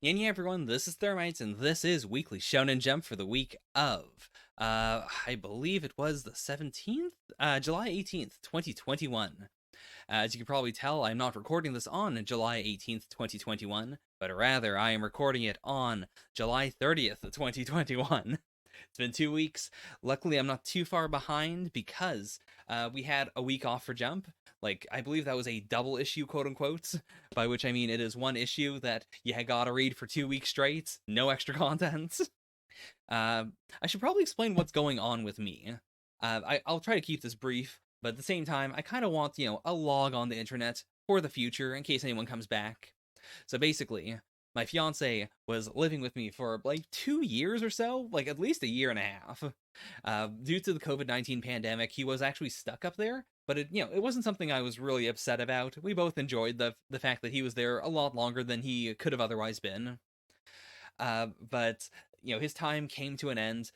Yeah, everyone, this is Thermites, and this is Weekly Shonen Jump for the week of, I believe it was the 17th? July 18th, 2021. As you can probably tell, I'm not recording this on July 18th, 2021, but rather I am recording it on July 30th, 2021. It's been 2 weeks. Luckily, I'm not too far behind because we had a week off for Jump. Like, I believe that was a double issue, quote unquote, by which I mean it is one issue that you gotta read for 2 weeks straight, no extra content. Uh, I should probably explain what's going on with me. I'll try to keep this brief, but at the same time, I kind of want, a log on the internet for the future in case anyone comes back. So basically, my fiance was living with me for like 2 years or so, like at least a year and a half. Due to the COVID-19 pandemic, he was actually stuck up there, but it wasn't something I was really upset about. We both enjoyed the fact that he was there a lot longer than he could have otherwise been. But his time came to an end.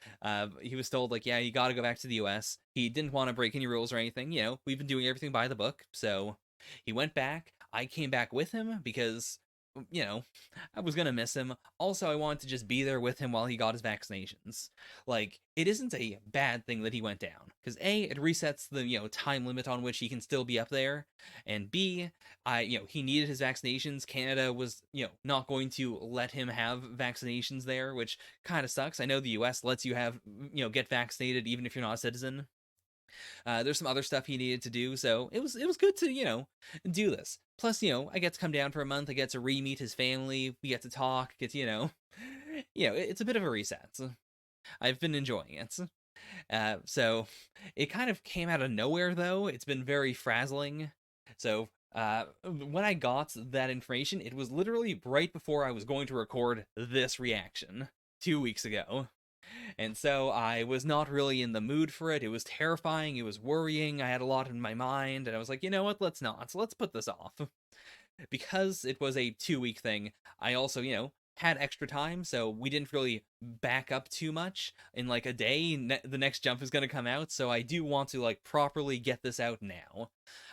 He was told, like, yeah, you got to go back to the US. He didn't want to break any rules or anything. We've been doing everything by the book. So he went back. I came back with him because, I was going to miss him. Also, I wanted to just be there with him while he got his vaccinations. Like, it isn't a bad thing that he went down. Because A, it resets the, time limit on which he can still be up there. And B, he needed his vaccinations. Canada was, not going to let him have vaccinations there, which kind of sucks. I know the US lets you have, get vaccinated even if you're not a citizen. There's some other stuff he needed to do, so it was good to, do this. Plus, I get to come down for a month. I get to re-meet his family. We get to talk. Get to, it's a bit of a reset. I've been enjoying it. So it kind of came out of nowhere, though. It's been very frazzling. So when I got that information, it was literally right before I was going to record this reaction 2 weeks ago. And so I was not really in the mood for it. It was terrifying. It was worrying. I had a lot in my mind. And I was like, you know what? Let's not. So let's put this off. Because it was a 2 week thing, I also, had extra time. So we didn't really back up too much. In like a day, the next jump is going to come out. So I do want to like properly get this out now.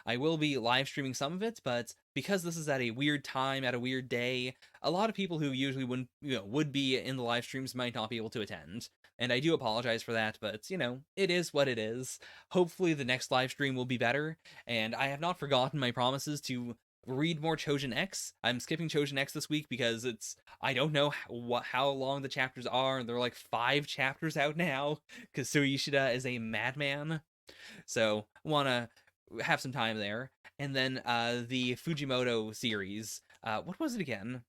I will be live streaming some of it, but because this is at a weird time, at a weird day, a lot of people who usually wouldn't, would be in the live streams might not be able to attend. And I do apologize for that, but, it is what it is. Hopefully the next live stream will be better, and I have not forgotten my promises to read more Chojin X. I'm skipping Chojin X this week because I don't know how long the chapters are, and there are like 5 chapters out now, because Suishida is a madman. So, want to have some time there. And then the Fujimoto series, what was it again?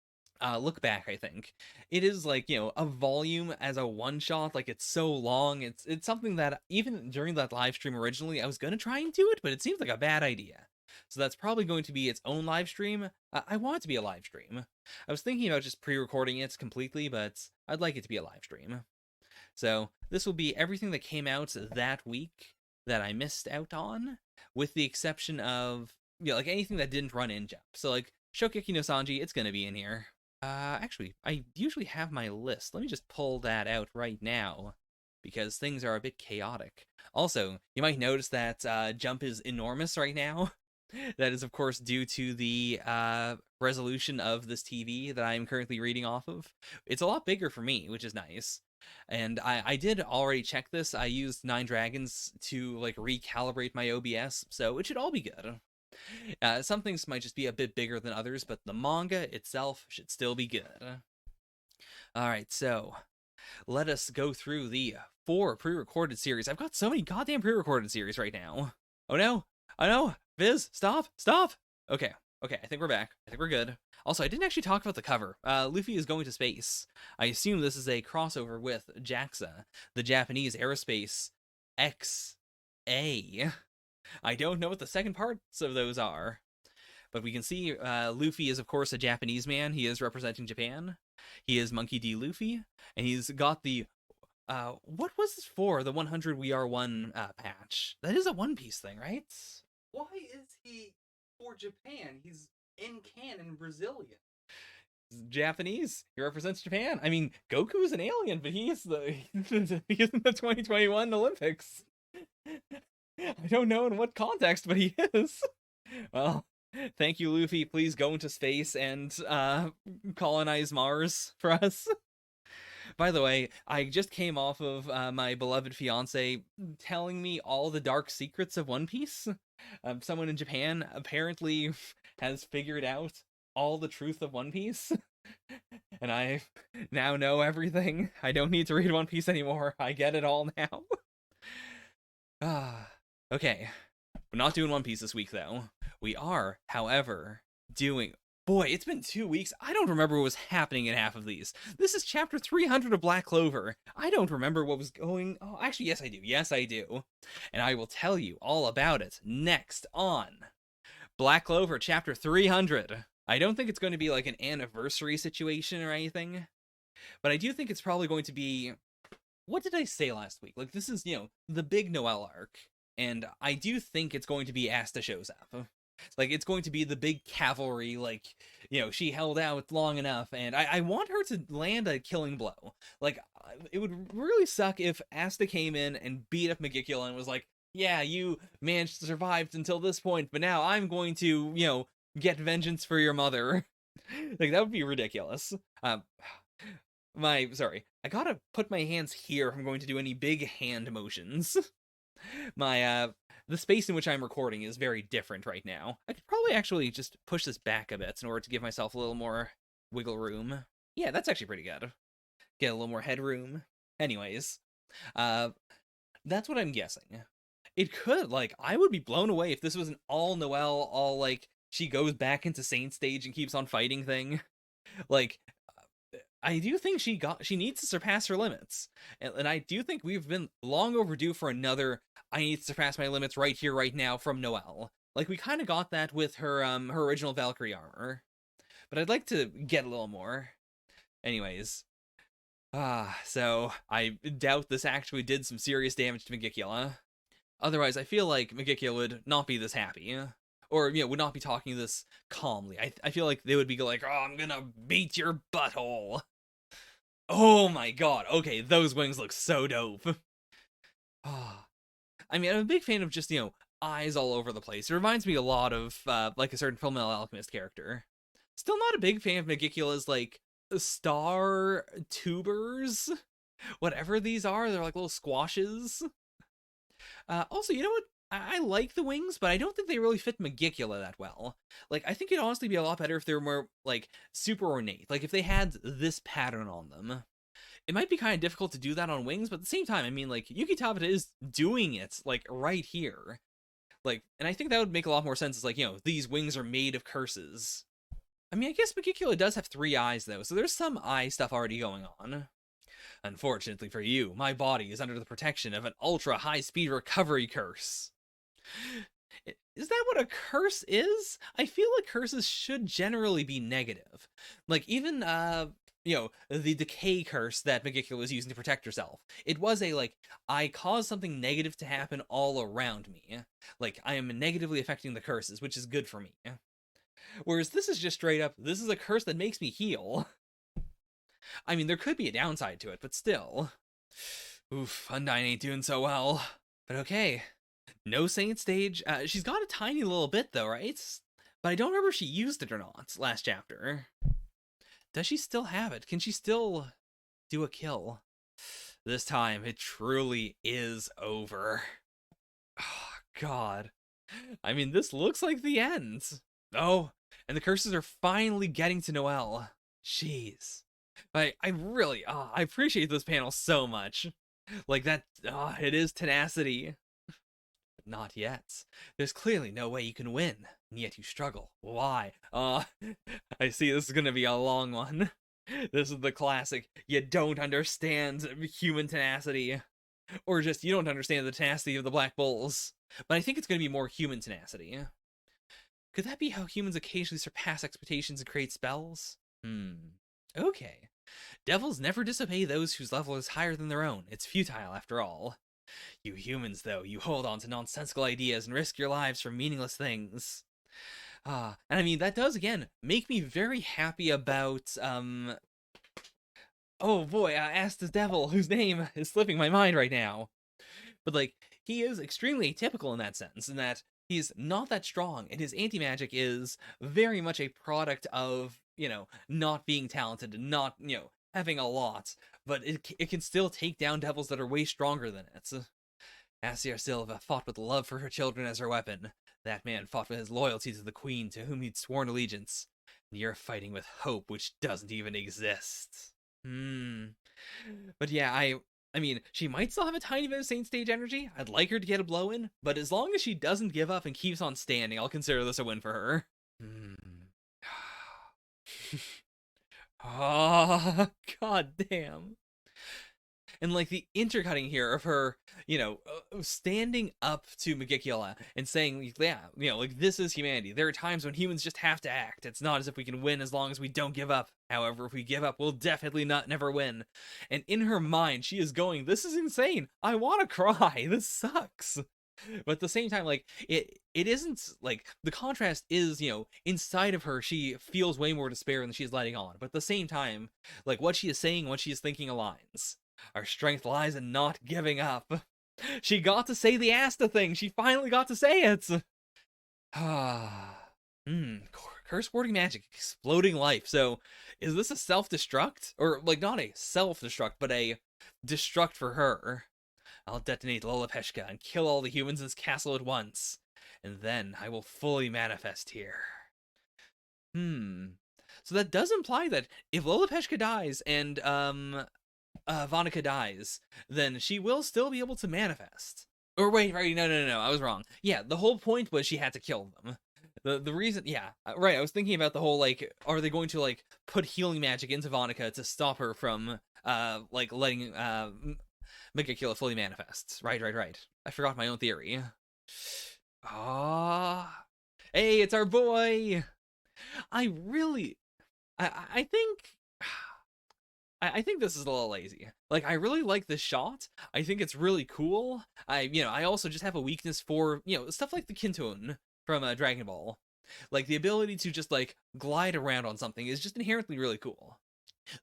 Look Back, I think. It is like, a volume as a one-shot. Like, it's so long. It's something that even during that live stream originally, I was going to try and do it, but it seems like a bad idea. So that's probably going to be its own live stream. I want it to be a live stream. I was thinking about just pre-recording it completely, but I'd like it to be a live stream. So this will be everything that came out that week that I missed out on, with the exception of, like anything that didn't run in Jump. So like Shokugeki no Sanji, it's going to be in here. Actually, I usually have my list. Let me just pull that out right now, because things are a bit chaotic. Also, you might notice that Jump is enormous right now. That is, of course, due to the resolution of this TV that I am currently reading off of. It's a lot bigger for me, which is nice. And I did already check this. I used Nine Dragons to like recalibrate my OBS, so it should all be good. Some things might just be a bit bigger than others, but the manga itself should still be good. Alright, so let us go through the 4 pre-recorded series. I've got so many goddamn pre-recorded series right now. Oh no! Oh no! Viz, stop! Stop! Okay, I think we're back. I think we're good. Also, I didn't actually talk about the cover. Luffy is going to space. I assume this is a crossover with JAXA, the Japanese Aerospace XA. I don't know what the second parts of those are. But we can see Luffy is, of course, a Japanese man. He is representing Japan. He is Monkey D. Luffy. And he's got the... what was this for? The 100 We Are One patch. That is a One Piece thing, right? Why is he for Japan? He's in canon Brazilian. Japanese. He represents Japan. I mean, Goku is an alien, but he is he is in the 2021 Olympics. I don't know in what context, but he is. Well, Thank you, Luffy. Please go into space and colonize Mars for us. By the way, I just came off of my beloved fiance telling me all the dark secrets of One Piece. Someone in Japan apparently has figured out all the truth of One Piece. And I now know everything. I don't need to read One Piece anymore. I get it all now. Okay. We're not doing One Piece this week, though. We are, however, doing... Boy, it's been 2 weeks. I don't remember what was happening in half of these. This is chapter 300 of Black Clover. I don't remember what was going... Oh, actually, yes, I do. Yes, I do. And I will tell you all about it next on Black Clover chapter 300. I don't think it's going to be like an anniversary situation or anything, but I do think it's probably going to be... What did I say last week? Like, this is, the big Noel arc, and I do think it's going to be Asta shows up. Like, it's going to be the big cavalry, like, she held out long enough, and I want her to land a killing blow. Like, it would really suck if Asta came in and beat up Megicula and was like, yeah, you managed to survive until this point, but now I'm going to, get vengeance for your mother. Like, that would be ridiculous. Sorry, I gotta put my hands here if I'm going to do any big hand motions. The space in which I'm recording is very different right now. I could probably actually just push this back a bit in order to give myself a little more wiggle room. Yeah, that's actually pretty good. Get a little more headroom. Anyways, that's what I'm guessing. It could, I would be blown away if this was an all Noelle, all, she goes back into Saint stage and keeps on fighting thing. I do think she needs to surpass her limits. And I do think we've been long overdue for another I need to surpass my limits right here, right now from Noelle. Like, we kind of got that with her her original Valkyrie armor. But I'd like to get a little more. Anyways. So I doubt this actually did some serious damage to Megicula. Otherwise, I feel like Megicula would not be this happy. Or, would not be talking this calmly. I feel like they would be like, oh, I'm gonna beat your butthole. Oh my god. Okay, those wings look so dope. I mean, I'm a big fan of just, eyes all over the place. It reminds me a lot of, a certain Fullmetal Alchemist character. Still not a big fan of Megicula's, star tubers. Whatever these are, they're like little squashes. Also, you know what? I like the wings, but I don't think they really fit Megicula that well. I think it'd honestly be a lot better if they were more, super ornate. If they had this pattern on them. It might be kind of difficult to do that on wings, but at the same time, I mean, Yuki Tabata is doing it, right here. And I think that would make a lot more sense. It's these wings are made of curses. I mean, I guess Megicula does have 3 eyes, though, so there's some eye stuff already going on. Unfortunately for you, my body is under the protection of an ultra-high-speed recovery curse. Is that what a curse is? I feel like curses should generally be negative. Even, the decay curse that Megicula was using to protect herself. It was a, I caused something negative to happen all around me. I am negatively affecting the curses, which is good for me. Whereas this is just straight up, this is a curse that makes me heal. I mean, there could be a downside to it, but still. Oof, Undyne ain't doing so well. But okay. No Saint stage. She's got a tiny little bit, though, right? But I don't remember if she used it or not last chapter. Does she still have it? Can she still do a kill? This time, it truly is over. Oh, God. I mean, this looks like the end. Oh, and the curses are finally getting to Noelle. Jeez. I really, I appreciate this panel so much. It is tenacity. Not yet. There's clearly no way you can win, and yet you struggle. Why? I see this is gonna be a long one. This is the classic, you don't understand human tenacity. Or just, you don't understand the tenacity of the Black Bulls. But I think it's gonna be more human tenacity. Could that be how humans occasionally surpass expectations and create spells? Okay. Devils never disobey those whose level is higher than their own. It's futile, after all. You humans, though, you hold on to nonsensical ideas and risk your lives for meaningless things. And I mean, that does, again, make me very happy about, oh boy, Asta's devil, whose name is slipping my mind right now. But, he is extremely atypical in that sense, in that he's not that strong, and his anti-magic is very much a product of, not being talented and not, having a lot, but it can still take down devils that are way stronger than it. Aesir Silva fought with love for her children as her weapon. That man fought with his loyalty to the queen to whom he'd sworn allegiance. You're fighting with hope which doesn't even exist. But yeah, I mean, she might still have a tiny bit of Saint Stage energy. I'd like her to get a blow in, but as long as she doesn't give up and keeps on standing, I'll consider this a win for her. Oh, god damn. And like the intercutting here of her, standing up to Mangaka and saying, yeah, like this is humanity. There are times when humans just have to act. It's not as if we can win as long as we don't give up. However, if we give up, we'll definitely never win. And in her mind, she is going, this is insane. I want to cry. This sucks. But at the same time, like it isn't like the contrast is, inside of her, she feels way more despair than she's letting on. But at the same time, like what she is saying, what she is thinking aligns. Our strength lies in not giving up. She got to say the Asta thing. She finally got to say it. Curse wording magic, exploding life. So, is this a self-destruct? Or, like, not a self-destruct, but a destruct for her? I'll detonate Lolopeshka and kill all the humans in this castle at once. And then I will fully manifest here. So that does imply that if Lolopeshka dies and, Vanica dies, then she will still be able to manifest. Or wait, right, no, I was wrong. Yeah, the whole point was she had to kill them. The reason, yeah, right, I was thinking about the whole, like, are they going to, like, put healing magic into Vanica to stop her from, like, letting, Mangaka fully manifest. Right. I forgot my own theory. Hey, it's our boy! I think... I think this is a little lazy. Like, I really like this shot. I think it's really cool. I also just have a weakness for, stuff like the Kintoon from Dragon Ball. Like, the ability to just, like, glide around on something is just inherently really cool.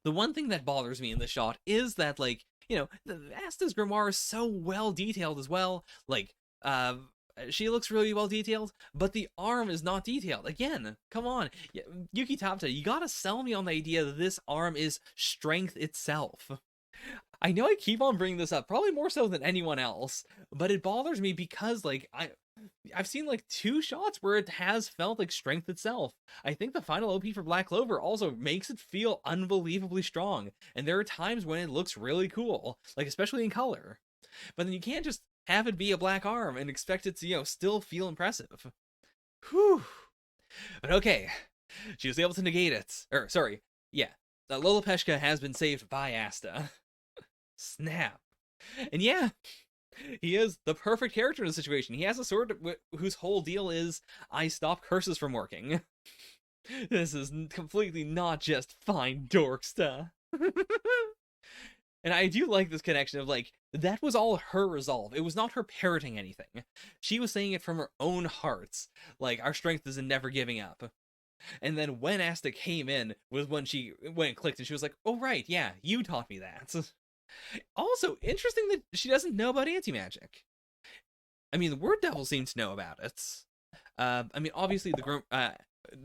The one thing that bothers me in this shot is that, like, the Asta's grimoire is so well detailed as well. Like, she looks really well detailed, but the arm is not detailed. Again, come on, Yuki Tabata, you gotta sell me on the idea that this arm is strength itself. I know I keep on bringing this up, probably more so than anyone else, but it bothers me because, like, I've seen, like, 2 shots where it has felt like strength itself. I think the final OP for Black Clover also makes it feel unbelievably strong, and there are times when it looks really cool, like, especially in color. But then you can't just have it be a black arm and expect it to, still feel impressive. Whew. But okay, she was able to negate it. Lolopeshka has been saved by Asta. Snap. And yeah, he is the perfect character in the situation. He has a sword whose whole deal is, I stop curses from working. This is completely not just fine dork stuff. And I do like this connection of, like, that was all her resolve. It was not her parroting anything. She was saying it from her own heart. Like, our strength is in never giving up. And then when Asta came in was when it clicked and she was like, oh right, yeah, you taught me that. Also, interesting that she doesn't know about anti-magic. I mean, the Word Devil seems to know about it. I mean, obviously the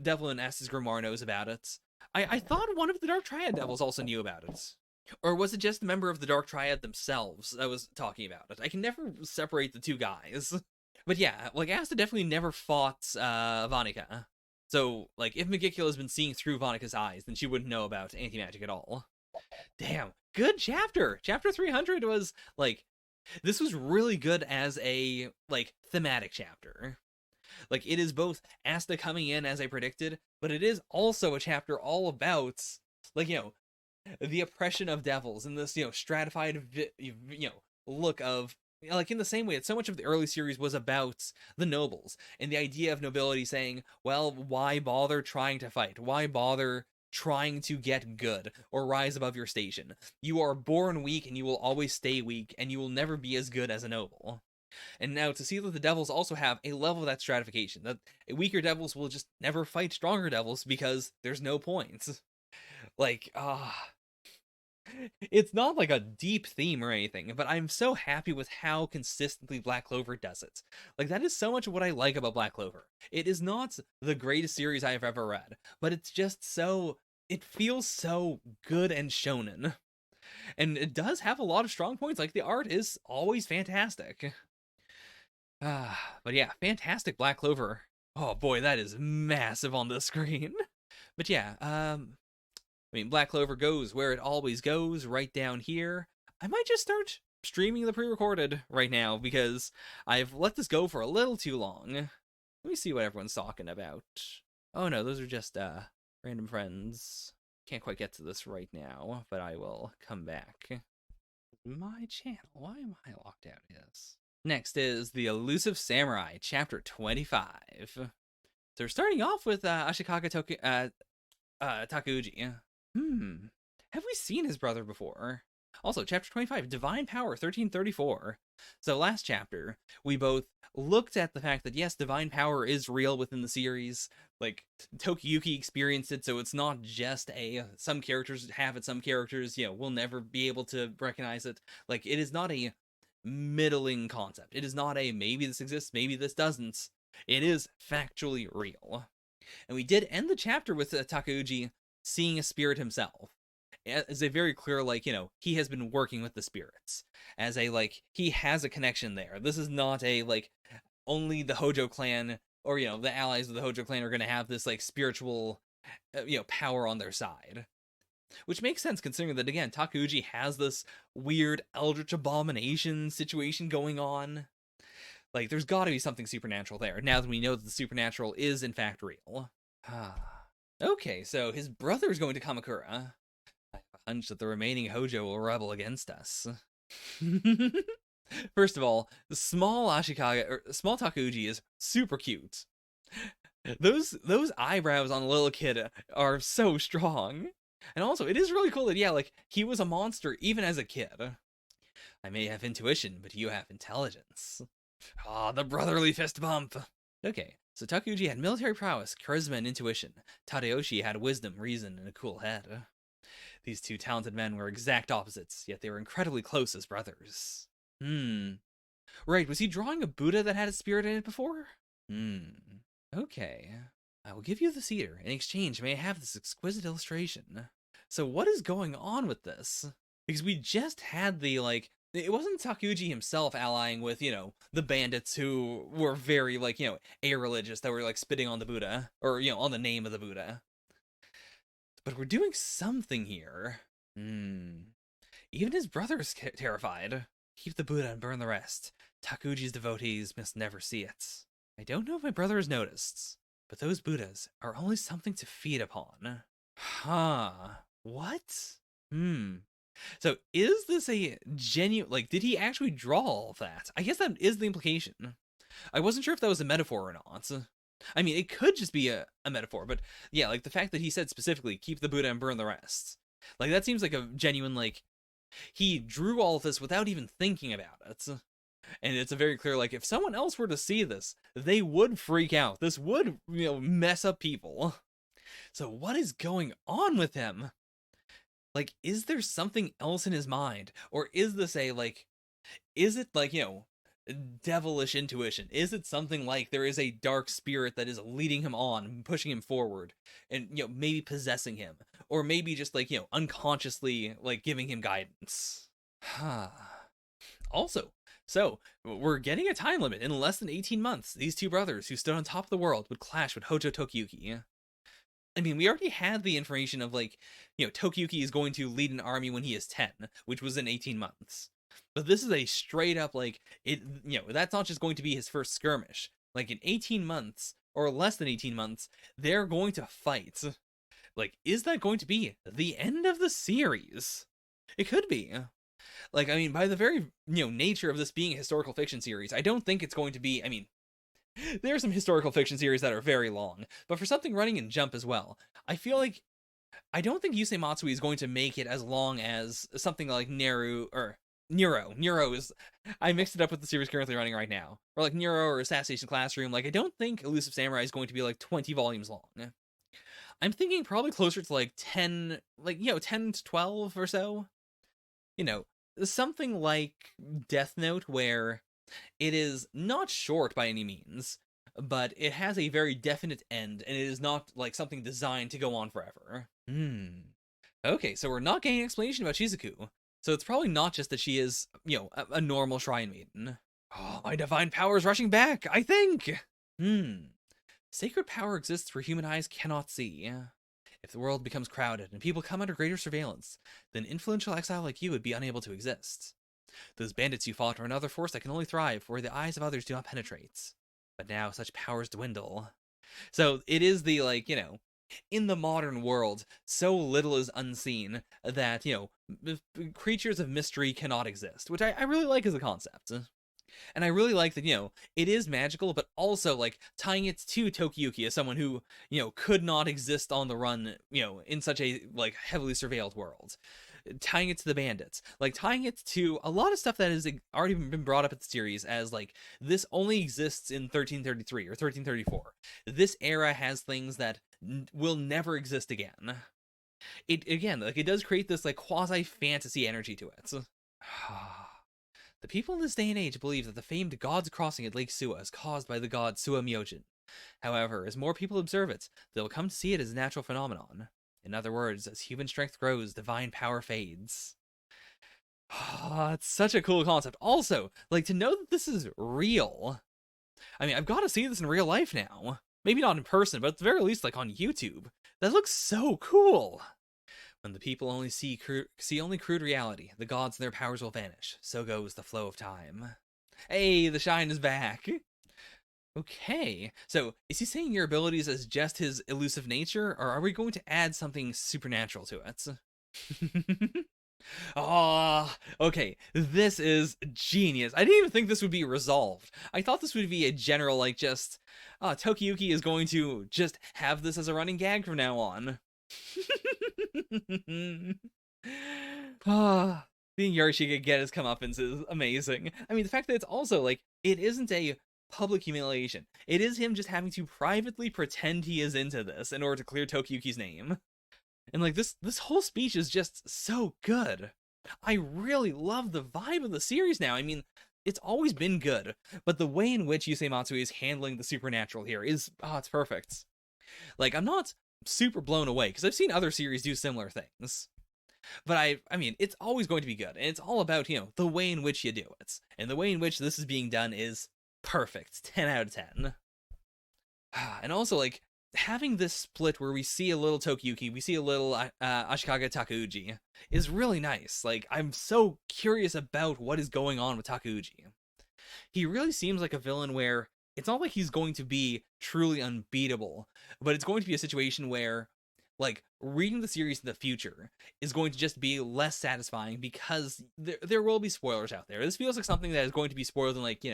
Devil in Asta's grimoire knows about it. I thought one of the Dark Triad Devils also knew about it. Or was it just a member of the Dark Triad themselves that was talking about it? I can never separate the two guys. But yeah, like, Asta definitely never fought Vanica. So, like, if Mangaka has been seeing through Vanica's eyes, then she wouldn't know about anti-magic at all. Damn, good chapter! Chapter 300 was, like, this was really good as a, like, thematic chapter. Like, it is both Asta coming in as I predicted, but it is also a chapter all about, like, the oppression of devils and this, stratified, look of, like, in the same way that so much of the early series was about the nobles and the idea of nobility saying, well, why bother trying to fight? Why bother trying to get good or rise above your station? You are born weak and you will always stay weak and you will never be as good as a noble. And now to see that the devils also have a level of that stratification, that weaker devils will just never fight stronger devils because there's no point. Like, It's not like a deep theme or anything, but I'm so happy with how consistently Black Clover does it. Like, that is so much what I like about Black Clover. It is not the greatest series I have ever read, but it's just so, it feels so good and shonen. And it does have a lot of strong points, like the art is always fantastic. But yeah, fantastic Black Clover. Oh boy, that is massive on the screen. But yeah, I mean, Black Clover goes where it always goes, right down here. I might just start streaming the pre-recorded right now because I've let this go for a little too long. Let me see what everyone's talking about. Oh no, those are just random friends. Can't quite get to this right now, but I will come back. My channel. Why am I locked out of this? Next is the Elusive Samurai, Chapter 25. So we're starting off with Ashikaga Takuji. Have we seen his brother before? Also, Chapter 25, Divine Power 1334. So last chapter, we both looked at the fact that yes, Divine Power is real within the series. Like, Tokiyuki experienced it, so it's not just some characters have it, some characters, will never be able to recognize it. Like, it is not a middling concept. It is not a maybe this exists, maybe this doesn't. It is factually real. And we did end the chapter with Takuji seeing a spirit himself. As a very clear, he has been working with the spirits. As he has a connection there. This is not a, only the Hojo clan, or, the allies of the Hojo clan are going to have this, spiritual, power on their side. Which makes sense considering that, again, Takuji has this weird eldritch abomination situation going on. Like, there's gotta be something supernatural there, now that we know that the supernatural is, in fact, real. Okay, so his brother's going to Kamakura. I have a hunch that the remaining Hojo will rebel against us. First of all, the small Takuji is super cute. Those eyebrows on a little kid are so strong. And also, it is really cool that, he was a monster even as a kid. I may have intuition, but you have intelligence. The brotherly fist bump. Okay, so Takuji had military prowess, charisma, and intuition. Tadayoshi had wisdom, reason, and a cool head. These two talented men were exact opposites, yet they were incredibly close as brothers. Right, was he drawing a Buddha that had a spirit in it before? Okay. I will give you the cedar. In exchange, may I have this exquisite illustration? So what is going on with this? Because we just had the, it wasn't Takuji himself allying with, the bandits who were very, a-religious, that were, spitting on the Buddha, or, on the name of the Buddha. But we're doing something here. Even his brother is terrified. Keep the Buddha and burn the rest. Takuji's devotees must never see it. I don't know if my brother has noticed, but those Buddhas are only something to feed upon. What? So is this a genuine, did he actually draw all of that? I guess that is the implication. I wasn't sure if that was a metaphor or not. I mean, it could just be a metaphor, but yeah, the fact that he said specifically, keep the Buddha and burn the rest. That seems like a genuine, he drew all of this without even thinking about it. And it's a very clear, if someone else were to see this, they would freak out. This would, mess up people. So what is going on with him? Is there something else in his mind? Or is this is it devilish intuition? Is it something there is a dark spirit that is leading him on, pushing him forward, and, maybe possessing him? Or maybe just, unconsciously, giving him guidance? Also, so, we're getting a time limit. In less than 18 months, these two brothers who stood on top of the world would clash with Hojo Tokiyuki. I mean, we already had the information of, Tokiyuki is going to lead an army when he is 10, which was in 18 months. But this is a straight up, that's not just going to be his first skirmish. In 18 months, or less than 18 months, they're going to fight. Is that going to be the end of the series? It could be. I mean, by the very, nature of this being a historical fiction series, I don't think it's going to be, I mean, there are some historical fiction series that are very long, but for something running in Jump as well, I feel I don't think Yusei Matsui is going to make it as long as something like Neru, or Nero. Nero is, I mixed it up with the series currently running right now. Or Nero or Assassination Classroom. I don't think Elusive Samurai is going to be 20 volumes long. I'm thinking probably closer to like 10, like, 10 to 12 or so. You know, something like Death Note, where it is not short by any means, but it has a very definite end, and it is not like something designed to go on forever. Okay, so we're not getting an explanation about Shizuku. So it's probably not just that she is, a normal shrine maiden. Oh, my divine power is rushing back, I think! Sacred power exists where human eyes cannot see. If the world becomes crowded and people come under greater surveillance, then influential exile like you would be unable to exist. Those bandits you fought are another force that can only thrive where the eyes of others do not penetrate. But now such powers dwindle. So it is the, in the modern world, so little is unseen that, creatures of mystery cannot exist, which I really like as a concept. And I really like that, it is magical, but also, like, tying it to Tokiyuki as someone who, could not exist on the run, in such a, like, heavily surveilled world. Tying it to the bandits, like tying it to a lot of stuff that has already been brought up at the series as, like, this only exists in 1333 or 1334. This era has things that will never exist again. It, again, like, it does create this, like, quasi-fantasy energy to it. The people in this day and age believe that the famed God's Crossing at Lake Suwa is caused by the god Suwa Myojin. However, as more people observe it, they'll come to see it as a natural phenomenon. In other words, as human strength grows, divine power fades. It's such a cool concept. Also, like, to know that this is real. I mean, I've got to see this in real life now. Maybe not in person, but at the very least, like, on YouTube. That looks so cool. When the people only see only crude reality, the gods and their powers will vanish. So goes the flow of time. Hey, the shine is back. Okay, so is he saying your abilities as just his elusive nature, or are we going to add something supernatural to it? Oh, okay, this is genius. I didn't even think this would be resolved. I thought this would be a general, like, just, Tokiyuki is going to just have this as a running gag from now on. Seeing Yoshika get his comeuppance is amazing. I mean, the fact that it's also, like, it isn't a public humiliation. It is him just having to privately pretend he is into this in order to clear Tokiyuki's name. And, like, this whole speech is just so good. I really love the vibe of the series now. I mean, it's always been good, but the way in which Yusei Matsui is handling the supernatural here is, it's perfect. Like, I'm not super blown away, because I've seen other series do similar things. But I mean, it's always going to be good, and it's all about, the way in which you do it. And the way in which this is being done is perfect. 10 out of 10. And also, like, having this split where we see a little Tokiyuki, we see a little Ashikaga Takeuji is really nice. Like, I'm so curious about what is going on with Takeuji. He really seems like a villain where it's not like he's going to be truly unbeatable, but it's going to be a situation where, like, reading the series in the future is going to just be less satisfying because there will be spoilers out there. This feels like something that is going to be spoiled in, like,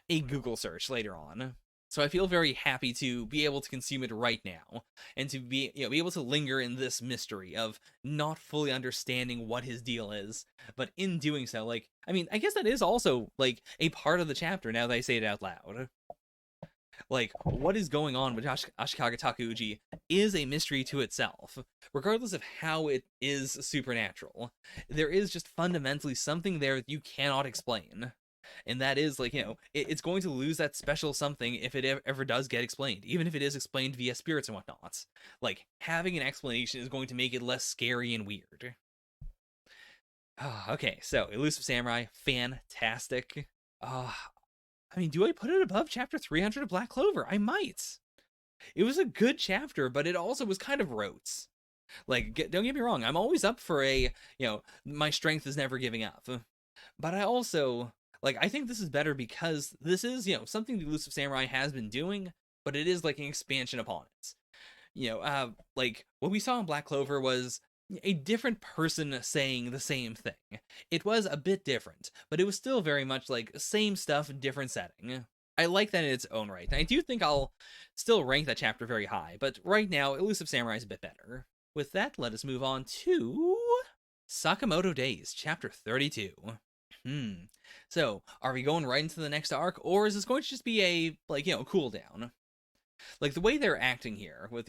a Google search later on. So I feel very happy to be able to consume it right now, and to be able to linger in this mystery of not fully understanding what his deal is, but in doing so, like, I mean, I guess that is also, like, a part of the chapter now that I say it out loud. Like, what is going on with Ashikaga Takeuji is a mystery to itself, regardless of how it is supernatural. There is just fundamentally something there that you cannot explain. And that is, like, it's going to lose that special something if it ever does get explained, even if it is explained via spirits and whatnot. Like, having an explanation is going to make it less scary and weird. Okay, so Elusive Samurai, fantastic. I mean, do I put it above chapter 300 of Black Clover? I might. It was a good chapter, but it also was kind of rote. Like, don't get me wrong, I'm always up for my strength is never giving up. But I also, like, I think this is better because this is, something the Elusive Samurai has been doing, but it is, like, an expansion upon it. Like, what we saw in Black Clover was a different person saying the same thing. It was a bit different, but it was still very much like same stuff, different setting. I like that in its own right. And I do think I'll still rank that chapter very high, but right now, Elusive Samurai is a bit better. With that, let us move on to Sakamoto Days, chapter 32. So, are we going right into the next arc, or is this going to just be a, cooldown? Like, the way they're acting here with,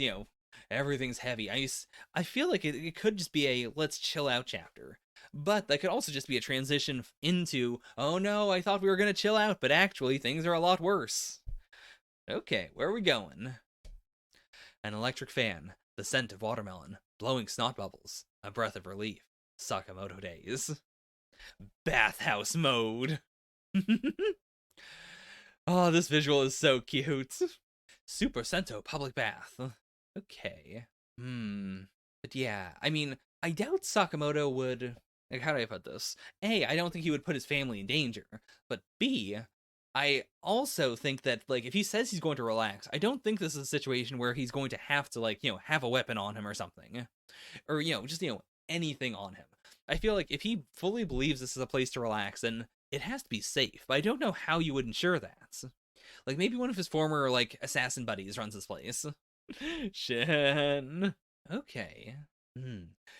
everything's heavy. I feel like it could just be a let's chill out chapter. But that could also just be a transition into, oh no, I thought we were going to chill out, but actually things are a lot worse. Okay, where are we going? An electric fan, the scent of watermelon, blowing snot bubbles, a breath of relief. Sakamoto Days. Bathhouse mode. Oh, this visual is so cute. Super Sento public bath. Okay. But yeah, I mean, I doubt Sakamoto would. Like, how do I put this? A, I don't think he would put his family in danger. But B, I also think that, like, if he says he's going to relax, I don't think this is a situation where he's going to have to, like, have a weapon on him or something. Or, just, anything on him. I feel like if he fully believes this is a place to relax, then it has to be safe. But I don't know how you would ensure that. Like, maybe one of his former, like, assassin buddies runs this place. Shin. Okay.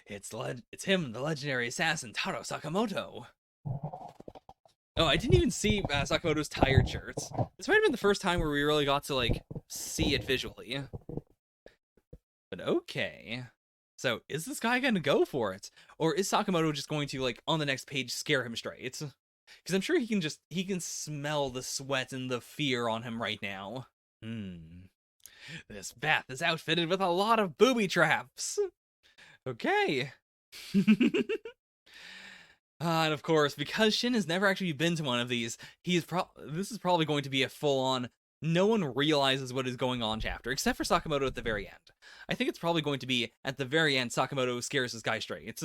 It's him, the legendary assassin Taro Sakamoto. Oh, I didn't even see Sakamoto's tired shirts. This might have been the first time where we really got to, like, see it visually. But okay. So, is this guy gonna go for it? Or is Sakamoto just going to, like, on the next page, scare him straight? Because I'm sure he can smell the sweat and the fear on him right now. This bath is outfitted with a lot of booby traps. Okay. And of course, because Shin has never actually been to one of these, this is probably going to be a full-on no one realizes what is going on chapter, except for Sakamoto at the very end. I think it's probably going to be, at the very end, Sakamoto scares this guy straight.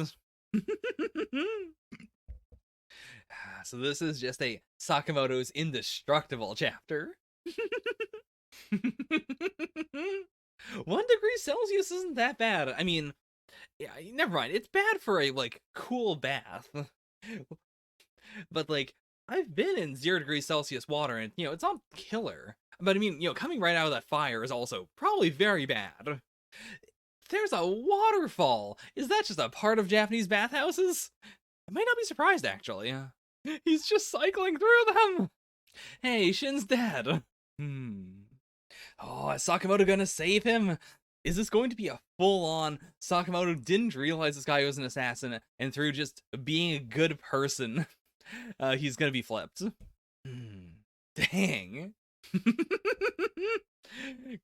So this is just a Sakamoto's indestructible chapter. 1 degree Celsius isn't that bad. I mean, yeah, never mind. It's bad for a, like, cool bath. But, like, I've been in 0 degrees Celsius water, and, it's not killer. But, I mean, coming right out of that fire is also probably very bad. There's a waterfall! Is that just a part of Japanese bathhouses? I might not be surprised, actually. He's just cycling through them! Hey, Shin's dead. Oh, is Sakamoto gonna save him? Is this going to be a full-on Sakamoto didn't realize this guy was an assassin, and through just being a good person, he's gonna be flipped? Dang.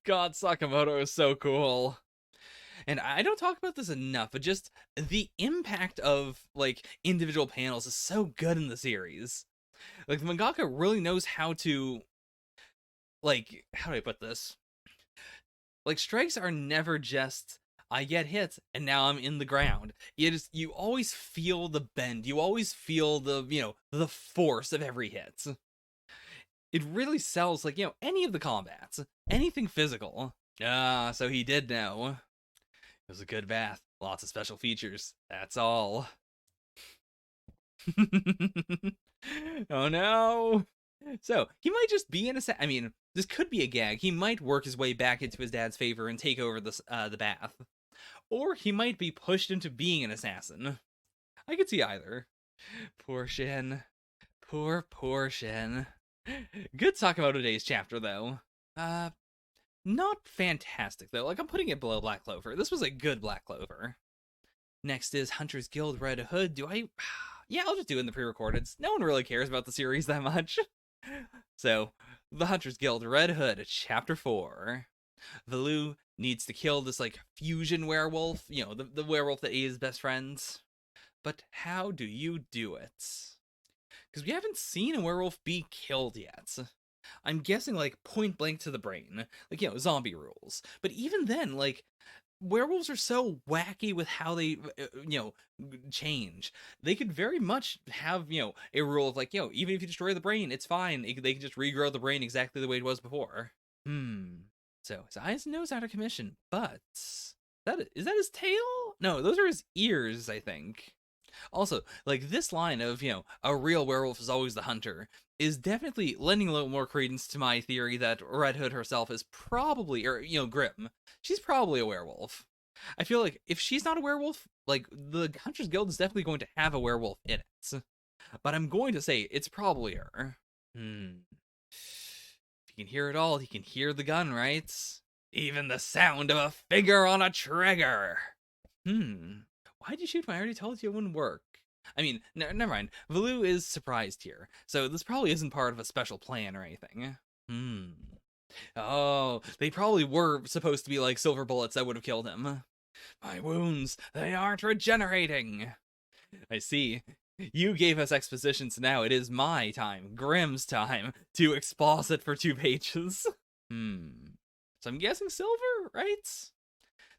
God, Sakamoto is so cool. And I don't talk about this enough, but just the impact of, like, individual panels is so good in the series. Like, the mangaka really knows how to, like, how do I put this? Like, strikes are never just, I get hit, and now I'm in the ground. You always feel the bend. You always feel the, the force of every hit. It really sells, like, any of the combats. Anything physical. So he did know. It was a good bath. Lots of special features. That's all. Oh no. So, he might just be I mean, this could be a gag. He might work his way back into his dad's favor and take over the bath. Or he might be pushed into being an assassin. I could see either. Poor Shin. Poor Shin. Good Sakamoto Days chapter, though. Not fantastic, though. Like, I'm putting it below Black Clover. This was a good Black Clover. Next is Hunter's Guild Red Hood. Yeah, I'll just do it in the pre-recordeds. No one really cares about the series that much. So, the Hunter's Guild Red Hood, Chapter 4. Valu needs to kill this, like, fusion werewolf. The werewolf that ate his best friends. But how do you do it? Because we haven't seen a werewolf be killed yet. I'm guessing, like, point blank to the brain. Like, zombie rules. But even then, like, werewolves are so wacky with how they, change. They could very much have, a rule of, like, even if you destroy the brain, it's fine. They can just regrow the brain exactly the way it was before. So, his eyes and nose out of commission, but... is that his tail? No, those are his ears, I think. Also, like, this line of, a real werewolf is always the hunter is definitely lending a little more credence to my theory that Red Hood herself is probably, or, Grim, she's probably a werewolf. I feel like if she's not a werewolf, like, the Hunter's Guild is definitely going to have a werewolf in it. But I'm going to say it's probably her. If you can hear it all, he can hear the gun, right? Even the sound of a finger on a trigger. Why'd you shoot when I already told you it wouldn't work? I mean, never mind. Valoo is surprised here, so this probably isn't part of a special plan or anything. Oh, they probably were supposed to be like silver bullets that would have killed him. My wounds, they aren't regenerating. I see. You gave us exposition, so now it is my time, Grimm's time, to exposit for 2 pages. So I'm guessing silver, right?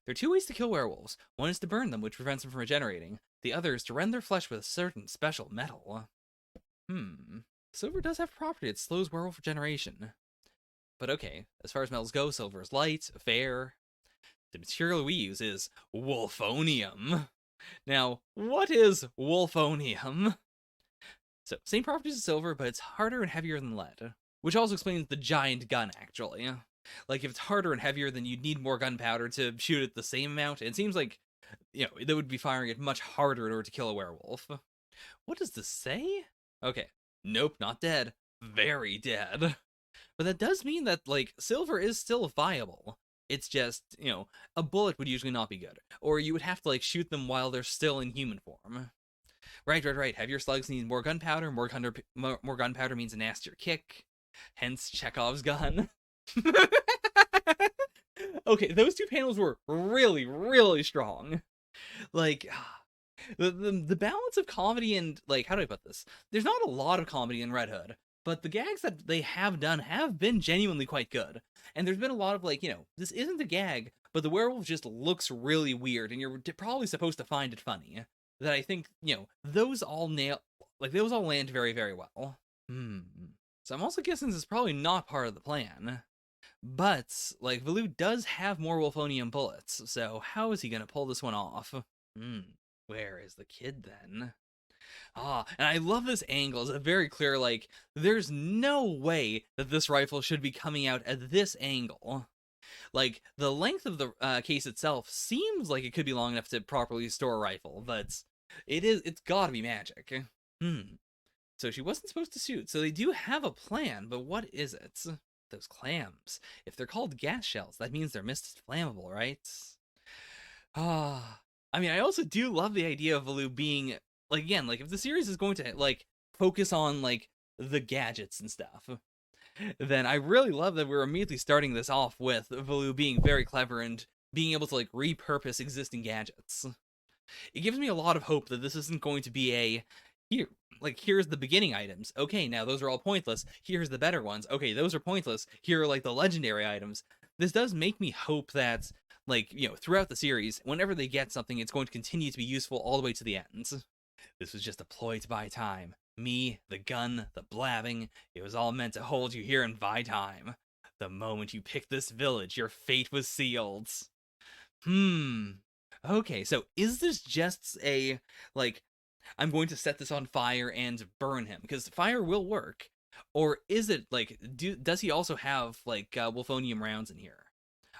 There are 2 ways to kill werewolves. One is to burn them, which prevents them from regenerating. The other is to rend their flesh with a certain special metal. Silver does have a property that slows werewolf regeneration. But okay, as far as metals go, silver is light, fair. The material we use is wolfonium. Now, what is wolfonium? So, same properties as silver, but it's harder and heavier than lead. Which also explains the giant gun, actually. Like, if it's harder and heavier, then you'd need more gunpowder to shoot it the same amount. It seems like, they would be firing it much harder in order to kill a werewolf. What does this say? Okay. Nope, not dead. Very dead. But that does mean that, like, silver is still viable. It's just, a bullet would usually not be good. Or you would have to, like, shoot them while they're still in human form. Right. Heavier slugs need more gunpowder. More gunpowder means a nastier kick. Hence Chekhov's gun. Okay, those 2 panels were really, really strong. Like, the balance of comedy and, like, how do I put this? There's not a lot of comedy in Red Hood, but the gags that they have done have been genuinely quite good. And there's been a lot of, like, this isn't a gag, but the werewolf just looks really weird, and you're probably supposed to find it funny. That I think, those all land very, very well. So I'm also guessing this is probably not part of the plan. But, like, Valoo does have more wolfonium bullets, so how is he gonna pull this one off? Where is the kid, then? And I love this angle. It's a very clear, like, there's no way that this rifle should be coming out at this angle. Like, the length of the case itself seems like it could be long enough to properly store a rifle, but it's gotta be magic. So she wasn't supposed to shoot, so they do have a plan, but what is it? Those clams. If they're called gas shells, that means they're mist flammable, right? I mean, I also do love the idea of Valoo being, like, again, like, if the series is going to, like, focus on, like, the gadgets and stuff, then I really love that we're immediately starting this off with Valoo being very clever and being able to, like, repurpose existing gadgets. It gives me a lot of hope that this isn't going to be here's the beginning items. Okay, now those are all pointless. Here's the better ones. Okay, those are pointless. Here are, like, the legendary items. This does make me hope that, like, throughout the series, whenever they get something, it's going to continue to be useful all the way to the end. This was just a ploy to buy time. Me, the gun, the blabbing, it was all meant to hold you here and buy time. The moment you picked this village, your fate was sealed. Okay, so is this just a, like, I'm going to set this on fire and burn him? Because fire will work. Or is it, like, does he also have, like, wolfonium rounds in here?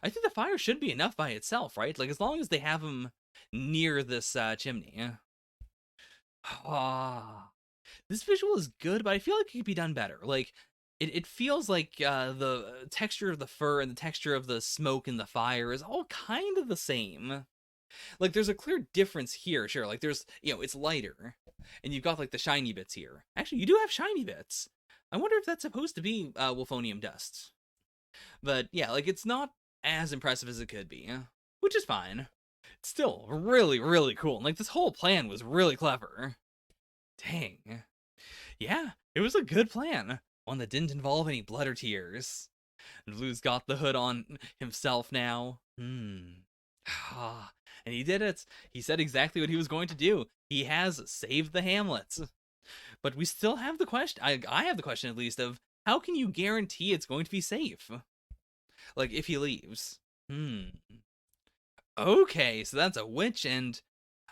I think the fire should be enough by itself, right? Like, as long as they have him near this chimney. This visual is good, but I feel like it could be done better. Like, it feels like the texture of the fur and the texture of the smoke and the fire is all kind of the same. Like, there's a clear difference here, sure. Like, there's, it's lighter. And you've got, like, the shiny bits here. Actually, you do have shiny bits. I wonder if that's supposed to be wolfonium dust. But, yeah, like, it's not as impressive as it could be. Which is fine. It's still really, really cool. And, like, this whole plan was really clever. Dang. Yeah, it was a good plan. One that didn't involve any blood or tears. And Blue's got the hood on himself now. And he did it. He said exactly what he was going to do. He has saved the hamlets. But we still have the question, I have the question at least, of how can you guarantee it's going to be safe? Like, if he leaves. Okay, so that's a witch and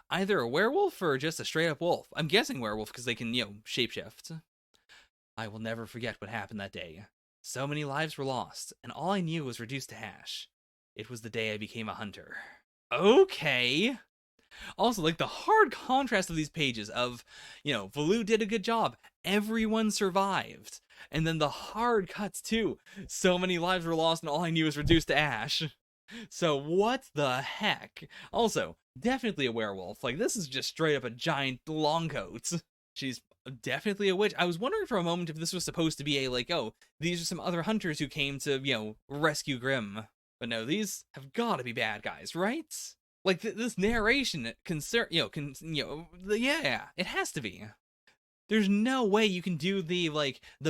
either a werewolf or just a straight up wolf. I'm guessing werewolf because they can, shapeshift. I will never forget what happened that day. So many lives were lost, and all I knew was reduced to hash. It was the day I became a hunter. Okay. Also, like, the hard contrast of these pages of, Valoo did a good job, everyone survived. And then the hard cuts too. So many lives were lost and all I knew was reduced to ash. So what the heck? Also, definitely a werewolf. Like, this is just straight up a giant longcoat. She's definitely a witch. I was wondering for a moment if this was supposed to be a, like, oh, these are some other hunters who came to, rescue Grimm. But no, these have got to be bad guys, right? Like, this narration yeah, it has to be. There's no way you can do the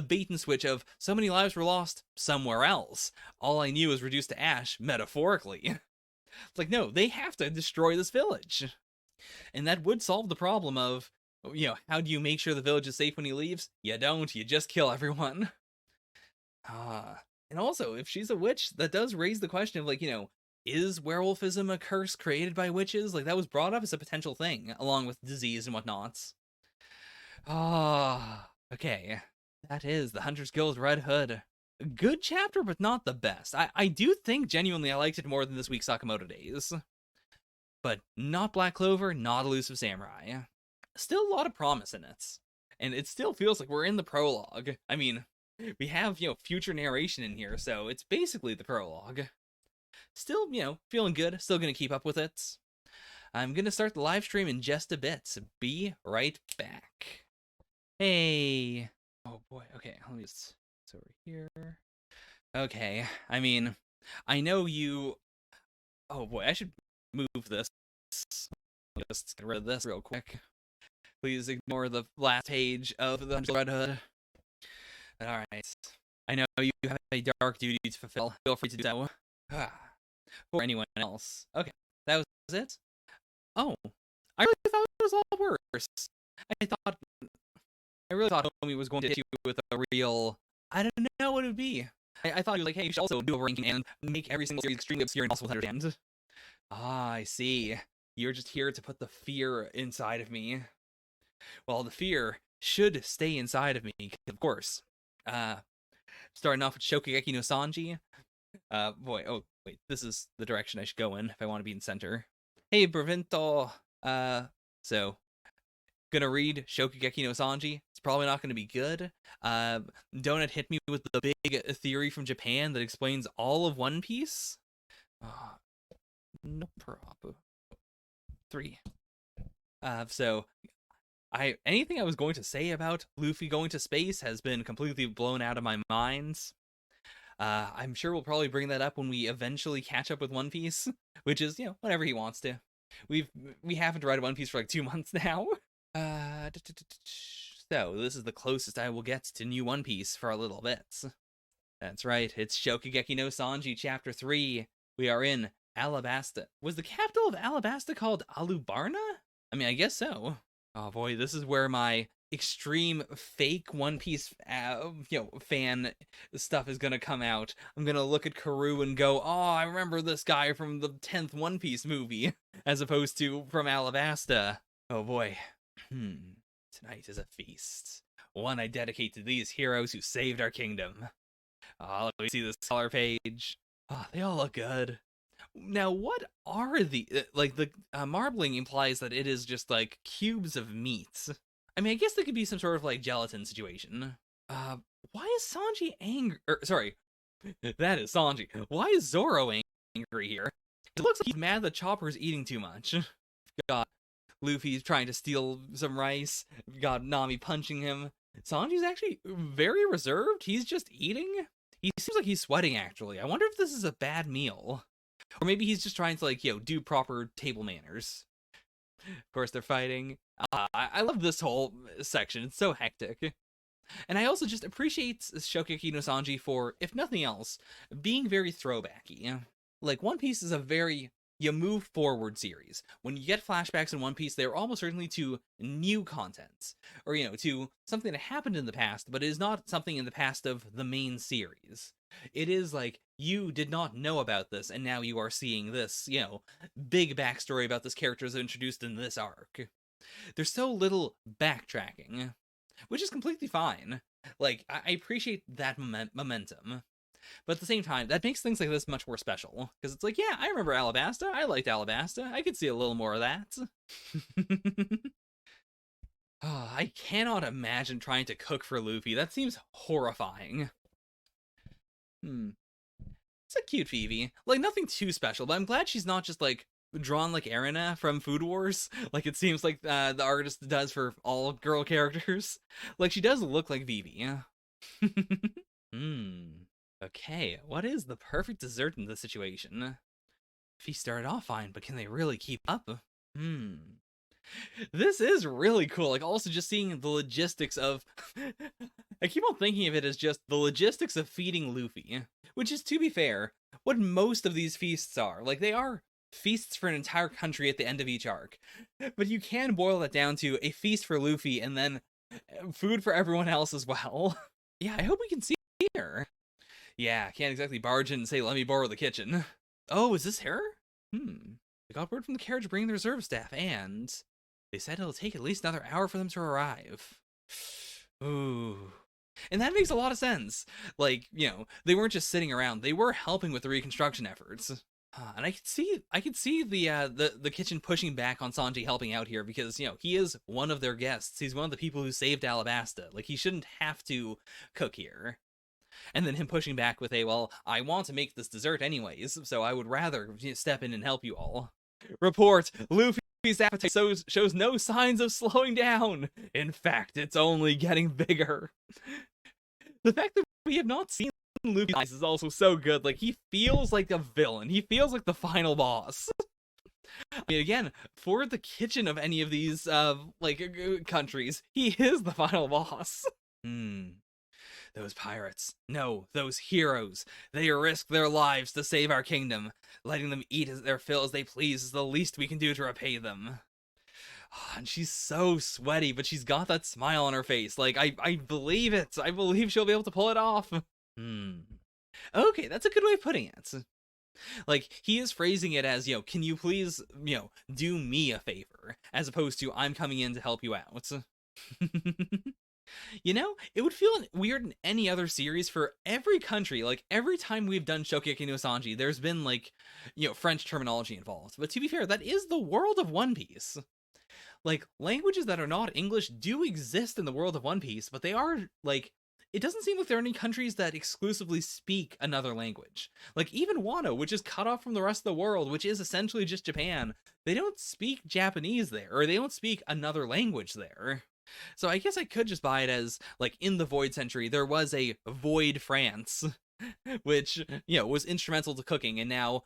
bait and switch of so many lives were lost somewhere else. All I knew was reduced to ash, metaphorically. It's like, no, they have to destroy this village. And that would solve the problem of, how do you make sure the village is safe when he leaves? You don't, you just kill everyone. And also, if she's a witch, that does raise the question of, is werewolfism a curse created by witches? Like, that was brought up as a potential thing, along with disease and whatnot. Okay. That is the Hunter's Guild Red Hood. A good chapter, but not the best. I do think, genuinely, I liked it more than this week's Sakamoto Days. But not Black Clover, not Elusive Samurai. Still a lot of promise in it. And it still feels like we're in the prologue. I mean, we have, future narration in here, so it's basically the prologue. Still, feeling good. Still gonna keep up with it. I'm gonna start the live stream in just a bit. So be right back. Hey. Oh boy. Okay, let me just. It's over here. Okay. I mean, I know you. Oh boy, I should move this. Just get rid of this real quick. Please ignore the last page of the Red Hood. All right. I know you have a dark duty to fulfill. Feel free to do so. For anyone else. Okay, that was it. Oh, I really thought it was a lot worse. I really thought Homie was going to hit you with a real. I don't know what it would be. I thought he was like, hey, you should also do a ranking and make every single series extremely obscure and also understand. I see. You're just here to put the fear inside of me. Well, the fear should stay inside of me, of course. Starting off with Shokugeki no Sanji. Boy, oh, wait, this is the direction I should go in if I want to be in center. Hey, Brevento. So, gonna read Shokugeki no Sanji. It's probably not gonna be good. Donut hit me with the big theory from Japan that explains all of One Piece. No problem. 3. So, anything I was going to say about Luffy going to space has been completely blown out of my mind. I'm sure we'll probably bring that up when we eventually catch up with One Piece, which is, whenever he wants to. We haven't read One Piece for like 2 months now. So this is the closest I will get to new One Piece for a little bit. That's right, it's Shokugeki no Sanji Chapter 3. We are in Alabasta. Was the capital of Alabasta called Alubarna? I mean, I guess so. Oh boy, this is where my extreme fake One Piece, fan stuff is gonna come out. I'm gonna look at Karoo and go, oh, I remember this guy from the 10th One Piece movie, as opposed to from Alabasta. Oh boy. Tonight is a feast. One I dedicate to these heroes who saved our kingdom. Let me see this color page. They all look good. Now, what are the marbling implies that it is just like cubes of meat. I mean, I guess there could be some sort of like gelatin situation. Why is Sanji angry? Sorry, that is Sanji. Why is Zoro angry here? It looks like he's mad that Chopper's eating too much. Got Luffy's trying to steal some rice. Got Nami punching him. Sanji's actually very reserved. He's just eating. He seems like he's sweating, actually. I wonder if this is a bad meal. Or maybe he's just trying to, do proper table manners. Of course, they're fighting. I love this whole section. It's so hectic. And I also just appreciate Shokugeki no Sanji for, if nothing else, being very throwbacky. Like, One Piece is a very move forward series. When you get flashbacks in One Piece, they're almost certainly to new content, or to something that happened in the past, but it is not something in the past of the main series. It is like, you did not know about this, and now you are seeing this, big backstory about this character is introduced in this arc. There's so little backtracking, which is completely fine. Like, I appreciate that momentum. But at the same time, that makes things like this much more special. Because it's like, yeah, I remember Alabasta. I liked Alabasta. I could see a little more of that. Oh, I cannot imagine trying to cook for Luffy. That seems horrifying. It's a cute Phoebe. Like, nothing too special, but I'm glad she's not just, like, drawn like Erina from Food Wars, like it seems like the artist does for all girl characters. Like, she does look like Vivi. Okay, what is the perfect dessert in this situation? Feast started off fine, but can they really keep up? This is really cool. Like, also just seeing the logistics of... I keep on thinking of it as just the logistics of feeding Luffy, which is, to be fair, what most of these feasts are. Like, they are feasts for an entire country at the end of each arc. But you can boil that down to a feast for Luffy and then food for everyone else as well. Yeah, I hope we can see her. Yeah, can't exactly barge in and say, let me borrow the kitchen. Oh, is this her? They got word from the carriage bringing the reserve staff, and they said it'll take at least another hour for them to arrive. Ooh. And that makes a lot of sense. Like, you know, they weren't just sitting around, they were helping with the reconstruction efforts. And I could see the kitchen pushing back on Sanji helping out here because, you know, he is one of their guests. He's one of the people who saved Alabasta. Like, he shouldn't have to cook here. And then him pushing back with a, well, I want to make this dessert anyways, so I would rather step in and help you all. Report, Luffy's appetite shows no signs of slowing down. In fact, it's only getting bigger. The fact that we have not seen Luffy's eyes is also so good. Like, he feels like a villain. He feels like the final boss. I mean, again, for the kitchen of any of these, countries, he is the final boss. Those pirates. No, those heroes. They risk their lives to save our kingdom. Letting them eat their fill as they please is the least we can do to repay them. Oh, and she's so sweaty, but she's got that smile on her face. Like, I believe it. I believe she'll be able to pull it off. Okay, that's a good way of putting it. Like, he is phrasing it as, you know, can you please, you know, do me a favor, as opposed to I'm coming in to help you out. You know, it would feel weird in any other series for every country. Like, every time we've done Shokugeki no Sanji, there's been, like, you know, French terminology involved. But to be fair, that is the world of One Piece. Like, languages that are not English do exist in the world of One Piece, but they are, like, it doesn't seem like there are any countries that exclusively speak another language. Like, even Wano, which is cut off from the rest of the world, which is essentially just Japan, they don't speak Japanese there, or they don't speak another language there. So I guess I could just buy it as, like, in the Void Century, there was a Void France, which, you know, was instrumental to cooking, and now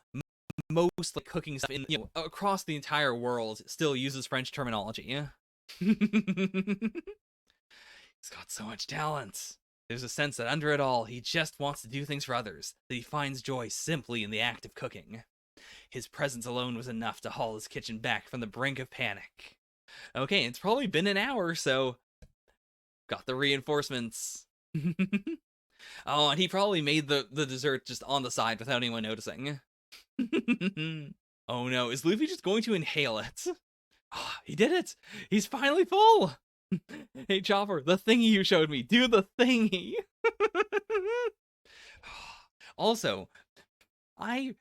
most, like, cooking stuff in, you know, across the entire world still uses French terminology. He's got so much talent. There's a sense that under it all, he just wants to do things for others, that he finds joy simply in the act of cooking. His presence alone was enough to haul his kitchen back from the brink of panic. Okay, it's probably been an hour, so got the reinforcements. Oh, and he probably made the dessert just on the side without anyone noticing. Oh no, is Luffy just going to inhale it? Oh, he did it! He's finally full! Hey Chopper, the thingy you showed me, do the thingy! Also, I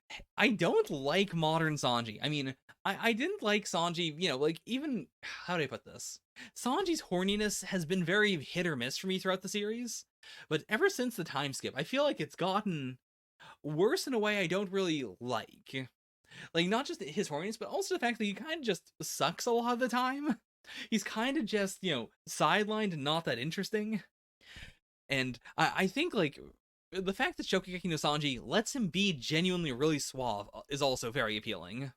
don't like modern Sanji. I mean, I didn't like Sanji, you know, like, even, how do I put this? Sanji's horniness has been very hit or miss for me throughout the series, but ever since the time skip, I feel like it's gotten worse in a way I don't really like. Like, not just his horniness, but also the fact that he kind of just sucks a lot of the time. He's kind of just, you know, sidelined and not that interesting. And I think, like, the fact that Shokugeki no Sanji lets him be genuinely really suave is also very appealing.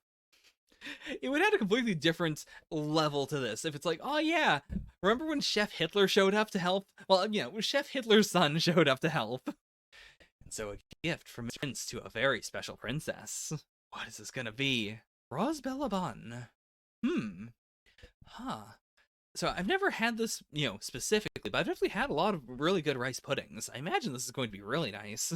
It would add a completely different level to this if it's like, oh yeah, remember when Chef Hitler showed up to help? Well, you know, Chef Hitler's son showed up to help. And so a gift from a prince to a very special princess. What is this gonna be? Rosbella Bun. Huh. So I've never had this, you know, specifically, but I've definitely had a lot of really good rice puddings. I imagine this is going to be really nice.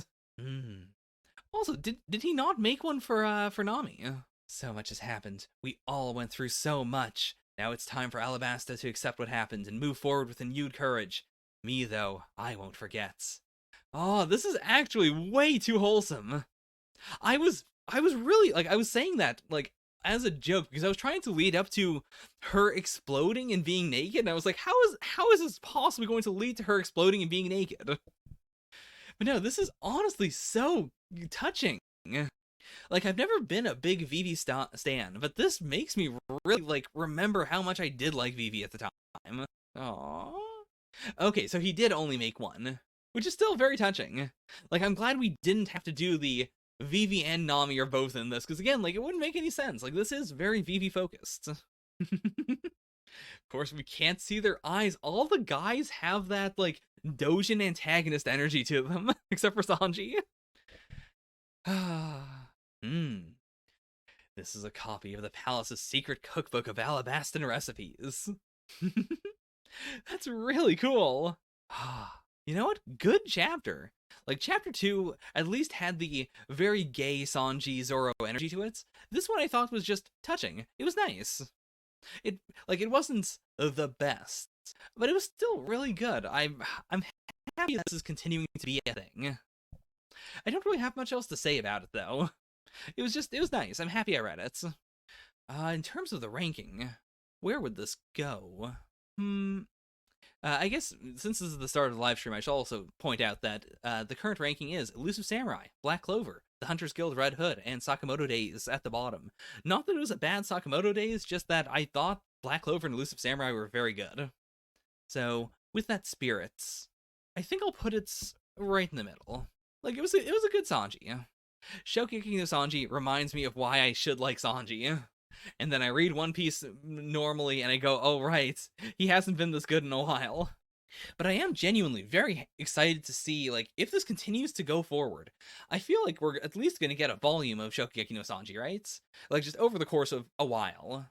Also, did he not make one for Nami? So much has happened. We all went through so much. Now it's time for Alabasta to accept what happened and move forward with renewed courage. Me, though, I won't forget. Oh, this is actually way too wholesome. I was really, like, I was saying that, like, as a joke because I was trying to lead up to her exploding and being naked, and I was like, how is this possibly going to lead to her exploding and being naked? But no, this is honestly so touching. Like, I've never been a big Vivi stan, but this makes me really, like, remember how much I did like Vivi at the time. Aww. Okay, so he did only make one, which is still very touching. Like, I'm glad we didn't have to do the Vivi and Nami are both in this, because again, like, it wouldn't make any sense. Like, this is very Vivi focused. Of course, we can't see their eyes. All the guys have that, like, Dojin antagonist energy to them, except for Sanji. This is a copy of the palace's secret cookbook of Alabastan recipes. That's really cool. You know what? Good chapter. Like, chapter 2 at least had the very gay Sanji Zoro energy to it. This one I thought was just touching. It was nice. It wasn't the best, but it was still really good. I'm happy that this is continuing to be a thing. I don't really have much else to say about it, though. It was nice. I'm happy I read it. In terms of the ranking, where would this go? I guess since this is the start of the live stream, I should also point out that the current ranking is Elusive Samurai, Black Clover, the Hunters Guild Red Hood, and Sakamoto Days at the bottom. Not that it was a bad Sakamoto Days, just that I thought Black Clover and Elusive Samurai were very good. So, with that spirit, I think I'll put it right in the middle. Like, it was a good Sanji. Shokugeki no Sanji reminds me of why I should like Sanji. And then I read One Piece normally and I go, oh right, he hasn't been this good in a while. But I am genuinely very excited to see, like, if this continues to go forward. I feel like we're at least going to get a volume of Shokugeki no Sanji, right? Like, just over the course of a while.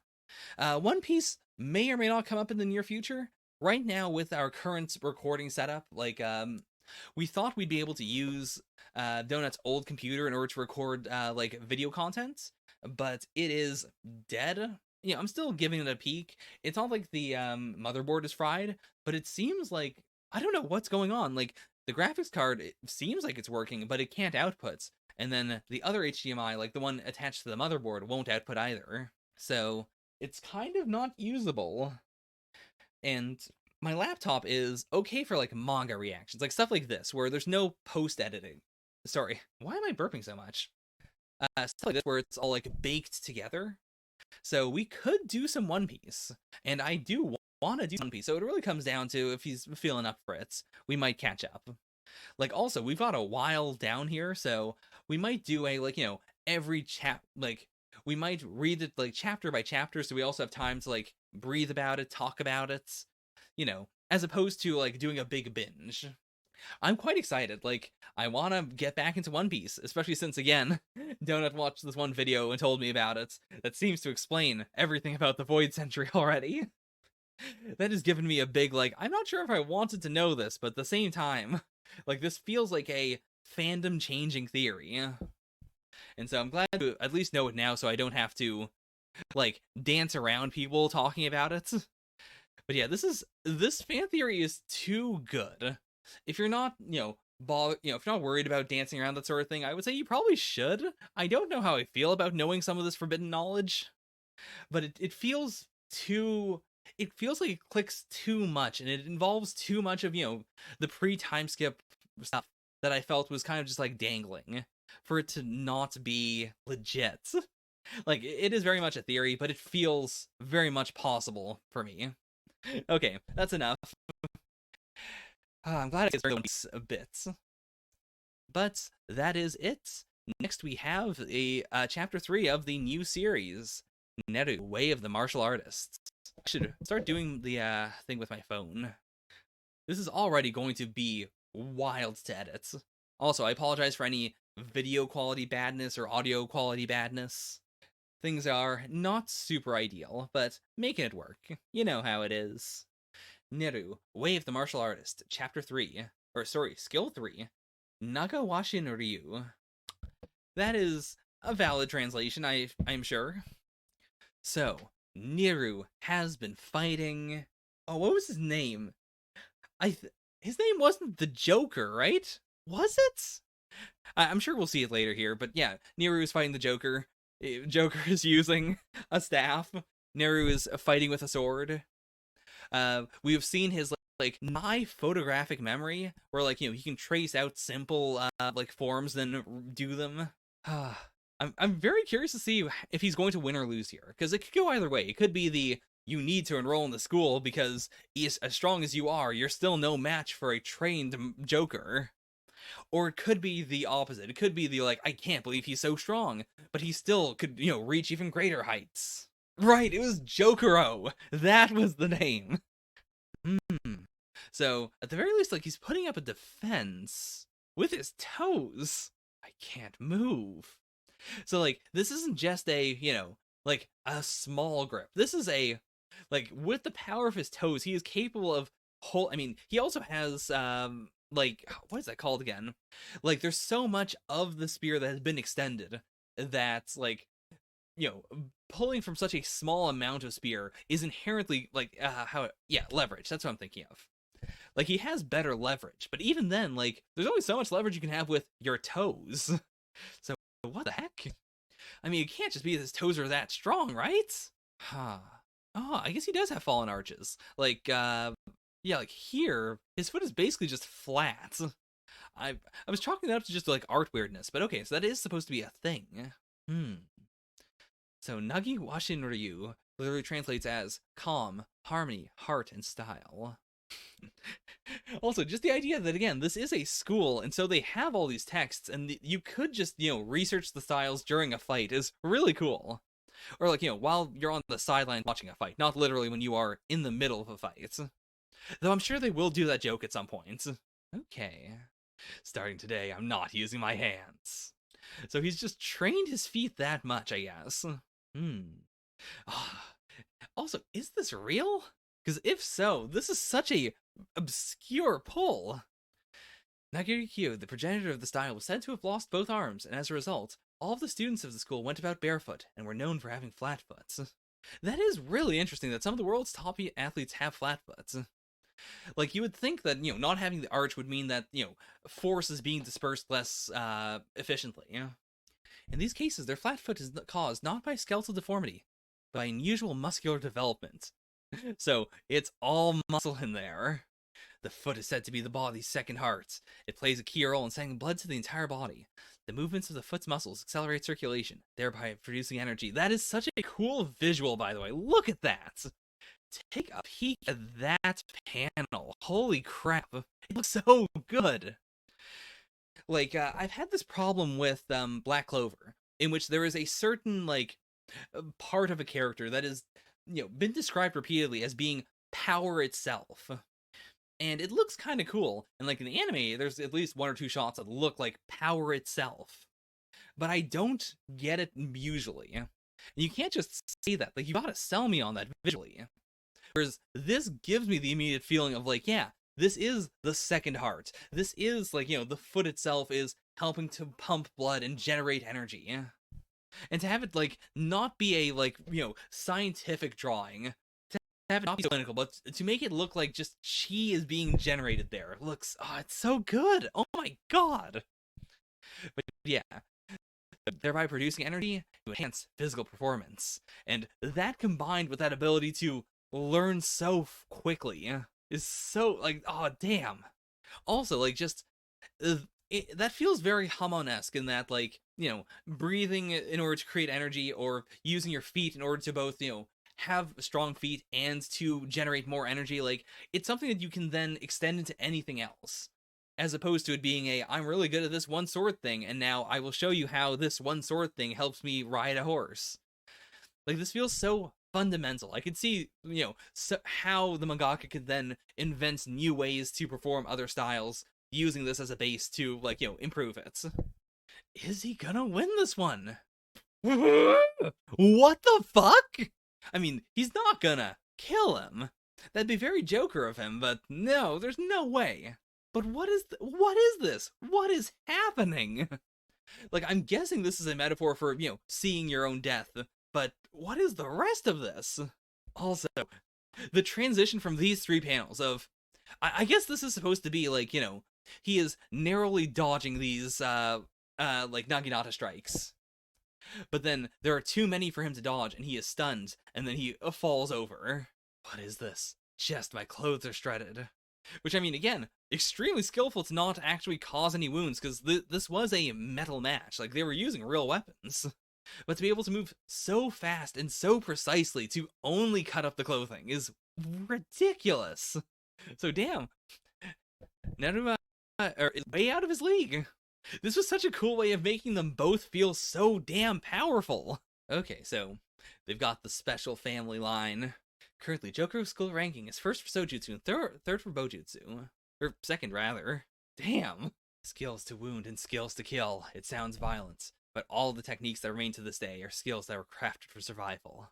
One Piece may or may not come up in the near future. Right now, with our current recording setup, like, we thought we'd be able to use Donut's old computer in order to record like video content, but it is dead. Yeah, I'm still giving it a peek. It's not like the motherboard is fried, but it seems like I don't know what's going on. Like, the graphics card, it seems like it's working, but it can't output. And then the other HDMI, like the one attached to the motherboard, won't output either. So it's kind of not usable. And my laptop is okay for like manga reactions, like stuff like this, where there's no post editing. Sorry, why am I burping so much? Stuff like this where it's all like baked together. So we could do some One Piece, and I do want to do One Piece. So it really comes down to if he's feeling up for it, we might catch up. Like, also, we've got a while down here, so we might do a, like, you know, every like, we might read it like chapter by chapter, so we also have time to like breathe about it, talk about it, you know, as opposed to like doing a big binge. I'm quite excited. Like, I want to get back into One Piece, especially since, again, Donut watched this one video and told me about it that seems to explain everything about the Void Century already. That has given me a big, like, I'm not sure if I wanted to know this, but at the same time, like, this feels like a fandom-changing theory. And so I'm glad to at least know it now so I don't have to, like, dance around people talking about it. But yeah, this fan theory is too good. If you're not, you know, if you're not worried about dancing around that sort of thing, I would say you probably should. I don't know how I feel about knowing some of this forbidden knowledge, but it feels too. It feels like it clicks too much, and it involves too much of, you know, the pre-time skip stuff that I felt was kind of just like dangling for it to not be legit. Like, it is very much a theory, but it feels very much possible for me. Okay, that's enough. I'm glad I get a bit. But that is it. Next, we have a chapter 3 of the new series, Neru, Way of the Martial Artist. I should start doing the thing with my phone. This is already going to be wild to edit. Also, I apologize for any video quality badness or audio quality badness. Things are not super ideal, but making it work. You know how it is. Neru, Way of the Martial Artist, Chapter 3, or sorry, Skill 3, Nagawashi no Ryu. That is a valid translation, I'm sure. So, Neru has been fighting... Oh, what was his name? His name wasn't the Joker, right? Was it? I'm sure we'll see it later here, but yeah, Neru is fighting the Joker. Joker is using a staff. Neru is fighting with a sword. We have seen his like my photographic memory, where like he can trace out simple like forms, then do them. I'm very curious to see if he's going to win or lose here, because it could go either way. It could be the you need to enroll in the school because as strong as you are, you're still no match for a trained Joker. Or it could be the opposite. It could be the like, I can't believe he's so strong, but he still could, reach even greater heights. Right, it was Jokero. That was the name. So, at the very least, like, he's putting up a defense with his toes. I can't move. So, like, this isn't just a, like, a small grip. This is a, like, with the power of his toes, he is capable of he also has, like, what is that called again? Like, there's so much of the spear that has been extended that, like, pulling from such a small amount of spear is inherently, like, leverage. That's what I'm thinking of. Like, he has better leverage, but even then, like, there's only so much leverage you can have with your toes. So, what the heck? I mean, it can't just be his toes are that strong, right? Huh. Oh, I guess he does have fallen arches. Like, like here, his foot is basically just flat. I was chalking that up to just like art weirdness, but okay, so that is supposed to be a thing. So Nagi Washin Ryu literally translates as calm, harmony, heart, and style. Also, just the idea that, again, this is a school, and so they have all these texts, and you could just, research the styles during a fight is really cool. Or, like, while you're on the sideline watching a fight, not literally when you are in the middle of a fight. Though I'm sure they will do that joke at some point. Okay. Starting today, I'm not using my hands. So he's just trained his feet that much, I guess. Also, is this real? Because if so, this is such a obscure pull. Nagirikyo, the progenitor of the style, was said to have lost both arms, and as a result, all of the students of the school went about barefoot and were known for having flat foots. That is really interesting that some of the world's top athletes have flat foots. Like, you would think that, not having the arch would mean that, force is being dispersed less efficiently. In these cases, their flat foot is caused not by skeletal deformity, but by unusual muscular development. So, it's all muscle in there. The foot is said to be the body's second heart. It plays a key role in sending blood to the entire body. The movements of the foot's muscles accelerate circulation, thereby producing energy. That is such a cool visual, by the way. Look at that! Take a peek at that panel. Holy crap. It looks so good. Like, I've had this problem with Black Clover, in which there is a certain, like, part of a character that is, been described repeatedly as being power itself. And it looks kind of cool. And, like, in the anime, there's at least one or two shots that look like power itself. But I don't get it usually. And you can't just say that. Like, you gotta sell me on that visually. Whereas this gives me the immediate feeling of, like, yeah, this is the second heart. This is, like, the foot itself is helping to pump blood and generate energy. And to have it, like, not be a, like, scientific drawing, to have it not be so clinical, but to make it look like just chi is being generated there. It looks, it's so good. Oh my god. But yeah, thereby producing energy to enhance physical performance. And that combined with that ability to learn so quickly is so, like, oh damn. Also, like, just that feels very Hamon-esque in that, like, breathing in order to create energy, or using your feet in order to both, have strong feet and to generate more energy. Like, it's something that you can then extend into anything else, as opposed to it being I'm really good at this one sword thing, and now I will show you how this one sword thing helps me ride a horse. Like, this feels so fundamental. I could see, how the mangaka could then invent new ways to perform other styles, using this as a base to, like, improve it. Is he gonna win this one? What the fuck? I mean, he's not gonna kill him. That'd be very Joker of him, but no, there's no way. But what is this? What is happening? Like, I'm guessing this is a metaphor for, seeing your own death, but what is the rest of this? Also, the transition from these three panels of, I guess this is supposed to be, like, he is narrowly dodging these, like, Naginata strikes. but then there are too many for him to dodge, and he is stunned, and then he falls over. What is this? Just my clothes are shredded. Which, I mean, again, extremely skillful to not actually cause any wounds, because this was a metal match. Like, they were using real weapons. But to be able to move so fast and so precisely to only cut up the clothing is ridiculous. So, damn. Neru is way out of his league. This was such a cool way of making them both feel so damn powerful. Okay, so they've got the special family line. Currently, Jokero's skill ranking is first for Sojutsu and third for Bojutsu. Or second, rather. Damn! Skills to wound and skills to kill. It sounds violent, but all the techniques that remain to this day are skills that were crafted for survival.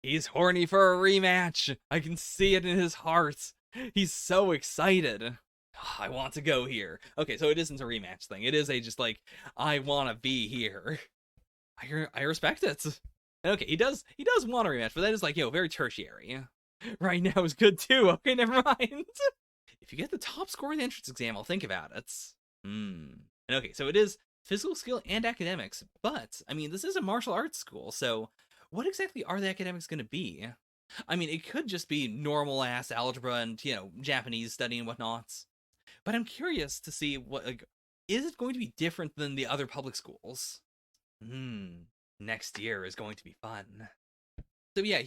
He's horny for a rematch! I can see it in his heart! He's so excited! I want to go here. Okay, so it isn't a rematch thing. It is a just like, I want to be here. I respect it. Okay, he does want a rematch, but that is like, very tertiary. Right now is good too. Okay, never mind. If you get the top score in the entrance exam, I'll think about it. And okay, so it is physical skill and academics, but, I mean, this is a martial arts school, so what exactly are the academics going to be? I mean, it could just be normal-ass algebra and, Japanese study and whatnot. But I'm curious to see what, like, is it going to be different than the other public schools? Next year is going to be fun. So yeah,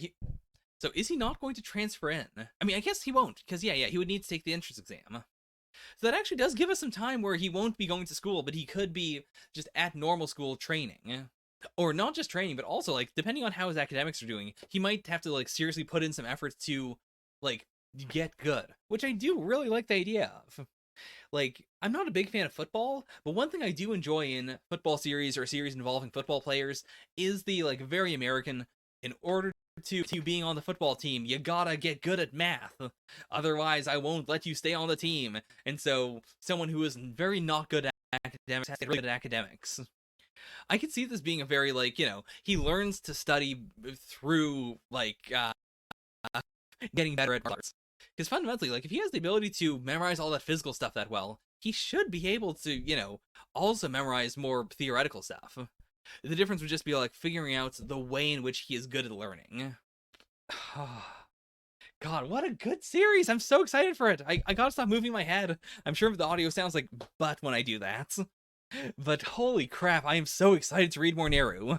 so is he not going to transfer in? I mean, I guess he won't, because yeah, he would need to take the entrance exam. So that actually does give us some time where he won't be going to school, but he could be just at normal school training. Or not just training, but also, like, depending on how his academics are doing, he might have to, like, seriously put in some efforts to, like, get good. Which I do really like the idea of. Like, I'm not a big fan of football, but one thing I do enjoy in football series or series involving football players is the, like, very American, in order to being on the football team, you gotta get good at math. Otherwise, I won't let you stay on the team. And so, someone who is very not good at academics has to get really good at academics. I could see this being a very, like, he learns to study through, like, getting better at arts. Because fundamentally, like, if he has the ability to memorize all that physical stuff that well, he should be able to, also memorize more theoretical stuff. The difference would just be, like, figuring out the way in which he is good at learning. God, what a good series! I'm so excited for it! I gotta stop moving my head. I'm sure the audio sounds like butt when I do that. But holy crap, I am so excited to read more Neru.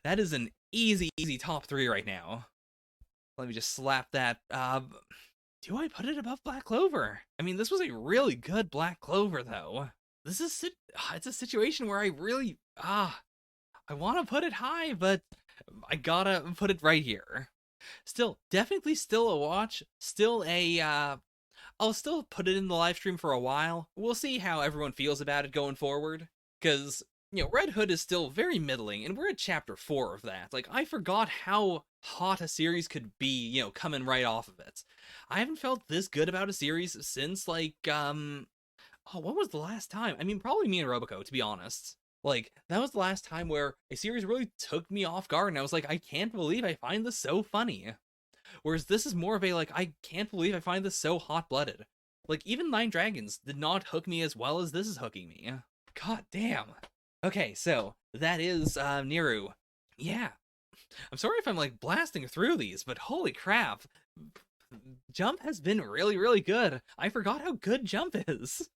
That is an easy top 3 right now. Let me just slap that. Do I put it above Black Clover? I mean, this was a really good Black Clover, though. This is it's a situation where I really I want to put it high, but I gotta put it right here. Still, definitely still a watch. Still a I'll still put it in the live stream for a while. We'll see how everyone feels about it going forward, because Red Hood is still very middling, and we're at chapter 4 of that. Like, I forgot how hot a series could be, coming right off of it. I haven't felt this good about a series since, like, what was the last time? I mean, probably me and Roboco, to be honest. Like, that was the last time where a series really took me off guard, and I was like, I can't believe I find this so funny. Whereas this is more of a, like, I can't believe I find this so hot-blooded. Like, even Nine Dragons did not hook me as well as this is hooking me. God damn. Okay, so, that is, Neru. Yeah. I'm sorry if I'm, like, blasting through these, but holy crap. Jump has been really, really good. I forgot how good Jump is.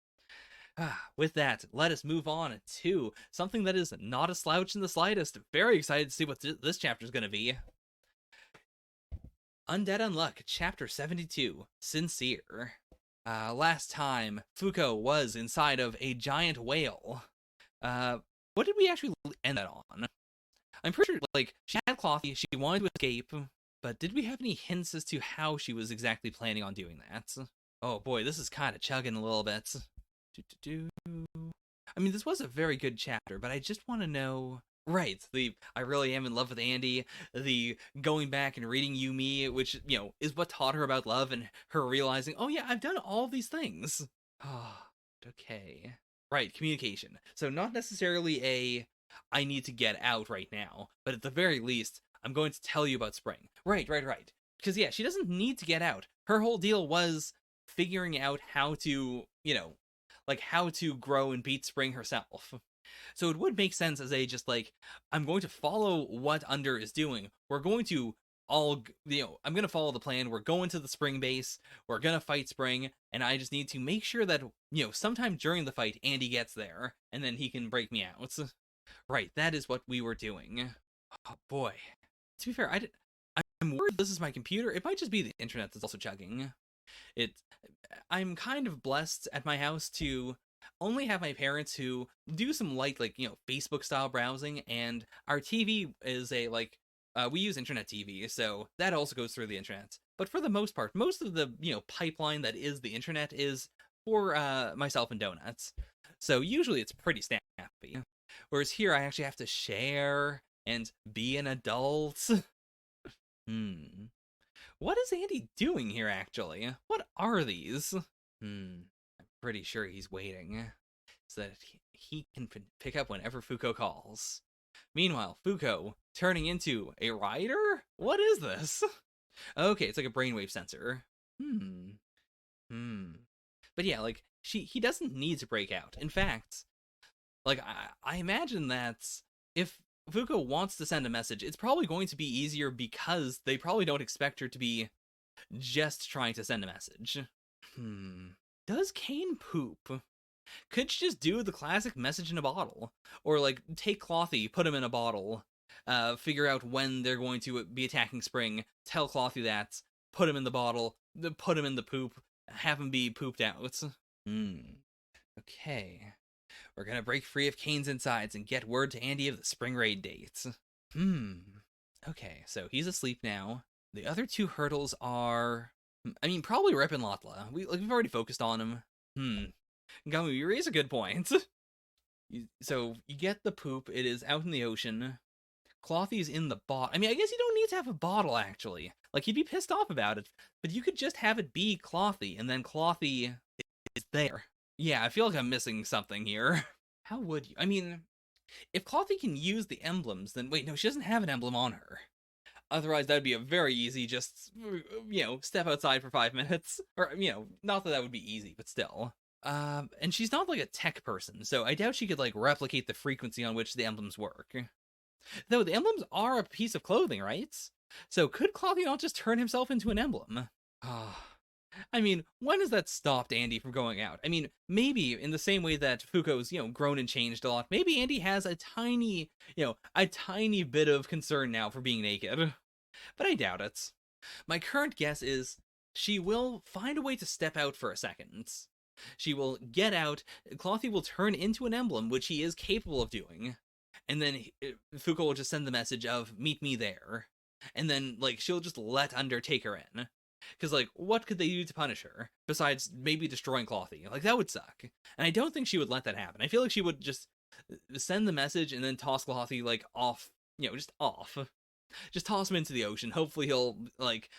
With that, let us move on to something that is not a slouch in the slightest. Very excited to see what this chapter is going to be. Undead Unluck, Chapter 72, Sincere. Last time, Fuko was inside of a giant whale. What did we actually end that on? I'm pretty sure, like, she had Clothy, she wanted to escape, but did we have any hints as to how she was exactly planning on doing that? Oh boy, this is kind of chugging a little bit. I mean, this was a very good chapter, but I just want to know... Right, I really am in love with Andy, the going back and reading Yumi, which, is what taught her about love, and her realizing, oh yeah, I've done all these things. Oh, okay. Right, communication. So not necessarily I need to get out right now, but at the very least, I'm going to tell you about Spring. Right. Because yeah, she doesn't need to get out. Her whole deal was figuring out how to, how to grow and beat Spring herself. So it would make sense as a just like, I'm going to follow what Under is doing. We're going to I'm going to follow the plan. We're going to the Spring base. We're going to fight Spring. And I just need to make sure that, sometime during the fight, Andy gets there and then he can break me out. Right. That is what we were doing. Oh, boy. To be fair, I'm worried this is my computer. It might just be the internet that's also chugging. I'm kind of blessed at my house to only have my parents who do some light, like, Facebook style browsing, and our TV is we use internet TV, so that also goes through the internet. But for the most part, most of the, pipeline that is the internet is for myself and Donuts. So usually it's pretty snappy. Whereas here I actually have to share and be an adult. What is Andy doing here, actually? What are these? I'm pretty sure he's waiting so that he can pick up whenever Fuko calls. Meanwhile, Fuko turning into a rider? What is this? Okay, it's like a brainwave sensor. But yeah, like, he doesn't need to break out. In fact, like, I imagine that if Fuko wants to send a message, it's probably going to be easier because they probably don't expect her to be just trying to send a message. Does Kane poop? Could she just do the classic message in a bottle? Or, like, take Clothy, put him in a bottle, figure out when they're going to be attacking Spring, tell Clothy that, put him in the bottle, put him in the poop, have him be pooped out. Okay. We're gonna break free of Kane's insides and get word to Andy of the Spring Raid dates. Okay, so he's asleep now. The other two hurdles are... probably Rip and Lotla. We've already focused on him. Gamu, you raise a good point. So, you get the poop. It is out in the ocean. Clothy's in the bottle. I guess you don't need to have a bottle, actually. Like, he'd be pissed off about it. But you could just have it be Clothy, and then Clothy is there. Yeah, I feel like I'm missing something here. How would you? If Clothy can use the emblems, then wait, no, she doesn't have an emblem on her. Otherwise, that'd be a very easy, just, step outside for 5 minutes. Or, not that would be easy, but still. And she's not like a tech person, so I doubt she could, like, replicate the frequency on which the emblems work. Though the emblems are a piece of clothing, right? So could Clothy not just turn himself into an emblem? When has that stopped Andy from going out? Maybe in the same way that Fuko's, grown and changed a lot, maybe Andy has a tiny bit of concern now for being naked. But I doubt it. My current guess is she will find a way to step out for a second. She will get out, Clothy will turn into an emblem, which he is capable of doing, and then Fuko will just send the message of, meet me there. And then, like, she'll just let Under take her in. Because, like, what could they do to punish her? Besides maybe destroying Clothy. Like, that would suck. And I don't think she would let that happen. I feel like she would just send the message and then toss Clothy, like, off. Just off. Just toss him into the ocean. Hopefully he'll, like,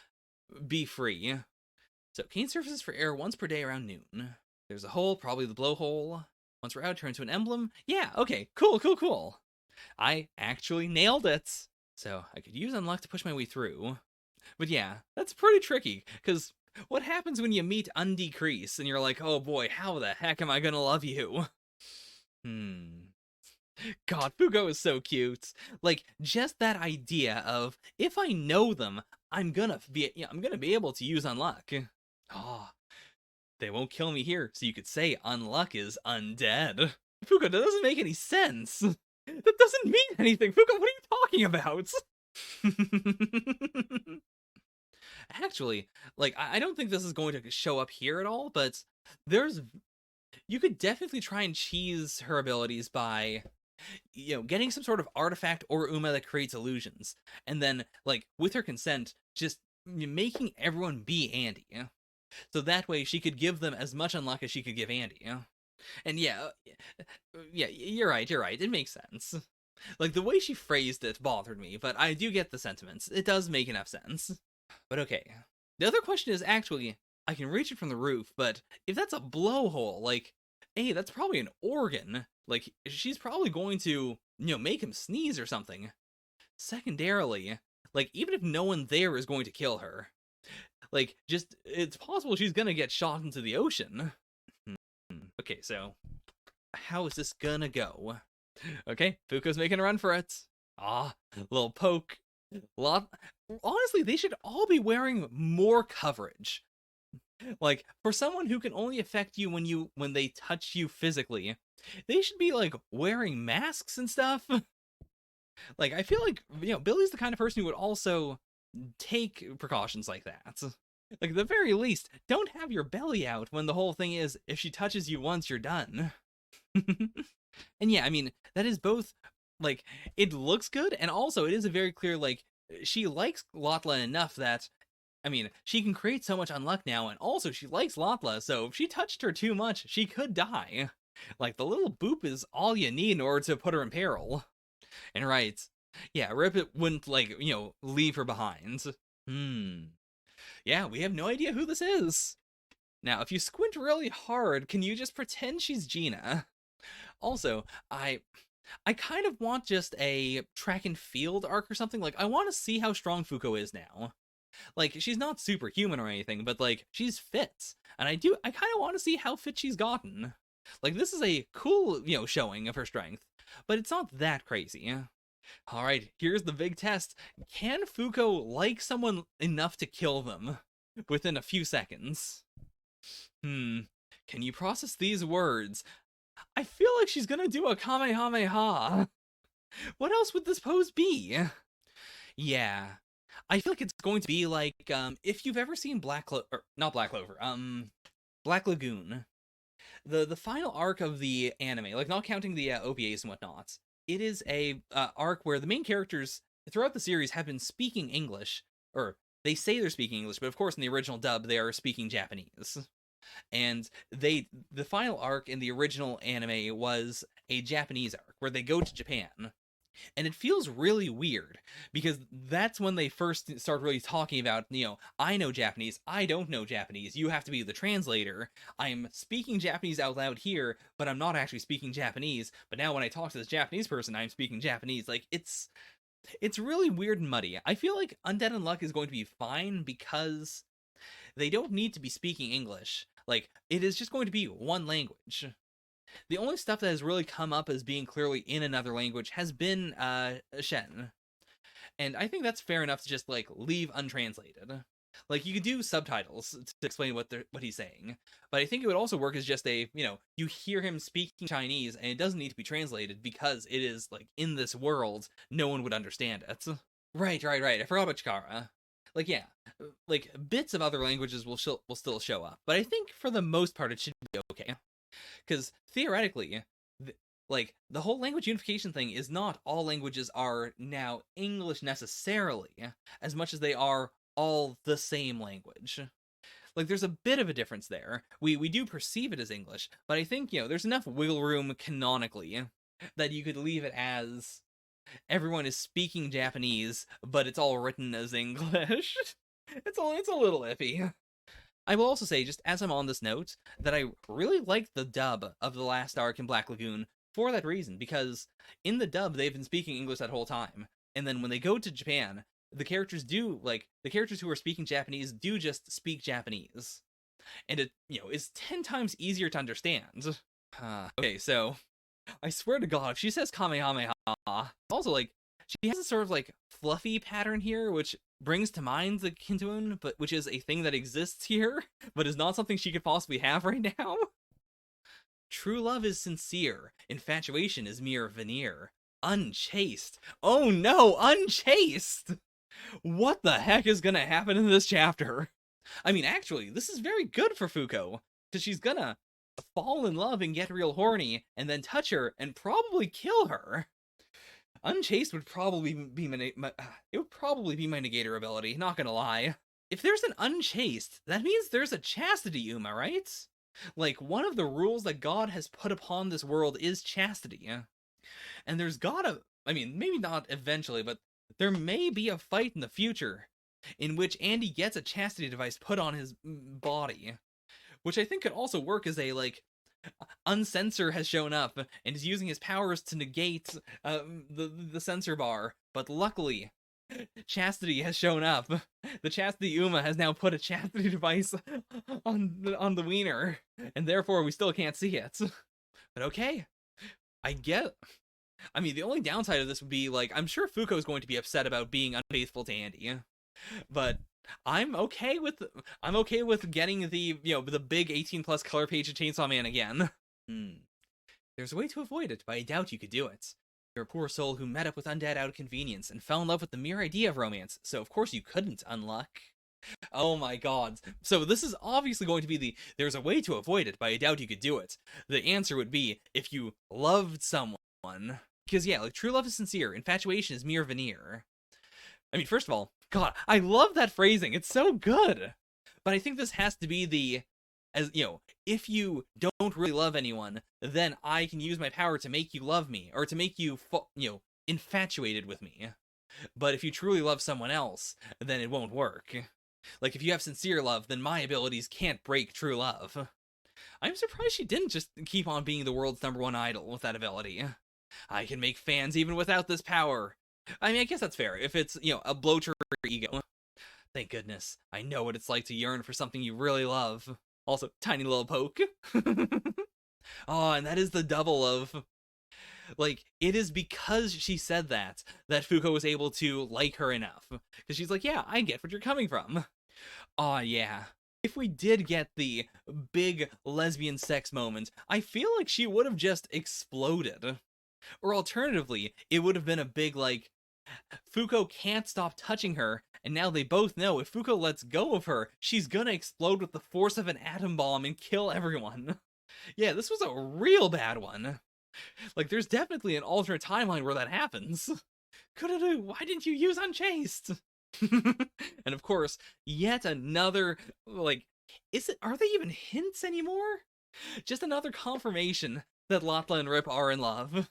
be free. So, Kane surfaces for air once per day around noon. There's a hole, probably the blowhole. Once we're out, turn into an emblem. Yeah, okay, cool. I actually nailed it. So, I could use Unluck to push my way through. But yeah, that's pretty tricky, because what happens when you meet Undecrease and you're like, oh boy, how the heck am I gonna love you? God, Fugo is so cute. Like, just that idea of, if I know them, I'm gonna be able to use Unluck. They won't kill me here, so you could say Unluck is undead. Fugo, that doesn't make any sense. That doesn't mean anything. Fugo, what are you talking about? Actually, like, I don't think this is going to show up here at all, but you could definitely try and cheese her abilities by, getting some sort of artifact or Uma that creates illusions, and then, like, with her consent, just making everyone be Andy. So that way she could give them as much Unluck as she could give Andy. And yeah, you're right, it makes sense. Like, the way she phrased it bothered me, but I do get the sentiments. It does make enough sense. But okay. The other question is actually, I can reach it from the roof, but if that's a blowhole, like, hey, that's probably an organ. Like, she's probably going to, make him sneeze or something. Secondarily, like, even if no one there is going to kill her, like, just, it's possible she's gonna get shot into the ocean. Okay, so, how is this gonna go? Okay, Fuko's making a run for it. Little poke. Lot. Honestly, they should all be wearing more coverage. Like, for someone who can only affect you when they touch you physically, they should be like wearing masks and stuff. Like, I feel like, Billy's the kind of person who would also take precautions like that. Like, at the very least, don't have your belly out when the whole thing is, if she touches you once, you're done. And yeah, I mean, that is both, like, it looks good, and also it is a very clear, like, she likes Lotla enough that, I mean, she can create so much unluck now, and also she likes Lotla, so if she touched her too much, she could die. Like, the little boop is all you need in order to put her in peril. And right, yeah, Rip it wouldn't, like, leave her behind. Yeah, we have no idea who this is. Now, if you squint really hard, can you just pretend she's Gina? Also, I kind of want just a track and field arc or something. Like, I want to see how strong Fuko is now. Like, she's not superhuman or anything, but, like, she's fit. And I kind of want to see how fit she's gotten. Like, this is a cool, showing of her strength, but it's not that crazy. Alright, here's the big test. Can Fuko like someone enough to kill them within a few seconds? Can you process these words? I feel like she's gonna do a Kamehameha. What else would this pose be? Yeah. I feel like it's going to be like, if you've ever seen not Black Clover, Black Lagoon. The final arc of the anime, like not counting the OVAs and whatnot, it is a arc where the main characters throughout the series have been speaking English, or they say they're speaking English, but of course in the original dub they are speaking Japanese. And the final arc in the original anime was a Japanese arc where they go to Japan. And it feels really weird because that's when they first start really talking about, I know Japanese, I don't know Japanese, you have to be the translator. I'm speaking Japanese out loud here, but I'm not actually speaking Japanese. But now when I talk to this Japanese person, I'm speaking Japanese. Like, it's really weird and muddy. I feel like Undead Unluck is going to be fine because they don't need to be speaking English. Like, it is just going to be one language. The only stuff that has really come up as being clearly in another language has been Shen. And I think that's fair enough to just, like, leave untranslated. Like, you could do subtitles to explain what he's saying. But I think it would also work as just a, you hear him speaking Chinese and it doesn't need to be translated because it is, like, in this world, no one would understand it. Right. I forgot about Chikara. Like, yeah, like, bits of other languages will still show up. But I think for the most part it should be okay. Because theoretically, like, the whole language unification thing is not all languages are now English necessarily, as much as they are all the same language. Like, there's a bit of a difference there. We do perceive it as English, but I think, there's enough wiggle room canonically that you could leave it as everyone is speaking Japanese, but it's all written as English. It's a little iffy. I will also say, just as I'm on this note, that I really liked the dub of the last arc in Black Lagoon for that reason, because in the dub, they've been speaking English that whole time. And then when they go to Japan, the characters who are speaking Japanese do just speak Japanese. And it, is 10 times easier to understand. Okay, so, I swear to God, if she says Kamehameha, also, like, she has a sort of, like, fluffy pattern here, which brings to mind the Kintoon, but which is a thing that exists here, but is not something she could possibly have right now. True love is sincere. Infatuation is mere veneer. Unchaste. Oh no, unchaste! What the heck is gonna happen in this chapter? I mean, actually, this is very good for Fuko, because she's gonna fall in love and get real horny, and then touch her and probably kill her. Unchaste would probably be my negator ability, not gonna lie. If there's an unchaste, that means there's a chastity, Uma, right? Like, one of the rules that God has put upon this world is chastity. And there's gotta, I mean, maybe not eventually, but there may be a fight in the future in which Andy gets a chastity device put on his body. Which I think could also work as a, like, Uncensor has shown up and is using his powers to negate the censor bar, but luckily, Chastity has shown up. The Chastity Uma has now put a chastity device on the wiener, and therefore we still can't see it. But okay, I get I mean, the only downside of this would be, like, I'm sure Fuko is going to be upset about being unfaithful to Andy, but I'm okay with getting the, the big 18 plus color page of Chainsaw Man again. There's a way to avoid it, but I doubt you could do it. You're a poor soul who met up with Undead out of convenience and fell in love with the mere idea of romance, so of course you couldn't unluck. Oh my god. So this is obviously going to be there's a way to avoid it, but I doubt you could do it. The answer would be if you loved someone. Because yeah, like, true love is sincere, infatuation is mere veneer. I mean, first of all, god, I love that phrasing, it's so good. But I think this has to be if you don't really love anyone, then I can use my power to make you love me, or to make you, infatuated with me. But if you truly love someone else, then it won't work. Like, if you have sincere love, then my abilities can't break true love. I'm surprised she didn't just keep on being the world's #1 idol with that ability. I can make fans even without this power. I mean, I guess that's fair, if it's, a blow to her ego. Thank goodness, I know what it's like to yearn for something you really love. Also, tiny little poke. Oh, and that is the double of... Like, it is because she said that Fuko was able to like her enough. Because she's like, yeah, I get what you're coming from. Aw, yeah. If we did get the big lesbian sex moment, I feel like she would have just exploded. Or alternatively, it would have been a big, like, Fuko can't stop touching her, and now they both know if Fuko lets go of her, she's gonna explode with the force of an atom bomb and kill everyone. Yeah, this was a real bad one. Like, there's definitely an alternate timeline where that happens. Could-a-do, why didn't you use Unchaste? And of course, yet another, like, are they even hints anymore? Just another confirmation that Latla and Rip are in love.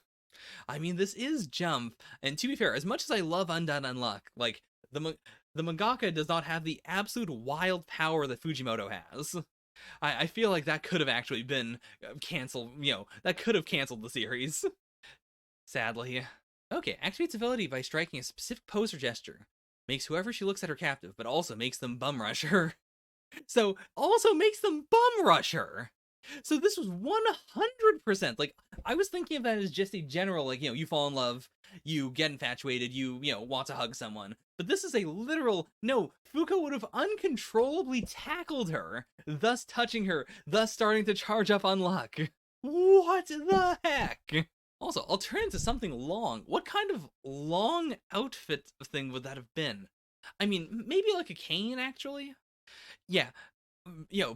I mean, this is Jump, and to be fair, as much as I love Undead Unluck, like, the mangaka does not have the absolute wild power that Fujimoto has. I feel like that could have actually been canceled, that could have canceled the series. Sadly. Okay, activates ability by striking a specific pose or gesture. Makes whoever she looks at her captive, but also makes them bum rush her. So, also makes them bum rush her! So this was 100%, like, I was thinking of that as just a general, like, you fall in love, you get infatuated, you want to hug someone. But this is a literal, no, Fuko would have uncontrollably tackled her, thus touching her, thus starting to charge up Unluck. What the heck? Also, I'll turn into something long. What kind of long outfit thing would that have been? I mean, maybe like a cane, actually? Yeah,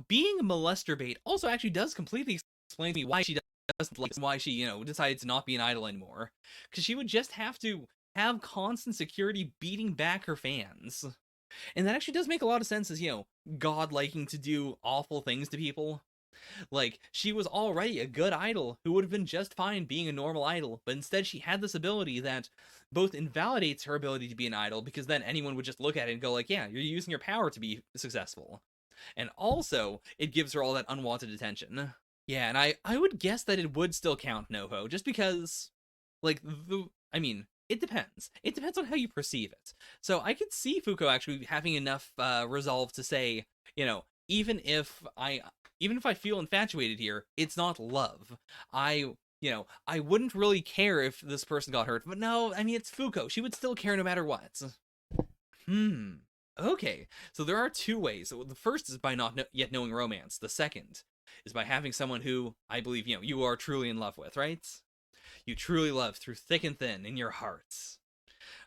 being a molester bait also actually does completely explain to me why she doesn't like, why she, decided to not be an idol anymore. Because she would just have to have constant security beating back her fans. And that actually does make a lot of sense as, God liking to do awful things to people. Like, she was already a good idol who would have been just fine being a normal idol, but instead she had this ability that both invalidates her ability to be an idol, because then anyone would just look at it and go like, yeah, you're using your power to be successful. And also, it gives her all that unwanted attention. Yeah, and I would guess that it would still count Noho, just because, like, I mean, it depends. It depends on how you perceive it. So I could see Fuko actually having enough resolve to say, even if I feel infatuated here, it's not love. I wouldn't really care if this person got hurt, but no, I mean, it's Fuko. She would still care no matter what. Okay, so there are two ways. So the first is by not yet knowing romance. The second is by having someone who, I believe, you are truly in love with, right? You truly love through thick and thin in your hearts.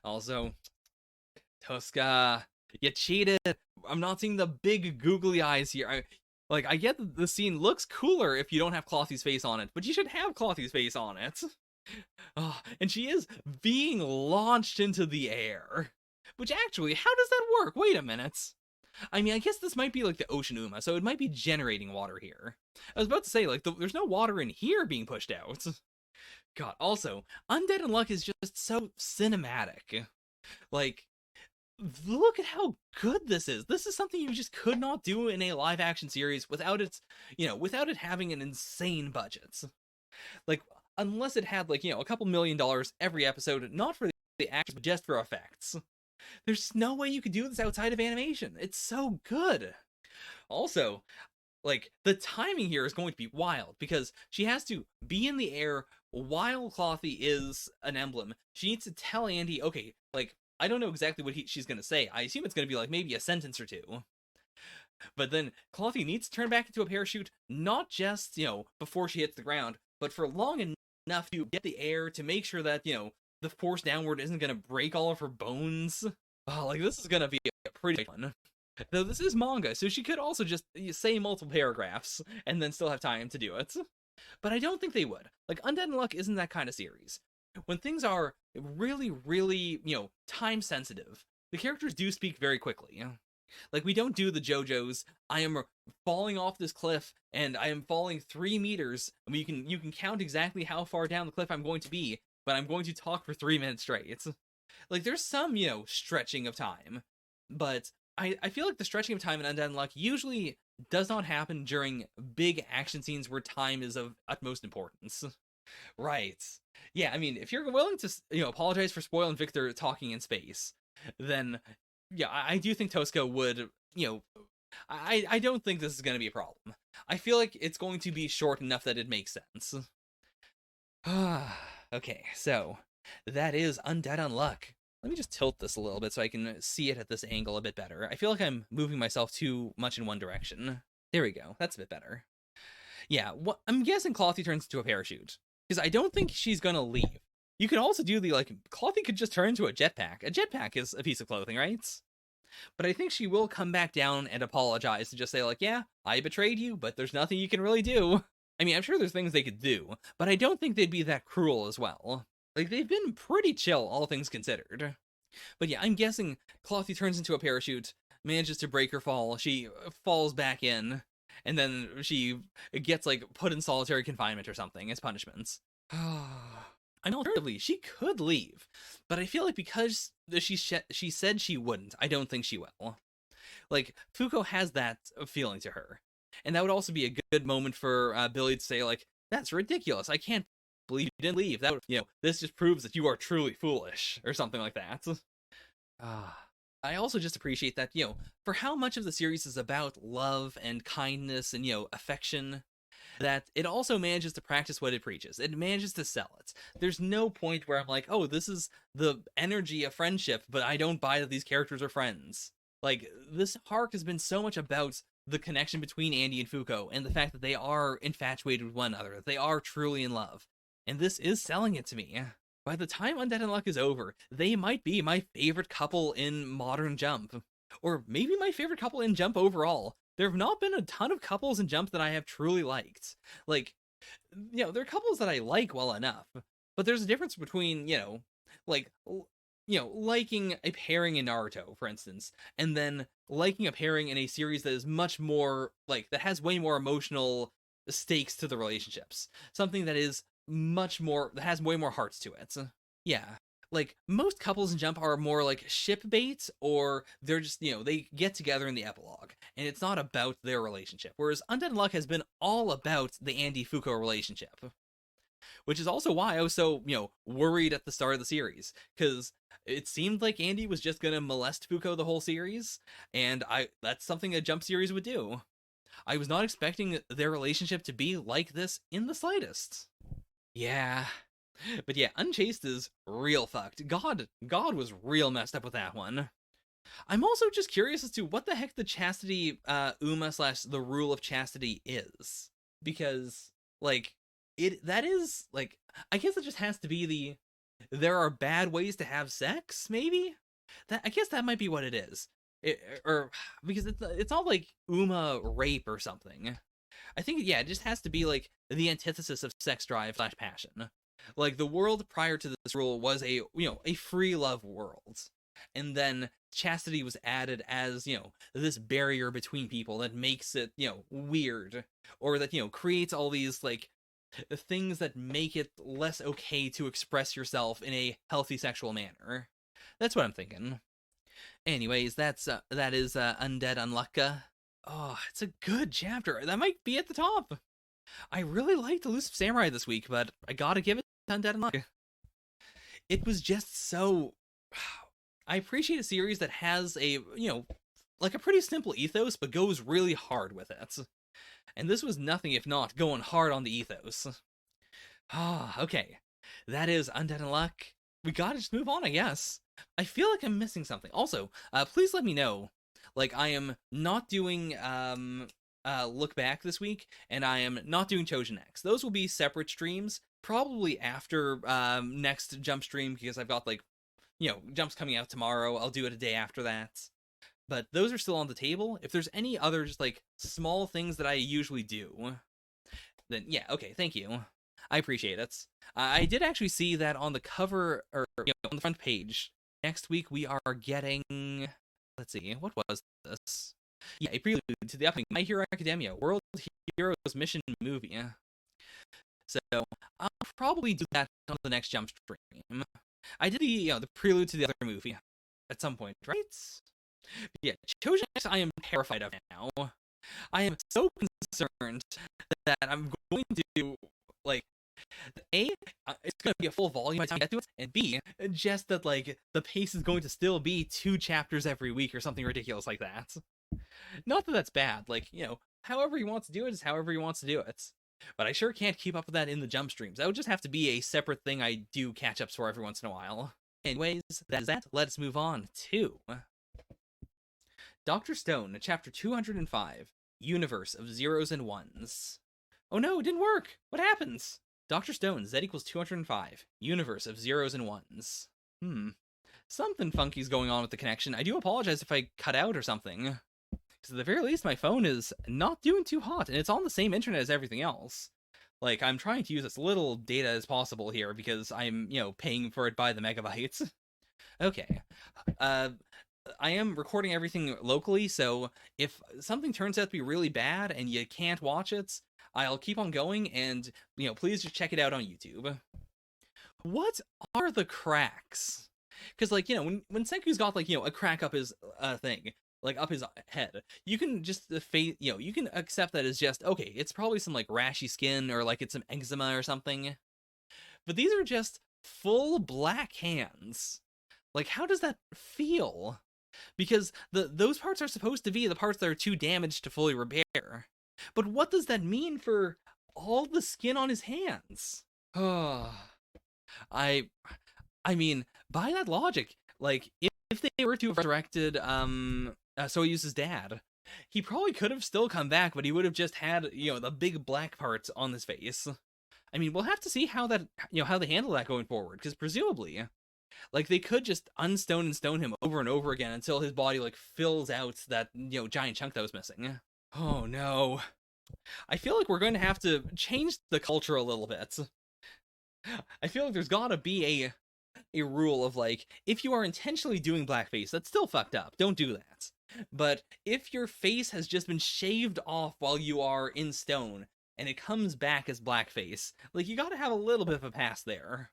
Also, Tosca, you cheated. I'm not seeing the big googly eyes here. I get that the scene looks cooler if you don't have Clothy's face on it, but you should have Clothy's face on it. Oh, and she is being launched into the air. Which actually, how does that work? Wait a minute. I mean, I guess this might be like the Ocean Uma, so it might be generating water here. I was about to say, like, there's no water in here being pushed out. God, also, Undead Unluck is just so cinematic. Like, look at how good this is. This is something you just could not do in a live-action series without it having an insane budget. Like, unless it had, like, a couple $1 million every episode, not for the actors, but just for effects. There's no way you could do this outside of animation. It's so good. Also, like, the timing here is going to be wild, because she has to be in the air while Clothy is an emblem, she needs to tell Andy, okay, like, I don't know exactly what she's gonna say. I assume it's gonna be like maybe a sentence or two. But then Clothy needs to turn back into a parachute, not just, before she hits the ground, but for long enough to get the air to make sure that, the force downward isn't gonna break all of her bones. Oh, like, this is gonna be pretty fun. Though this is manga, so she could also just say multiple paragraphs and then still have time to do it. But I don't think they would. Like, Undead Unluck isn't that kind of series. When things are really, really, time sensitive, the characters do speak very quickly. Like, we don't do the JoJo's, I am falling off this cliff and I am falling 3 meters. I mean, you can count exactly how far down the cliff I'm going to be, but I'm going to talk for 3 minutes straight. Like, there's some, stretching of time, but I feel like the stretching of time in Undead Unluck usually does not happen during big action scenes where time is of utmost importance. Right. Yeah, I mean, if you're willing to, apologize for spoiling Victor talking in space, then, yeah, I do think Tosca would, I don't think this is going to be a problem. I feel like it's going to be short enough that it makes sense. Okay, so that is Undead Unluck. Let me just tilt this a little bit so I can see it at this angle a bit better. I feel like I'm moving myself too much in one direction. There we go. That's a bit better. Yeah, I'm guessing Clothy turns into a parachute, because I don't think she's gonna leave. You could also do the, Clothy could just turn into a jetpack. A jetpack is a piece of clothing, right? But I think she will come back down and apologize and just say, like, yeah, I betrayed you, but there's nothing you can really do. I mean, I'm sure there's things they could do, but I don't think they'd be that cruel as well. Like, they've been pretty chill, all things considered. But yeah, I'm guessing Clothy turns into a parachute, manages to break her fall, she falls back in, and then she gets, put in solitary confinement or something as punishments. I mean, alternatively, she could leave, but I feel like because she said she wouldn't, I don't think she will. Like, Fuko has that feeling to her. And that would also be a good moment for Billy to say, like, that's ridiculous. I can't believe you didn't leave. That would, this just proves that you are truly foolish, or something like that. I also just appreciate that, for how much of the series is about love and kindness and, affection, that it also manages to practice what it preaches. It manages to sell it. There's no point where I'm like, oh, this is the energy of friendship, but I don't buy that these characters are friends. Like, this arc has been so much about the connection between Andy and Fuko, and the fact that they are infatuated with one another, that they are truly in love. And this is selling it to me. By the time Undead Unluck is over, they might be my favorite couple in modern Jump. Or maybe my favorite couple in Jump overall. There have not been a ton of couples in Jump that I have truly liked. Like, there are couples that I like well enough, but there's a difference between, liking a pairing in Naruto, for instance, and then liking a pairing in a series that is much more, that has way more emotional stakes to the relationships. Something that is that has way more hearts to it. Yeah. Like, most couples in Jump are more like ship bait, or they're just, they get together in the epilogue, and it's not about their relationship. Whereas Undead Unluck has been all about the Andy-Fuko relationship. Which is also why I was so, worried at the start of the series. Because it seemed like Andy was just gonna molest Fuko the whole series, and that's something a Jump series would do. I was not expecting their relationship to be like this in the slightest. Yeah. But yeah, Unchaste is real fucked. God was real messed up with that one. I'm also just curious as to what the heck the chastity Uma / the rule of chastity is. Because, that is, I guess it just has to be there are bad ways to have sex, maybe? I guess that might be what it is. Because it's all like Uma rape or something. I think, yeah, it just has to be the antithesis of sex drive / passion. Like, the world prior to this rule was a free love world. And then chastity was added as, this barrier between people that makes it, weird. Or that, creates all these, things that make it less okay to express yourself in a healthy sexual manner. That's what I'm thinking. Anyways, that is Undead Unluck. Oh, it's a good chapter. That might be at the top. I really liked Elusive Samurai this week, but I gotta give it to Undead Unluck. It was just so... I appreciate a series that has a, a pretty simple ethos, but goes really hard with it. And this was nothing if not going hard on the ethos. Ah, okay. That is Undead Unluck. We gotta just move on, I guess. I feel like I'm missing something. Also, please let me know. Like, I am not doing Look Back this week, and I am not doing Chosen next. Those will be separate streams, probably after next Jump stream, because I've got, like, Jump's coming out tomorrow. I'll do it a day after that. But those are still on the table. If there's any other just, like, small things that I usually do, then yeah, okay, thank you. I appreciate it. I did actually see that on the cover, or on the front page. Next week we are getting, let's see, what was this? Yeah, a prelude to the upcoming My Hero Academia World Heroes Mission movie. So I'll probably do that on the next Jump stream. I did the prelude to the other movie at some point, right? Yeah, Chosen X I am terrified of now. I am so concerned that I'm going to, like, A, it's going to be a full volume by the time I get to it, and B, just that, like, the pace is going to still be 2 chapters every week or something ridiculous like that. Not that that's bad, like, however he wants to do it is however he wants to do it. But I sure can't keep up with that in the Jump streams. That would just have to be a separate thing I do catch-ups for every once in a while. Anyways, that is that. Let's move on to Dr. Stone, chapter 205, Universe of Zeros and Ones. Oh no, it didn't work! What happens? Dr. Stone, Z equals 205, Universe of Zeros and Ones. Something funky's going on with the connection. I do apologize if I cut out or something. Because at the very least, my phone is not doing too hot, and it's on the same internet as everything else. Like, I'm trying to use as little data as possible here, because I'm, paying for it by the megabytes. Okay. I am recording everything locally, so if something turns out to be really bad and you can't watch it, I'll keep on going, and, please just check it out on YouTube. What are the cracks? Because, like, when Senku's got, like, a crack up his thing, like, up his head, you can just you can accept that as just, okay, it's probably some, like, rashy skin, or, like, it's some eczema or something. But these are just full black hands. Like, how does that feel? Because those parts are supposed to be the parts that are too damaged to fully repair. But what does that mean for all the skin on his hands? I mean, by that logic, like, if they were to have resurrected Soyuz's dad, he probably could have still come back, but he would have just had, the big black parts on his face. I mean, we'll have to see how that, how they handle that going forward, because presumably, like, they could just unstone and stone him over and over again until his body, like, fills out that, giant chunk that was missing. Oh no. I feel like we're going to have to change the culture a little bit. I feel like there's gotta be a rule of, like, if you are intentionally doing blackface, that's still fucked up. Don't do that. But if your face has just been shaved off while you are in stone, and it comes back as blackface, like, you gotta have a little bit of a pass there.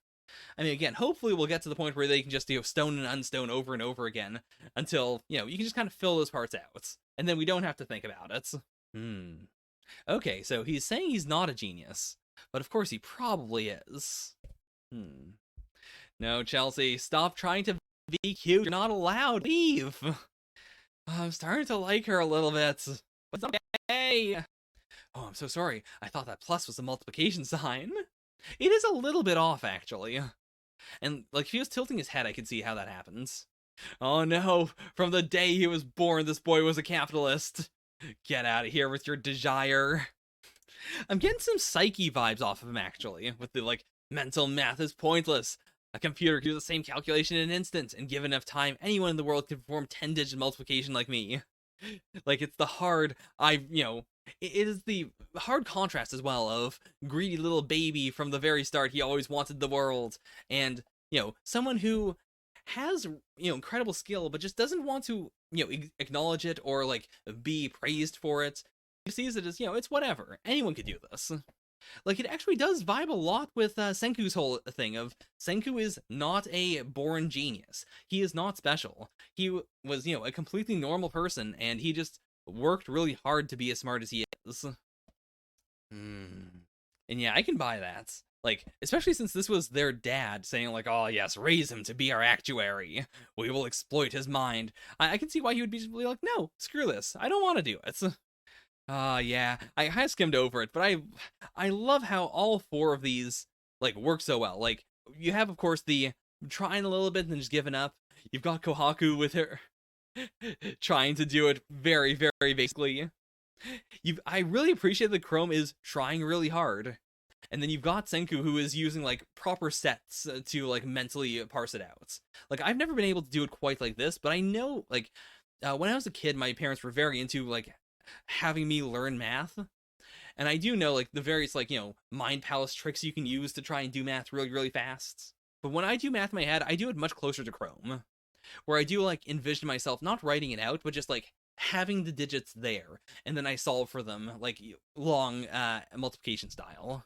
I mean, again, hopefully we'll get to the point where they can just, stone and unstone over and over again until, you can just kind of fill those parts out. And then we don't have to think about it. Okay, so he's saying he's not a genius. But of course he probably is. No, Chelsea, stop trying to be cute. You're not allowed. Leave. I'm starting to like her a little bit. But it's okay. Oh, I'm so sorry. I thought that plus was a multiplication sign. It is a little bit off, actually. And, like, if he was tilting his head, I could see how that happens. Oh no, from the day he was born, this boy was a capitalist. Get out of here with your desire. I'm getting some Psyche vibes off of him, actually, with the, like, mental math is pointless. A computer can do the same calculation in an instant, and given enough time, anyone in the world can perform 10-digit multiplication like me. Like, it's the hard, it is the hard contrast as well of greedy little baby from the very start, he always wanted the world, and, someone who has, incredible skill, but just doesn't want to, acknowledge it or, like, be praised for it. He sees it as, it's whatever. Anyone could do this. Like, it actually does vibe a lot with Senku's whole thing of, Senku is not a born genius. He is not special. He was, a completely normal person, and he just worked really hard to be as smart as he is. And yeah, I can buy that. Like, especially since this was their dad saying, like, oh yes, raise him to be our actuary. We will exploit his mind. I can see why he would be like, no, screw this. I don't want to do it. Yeah, I skimmed over it, but I love how all 4 of these like work so well. Like you have, of course, the trying a little bit and then just giving up. You've got Kohaku with her trying to do it very, very basically. I really appreciate that Chrome is trying really hard. And then you've got Senku, who is using like proper sets to like mentally parse it out. Like I've never been able to do it quite like this, but I know like when I was a kid, my parents were very into like having me learn math. And I do know like the various like, mind palace tricks you can use to try and do math really, really fast. But when I do math in my head, I do it much closer to Chrome, where I do like envision myself not writing it out, but just like having the digits there, and then I solve for them like long multiplication style.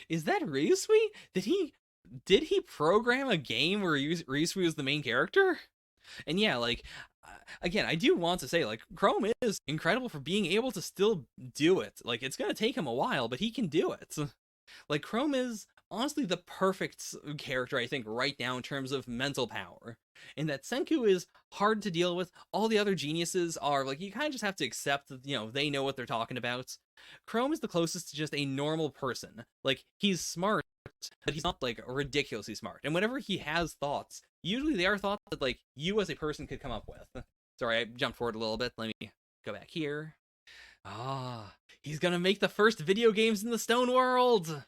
Is that Ryusui? Did he program a game where Ryusui was the main character? And yeah, like again, I do want to say like Chrome is incredible for being able to still do it. Like it's gonna take him a while, but he can do it. Like Chrome is honestly the perfect character, I think, right now in terms of mental power. And that Senku is hard to deal with. All the other geniuses are like you kind of just have to accept that they know what they're talking about. Chrome is the closest to just a normal person. Like he's smart, but he's not like ridiculously smart. And whenever he has thoughts, usually they are thoughts that like you as a person could come up with. Sorry, I jumped forward a little bit. Let me go back here. He's gonna make the first video games in the Stone World.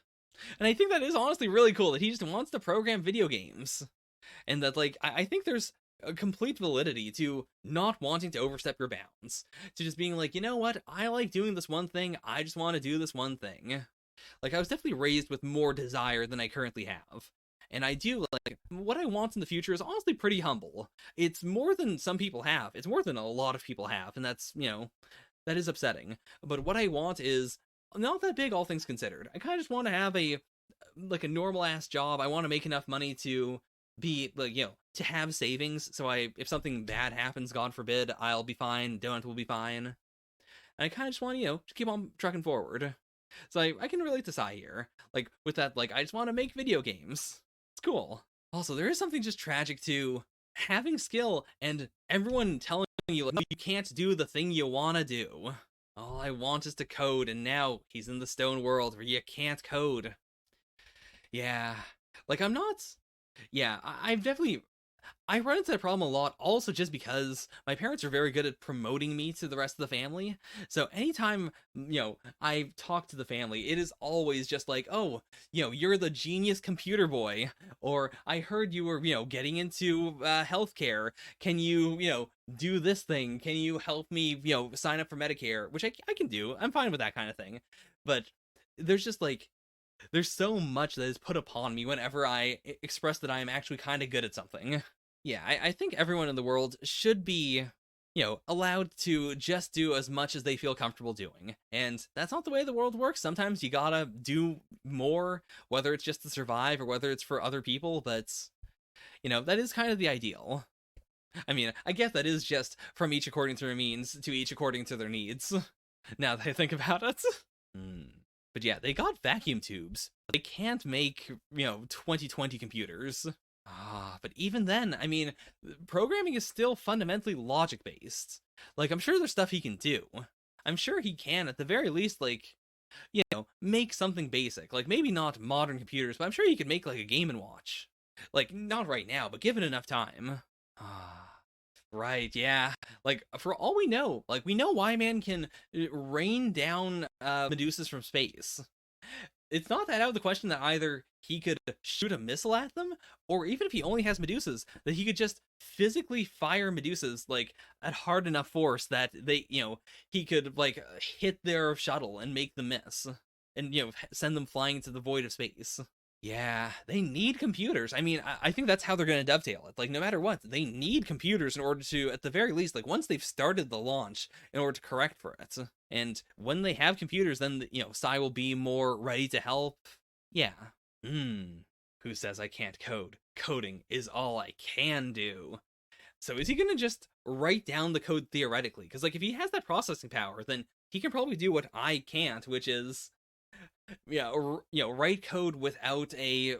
And I think that is honestly really cool that he just wants to program video games. And that, like, I think there's a complete validity to not wanting to overstep your bounds. To just being like, you know what? I like doing this one thing. I just want to do this one thing. Like, I was definitely raised with more desire than I currently have. And I do, like, what I want in the future is honestly pretty humble. It's more than some people have. It's more than a lot of people have. And that's, that is upsetting. But what I want is not that big, all things considered. I kind of just want to have a normal ass job. I want to make enough money to be like, to have savings. So if something bad happens, God forbid, I'll be fine. Donut will be fine. And I kind of just want to, just keep on trucking forward. So I can relate to Sai here. Like with that, like I just want to make video games. It's cool. Also, there is something just tragic to having skill and everyone telling you like, you can't do the thing you want to do. All I want is to code, and now he's in the stone world where you can't code. Yeah. Like, I'm not... Yeah, I've definitely... I run into that problem a lot, also just because my parents are very good at promoting me to the rest of the family. So anytime, I talk to the family, it is always just like, oh, you're the genius computer boy, or I heard you were, getting into healthcare. Can you, do this thing? Can you help me, sign up for Medicare? Which I can do. I'm fine with that kind of thing. But there's just like, there's so much that is put upon me whenever I express that I am actually kind of good at something. Yeah, I think everyone in the world should be, allowed to just do as much as they feel comfortable doing. And that's not the way the world works. Sometimes you gotta do more, whether it's just to survive or whether it's for other people, but, that is kind of the ideal. I mean, I guess that is just from each according to their means to each according to their needs, now that I think about it. But yeah, they got vacuum tubes. They can't make, 2020 computers. But even then, I mean, programming is still fundamentally logic-based. Like, I'm sure there's stuff he can do. I'm sure he can, at the very least, like, make something basic. Like, maybe not modern computers, but I'm sure he could make, like, a Game & Watch. Like, not right now, but given enough time. Right, yeah. Like, for all we know, like, we know Y-Man can rain down Medusas from space. It's not that out of the question that either he could shoot a missile at them, or even if he only has Medusas, that he could just physically fire Medusas, like, at hard enough force that they, he could, like, hit their shuttle and make them miss. And, send them flying into the void of space. Yeah, they need computers. I mean, I think that's how they're going to dovetail it. Like, no matter what, they need computers in order to, at the very least, like, once they've started the launch, in order to correct for it. And when they have computers, then, Sai will be more ready to help. Yeah. Who says I can't code? Coding is all I can do. So is he going to just write down the code theoretically? Because, like, if he has that processing power, then he can probably do what I can't, which is... write code without a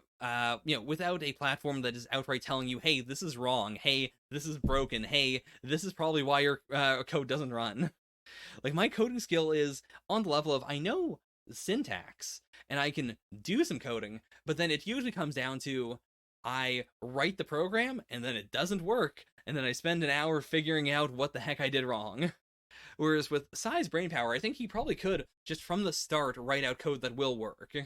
without a platform that is outright telling you, hey, this is wrong, hey, this is broken, hey, this is probably why your code doesn't run. Like, my coding skill is on the level of, I know syntax and I can do some coding, but then it usually comes down to I write the program and then it doesn't work, and then I spend an hour figuring out what the heck I did wrong. Whereas with Sai's brainpower, I think he probably could, just from the start, write out code that will work.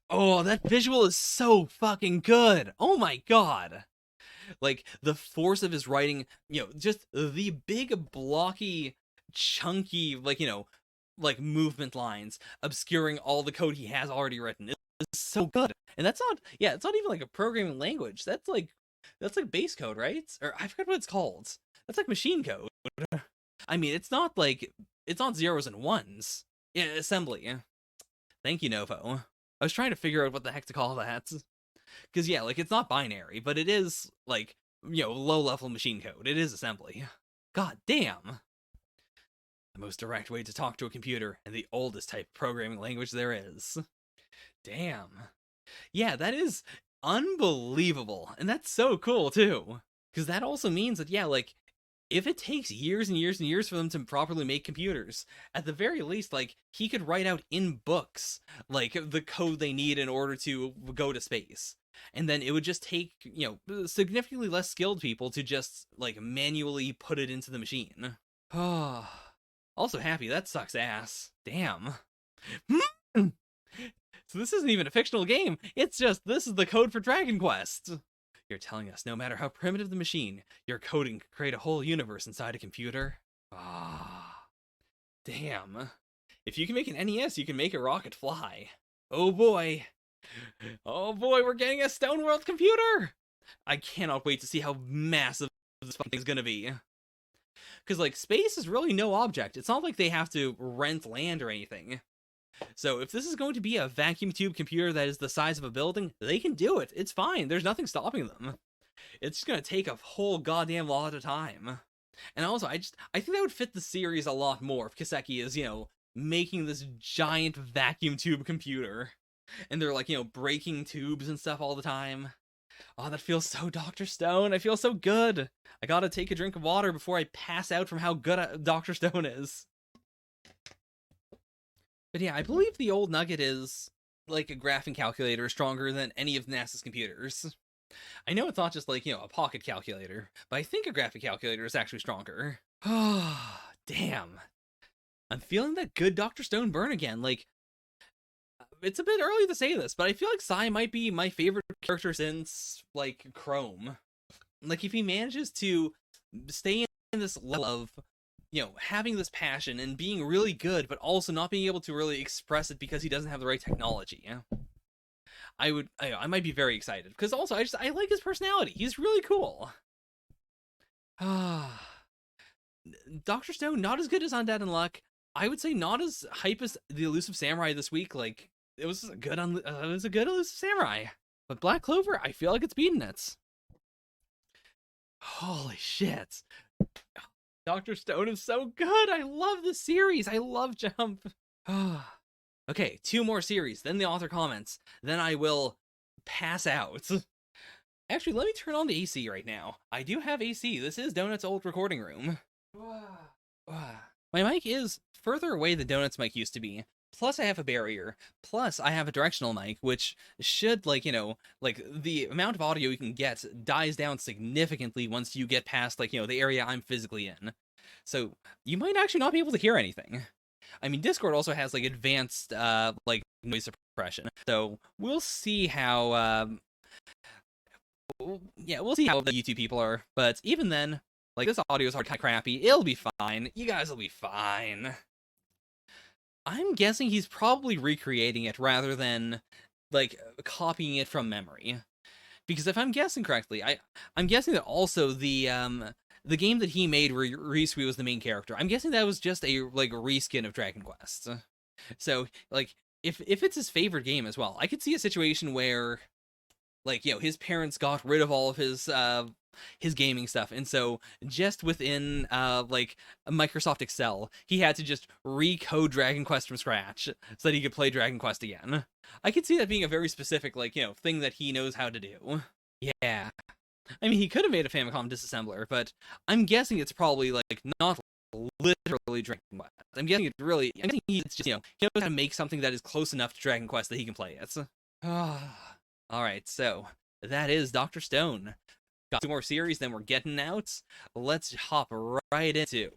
Oh, that visual is so fucking good! Oh my god! Like, the force of his writing, just the big, blocky, chunky, like movement lines obscuring all the code he has already written is so good. And that's not, it's not even like a programming language. That's like base code, right? Or I forget what it's called. That's like machine code. I mean, it's not zeros and ones. Yeah, assembly. Thank you, Novo. I was trying to figure out what the heck to call that. Because, it's not binary, but it is, low-level machine code. It is assembly. God damn. The most direct way to talk to a computer, and the oldest type of programming language there is. Damn. Yeah, that is unbelievable. And that's so cool, too. Because that also means that, if it takes years and years and years for them to properly make computers, at the very least, he could write out in books, the code they need in order to go to space. And then it would just take, significantly less skilled people to just, manually put it into the machine. Also happy, that sucks ass. Damn. So this isn't even a fictional game, it's just, this is the code for Dragon Quest. You're telling us no matter how primitive the machine, your coding could create a whole universe inside a computer? Damn. If you can make an NES, you can make a rocket fly. Oh boy. Oh boy, we're getting a Stone World computer! I cannot wait to see how massive this fucking thing's gonna be. Because, space is really no object. It's not like they have to rent land or anything. So if this is going to be a vacuum tube computer that is the size of a building, they can do it. It's fine. There's nothing stopping them. It's just going to take a whole goddamn lot of time. And also, I think that would fit the series a lot more if Kiseki is, making this giant vacuum tube computer. And they're, breaking tubes and stuff all the time. Oh, that feels so Dr. Stone. I feel so good. I gotta take a drink of water before I pass out from how good Dr. Stone is. But yeah, I believe the old Nugget is, a graphing calculator stronger than any of NASA's computers. I know it's not just, a pocket calculator, but I think a graphic calculator is actually stronger. Oh, damn. I'm feeling that good Dr. Stone burn again. It's a bit early to say this, but I feel like Sai might be my favorite character since, Chrome. If he manages to stay in this level of, having this passion and being really good, but also not being able to really express it because he doesn't have the right technology, I might be very excited. Because also, I like his personality. He's really cool. Dr. Stone, not as good as Undead Unluck. I would say not as hype as the Elusive Samurai this week. It was a good Elusive Samurai. But Black Clover, I feel like it's beating it. Holy shit. Dr. Stone is so good. I love the series. I love Jump. Okay, 2 more series, then the author comments. Then I will pass out. Actually, let me turn on the AC right now. I do have AC. This is Donut's old recording room. My mic is further away than Donut's mic used to be. Plus I have a barrier. Plus I have a directional mic, which should, the amount of audio you can get dies down significantly once you get past, the area I'm physically in. So you might actually not be able to hear anything. I mean, Discord also has, advanced, noise suppression. So we'll see how, we'll see how the YouTube people are. But even then, this audio is kind of crappy. It'll be fine. You guys will be fine. I'm guessing he's probably recreating it rather than, copying it from memory. Because if I'm guessing correctly, I'm guessing that also the game that he made where Risui was the main character, I'm guessing that was just a, reskin of Dragon Quest. So, if it's his favorite game as well, I could see a situation where, his parents got rid of all of his gaming stuff, and so just within Microsoft Excel, he had to just recode Dragon Quest from scratch so that he could play Dragon Quest again. I could see that being a very specific thing that he knows how to do. Yeah, I mean, he could have made a Famicom disassembler, but I'm guessing it's probably not literally Dragon Quest. I'm guessing it's just, he knows how to make something that is close enough to Dragon Quest that he can play it. Alright, so that is Dr. Stone. Got 2 more series, then we're getting out. Let's hop right into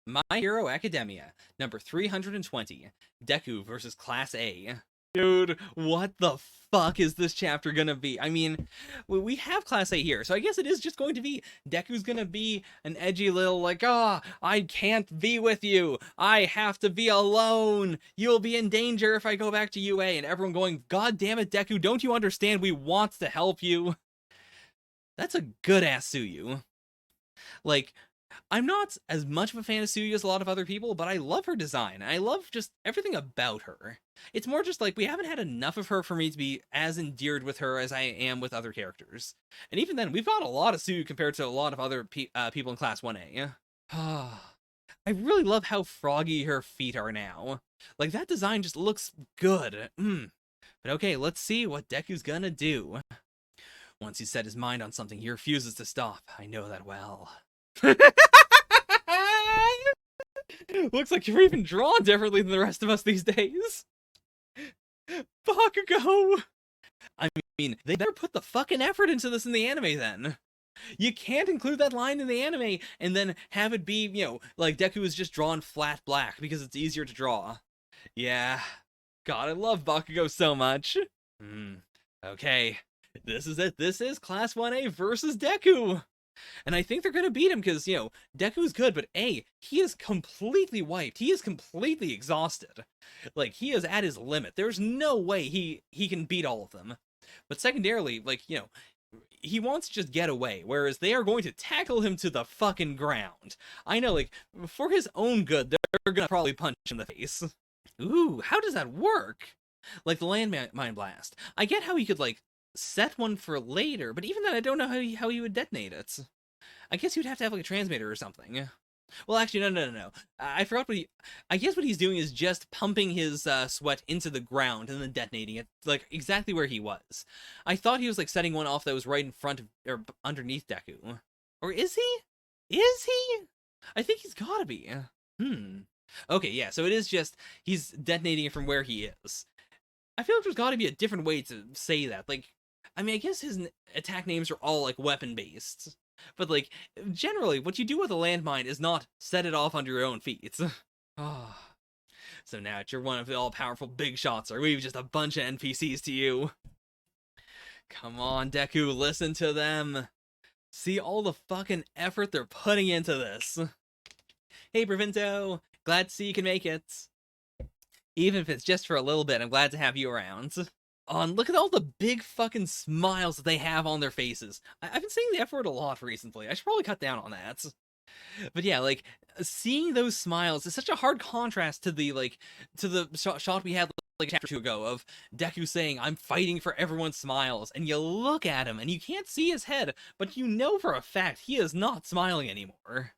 My Hero Academia, number 320, Deku versus Class A. Dude, what the fuck is this chapter gonna be? I mean, we have Class A here, so I guess it is just going to be Deku's gonna be an edgy little, like, I can't be with you. I have to be alone. You'll be in danger if I go back to UA. And everyone going, God damn it, Deku, don't you understand? We want to help you. That's a good-ass Suyu. Like, I'm not as much of a fan of Suyu as a lot of other people, but I love her design. I love just everything about her. It's more just like we haven't had enough of her for me to be as endeared with her as I am with other characters. And even then, we've got a lot of Suyu compared to a lot of other people in Class 1A. I really love how froggy her feet are now. Like, that design just looks good. But okay, let's see what Deku's gonna do. Once he's set his mind on something, he refuses to stop. I know that well. Looks like you're even drawn differently than the rest of us these days. Bakugo! I mean, they better put the fucking effort into this in the anime then. You can't include that line in the anime and then have it be, like Deku is just drawn flat black because it's easier to draw. Yeah. God, I love Bakugo so much. Okay. This is it. This is Class 1A versus Deku. And I think they're going to beat him because, Deku's good, but A, he is completely wiped. He is completely exhausted. Like, he is at his limit. There's no way he can beat all of them. But secondarily, like, he wants to just get away, whereas they are going to tackle him to the fucking ground. I know, like, for his own good, they're going to probably punch him in the face. Ooh, how does that work? Like the landmine blast. I get how he could, like, set one for later, but even then I don't know how he would detonate it. I guess you'd have to have like a transmitter or something. Well, actually, no. I forgot I guess what he's doing is just pumping his sweat into the ground and then detonating it, like exactly where he was. I thought he was like setting one off that was right in front of or underneath Deku. Or is he? Is he? I think he's gotta be. Okay, yeah. So it is just he's detonating it from where he is. I feel like there's got to be a different way to say that. Like, I mean, I guess his attack names are all, like, weapon-based. But, like, generally, what you do with a landmine is not set it off under your own feet. So now you're one of the all-powerful big shots, or we've just a bunch of NPCs to you. Come on, Deku, listen to them. See all the fucking effort they're putting into this. Hey, Bravinto. Glad to see you can make it. Even if it's just for a little bit, I'm glad to have you around. And look at all the big fucking smiles that they have on their faces. I've been saying the F word a lot recently. I should probably cut down on that. But yeah, like, seeing those smiles is such a hard contrast to the, shot we had, like, a chapter 2 ago of Deku saying, I'm fighting for everyone's smiles. And you look at him, and you can't see his head, but you know for a fact he is not smiling anymore.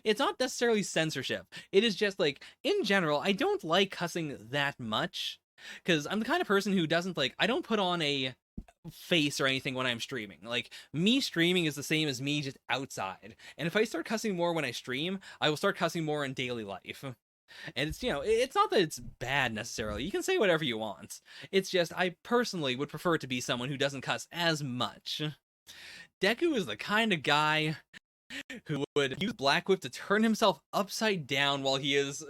It's not necessarily censorship. It is just, like, in general, I don't like cussing that much. Because I'm the kind of person who doesn't, like, I don't put on a face or anything when I'm streaming. Like, me streaming is the same as me just outside. And if I start cussing more when I stream, I will start cussing more in daily life. And it's, it's not that it's bad necessarily. You can say whatever you want. It's just, I personally would prefer to be someone who doesn't cuss as much. Deku is the kind of guy who would use Black Whip to turn himself upside down while he is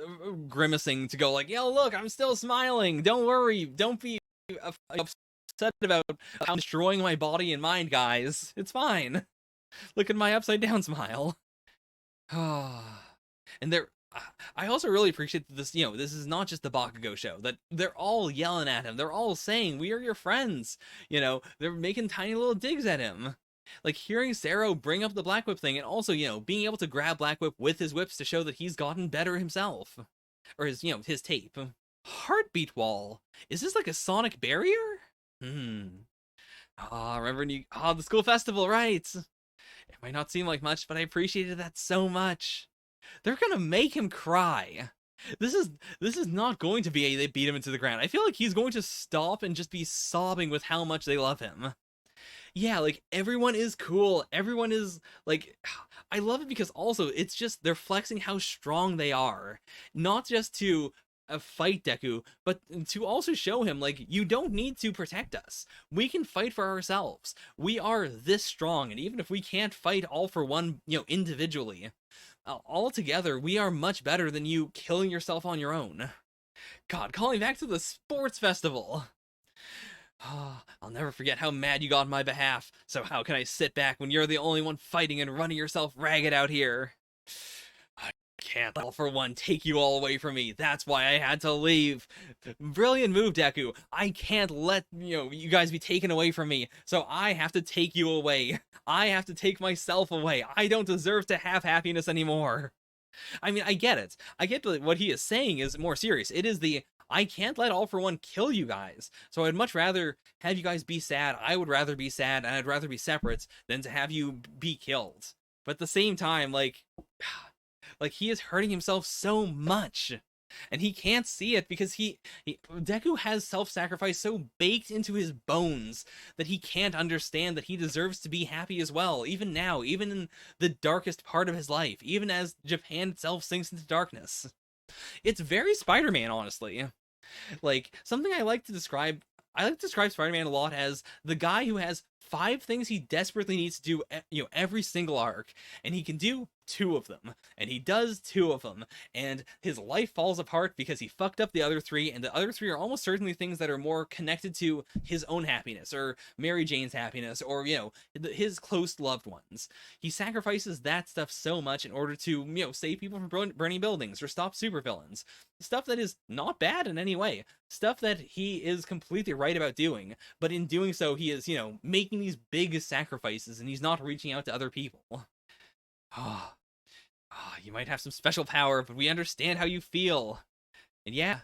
grimacing to go like, yo, look, I'm still smiling. Don't worry. Don't be upset about how I'm destroying my body and mind, guys. It's fine. Look at my upside down smile. And I also really appreciate that this, this is not just the Bakugo show, that they're all yelling at him. They're all saying, we are your friends. They're making tiny little digs at him. Like, hearing Sero bring up the Black Whip thing, and also, being able to grab Black Whip with his whips to show that he's gotten better himself. Or his, his tape. Heartbeat Wall. Is this like a sonic barrier? Remember when the school festival, right? It might not seem like much, but I appreciated that so much. They're gonna make him cry. This is not going to be they beat him into the ground. I feel like he's going to stop and just be sobbing with how much they love him. Yeah, like everyone is cool. Everyone is like I love it because also it's just they're flexing how strong they are. Not just to fight Deku, but to also show him like you don't need to protect us. We can fight for ourselves. We are this strong, and even if we can't fight all for one, individually, all together, we are much better than you killing yourself on your own. God, calling back to the sports festival. I'll never forget how mad you got on my behalf, so how can I sit back when you're the only one fighting and running yourself ragged out here? I can't let all for one take you all away from me. That's why I had to leave. Brilliant move, Deku. I can't let, you guys be taken away from me, so I have to take you away. I have to take myself away. I don't deserve to have happiness anymore. I mean, I get it. I get that what he is saying is more serious. It is the I can't let all for one kill you guys. So I'd much rather have you guys be sad. I would rather be sad, and I'd rather be separate than to have you be killed. But at the same time, like he is hurting himself so much. And he can't see it because Deku has self-sacrifice so baked into his bones that he can't understand that he deserves to be happy as well, even now, even in the darkest part of his life, even as Japan itself sinks into darkness. It's very Spider-Man, honestly. Like, something I like to describe Spider-Man a lot as the guy who has 5 things he desperately needs to do, every single arc, and he can do 2 of them, and he does 2 of them, and his life falls apart because he fucked up the other 3, and the other 3 are almost certainly things that are more connected to his own happiness, or Mary Jane's happiness, or, his close loved ones. He sacrifices that stuff so much in order to, save people from burning buildings, or stop supervillains. Stuff that is not bad in any way. Stuff that he is completely right about doing, but in doing so, he is, making these big sacrifices, and he's not reaching out to other people. You might have some special power, but we understand how you feel. And yeah,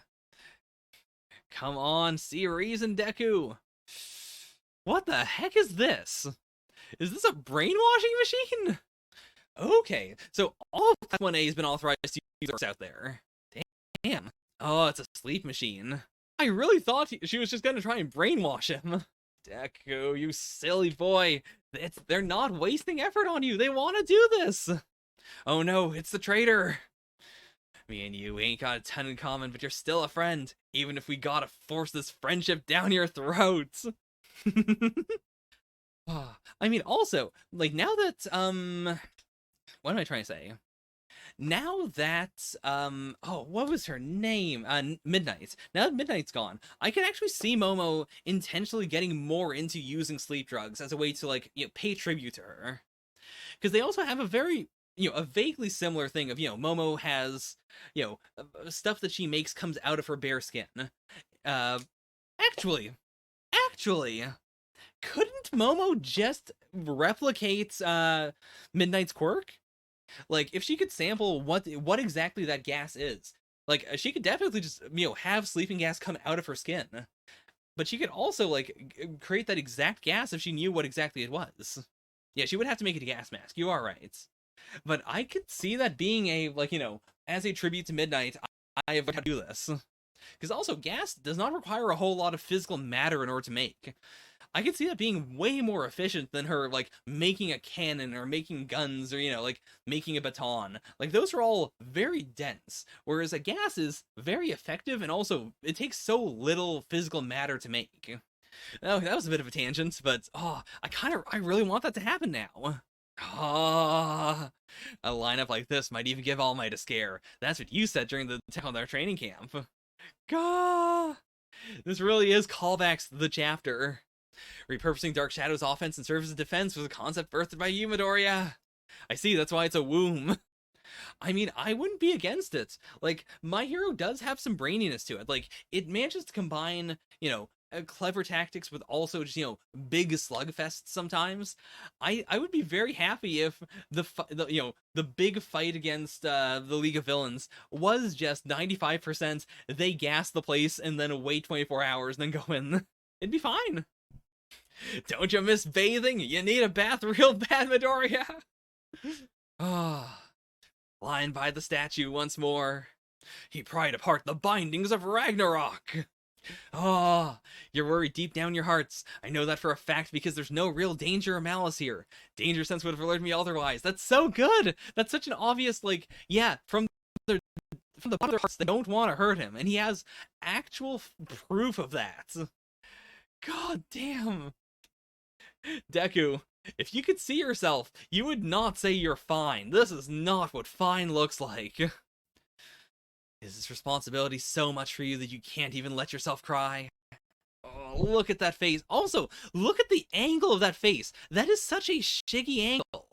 come on, see reason, Deku. What the heck is this? Is this a brainwashing machine? Okay, so all of Class 1A has been authorized to use out there. Damn. Oh, it's a sleep machine. I really thought she was just gonna try and brainwash him. Deku, you silly boy. They're not wasting effort on you. They want to do this. Oh no, it's the traitor. Me and you ain't got a ton in common, but you're still a friend, even if we gotta force this friendship down your throats. I mean, also, like, now that, what am I trying to say? Now that, what was her name? Midnight. Now that Midnight's gone, I can actually see Momo intentionally getting more into using sleep drugs as a way to, like, pay tribute to her. Because they also have a very, a vaguely similar thing of, Momo has, stuff that she makes comes out of her bare skin. Actually, couldn't Momo just replicate, Midnight's quirk? Like, if she could sample what exactly that gas is, like, she could definitely just, have sleeping gas come out of her skin. But she could also, like, create that exact gas if she knew what exactly it was. Yeah, she would have to make it a gas mask. You are right. But I could see that being a, like, as a tribute to Midnight, I have to do this. Because also, gas does not require a whole lot of physical matter in order to make. I could see that being way more efficient than her, like, making a cannon or making guns or, like, making a baton. Like, those are all very dense, whereas a gas is very effective and also it takes so little physical matter to make. Oh, that was a bit of a tangent, but, I really want that to happen now. A lineup like this might even give All Might a scare. That's what you said during the attack on their training camp. Gah! This really is callbacks to the chapter. Repurposing Dark Shadow's offense and serve as a defense was a concept birthed by you, Midoriya. I see, that's why it's a womb. I mean, I wouldn't be against it. Like, My Hero does have some braininess to it. Like, it manages to combine, clever tactics with also just, big slugfests sometimes. I would be very happy if the big fight against the League of Villains was just 95% they gas the place and then wait 24 hours and then go in. It'd be fine. Don't you miss bathing? You need a bath real bad, Midoriya. Lying by the statue once more. He pried apart the bindings of Ragnarok. Oh, you're worried deep down in your hearts. I know that for a fact because there's no real danger or malice here. Danger sense would have alerted me otherwise. That's so good. That's such an obvious, like, yeah, the from the bottom of their hearts, they don't want to hurt him, and he has actual proof of that. God damn. Deku, if you could see yourself, you would not say you're fine. This is not what fine looks like. Is this responsibility so much for you that you can't even let yourself cry? Oh, look at that face. Also, look at the angle of that face. That is such a shiggy angle.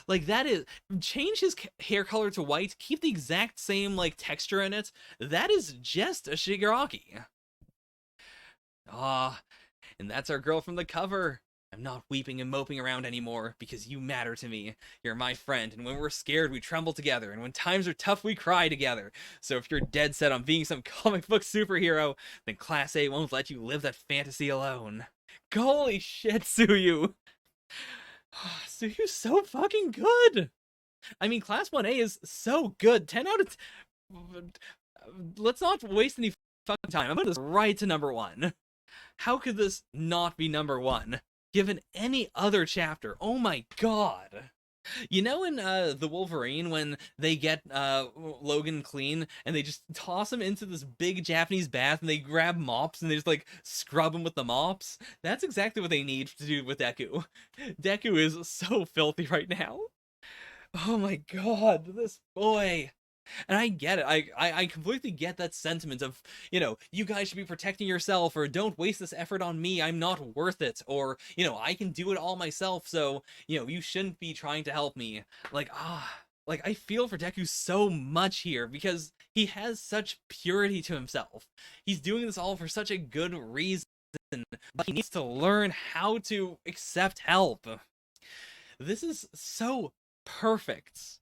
Like, that is... Change his hair color to white, keep the exact same, like, texture in it. That is just a Shigaraki. Ah, and that's our girl from the cover. I'm not weeping and moping around anymore, because you matter to me. You're my friend, and when we're scared, we tremble together, and when times are tough, we cry together. So if you're dead set on being some comic book superhero, then Class A won't let you live that fantasy alone. Holy shit, Suyu! Suyu's so fucking good! I mean, Class 1A is so good. 10 out of... Let's not waste any fucking time. I'm putting this right to number 1. How could this not be number 1? Given any other chapter. Oh my god. You know in the Wolverine when they get Logan clean and they just toss him into this big Japanese bath and they grab mops and they just like scrub him with the mops? That's exactly what they need to do with Deku. Deku is so filthy right now. Oh my god, this boy. And I get it. I completely get that sentiment of, you know, you guys should be protecting yourself, or don't waste this effort on me, I'm not worth it, or, you know, I can do it all myself, so, you know, you shouldn't be trying to help me. Like, like, I feel for Deku so much here, because he has such purity to himself. He's doing this all for such a good reason, but he needs to learn how to accept help. This is so perfect.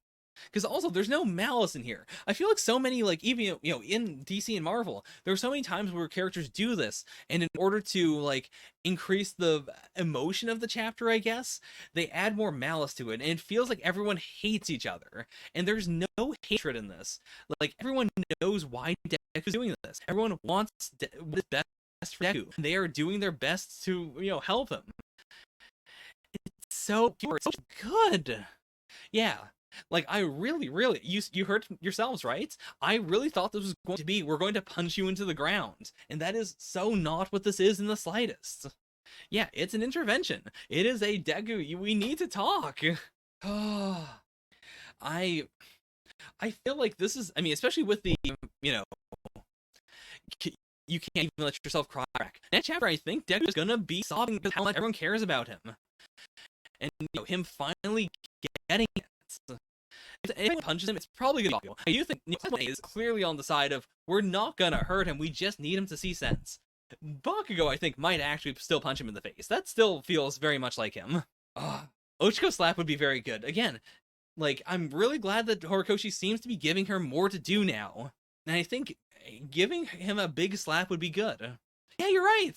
Because also, there's no malice in here. I feel like so many, like, even, you know, in DC and Marvel, there are so many times where characters do this, and in order to, like, increase the emotion of the chapter, I guess, they add more malice to it, and it feels like everyone hates each other, and there's no hatred in this. Like, everyone knows why Deku's doing this. Everyone wants what is best for Deku. They are doing their best to, you know, help him. It's so pure, it's so good. Yeah. Like, I really, you heard yourselves, right? I really thought this was going to be, we're going to punch you into the ground. And that is so not what this is in the slightest. Yeah, it's an intervention. It is a Deku, we need to talk. Oh, I feel like this is, I mean, especially with the, you know, you can't even let yourself cry. Next chapter, I think Deku is gonna be sobbing because how much everyone cares about him. And, you know, him finally getting it. If anyone punches him, it's probably gonna be awful. I do think Class is clearly on the side of, we're not gonna hurt him, we just need him to see sense. Bakugo, I think, might actually still punch him in the face. That still feels very much like him. Ochiko slap would be very good. Again, like, I'm really glad that Horikoshi seems to be giving her more to do now. And I think giving him a big slap would be good. Yeah, you're right!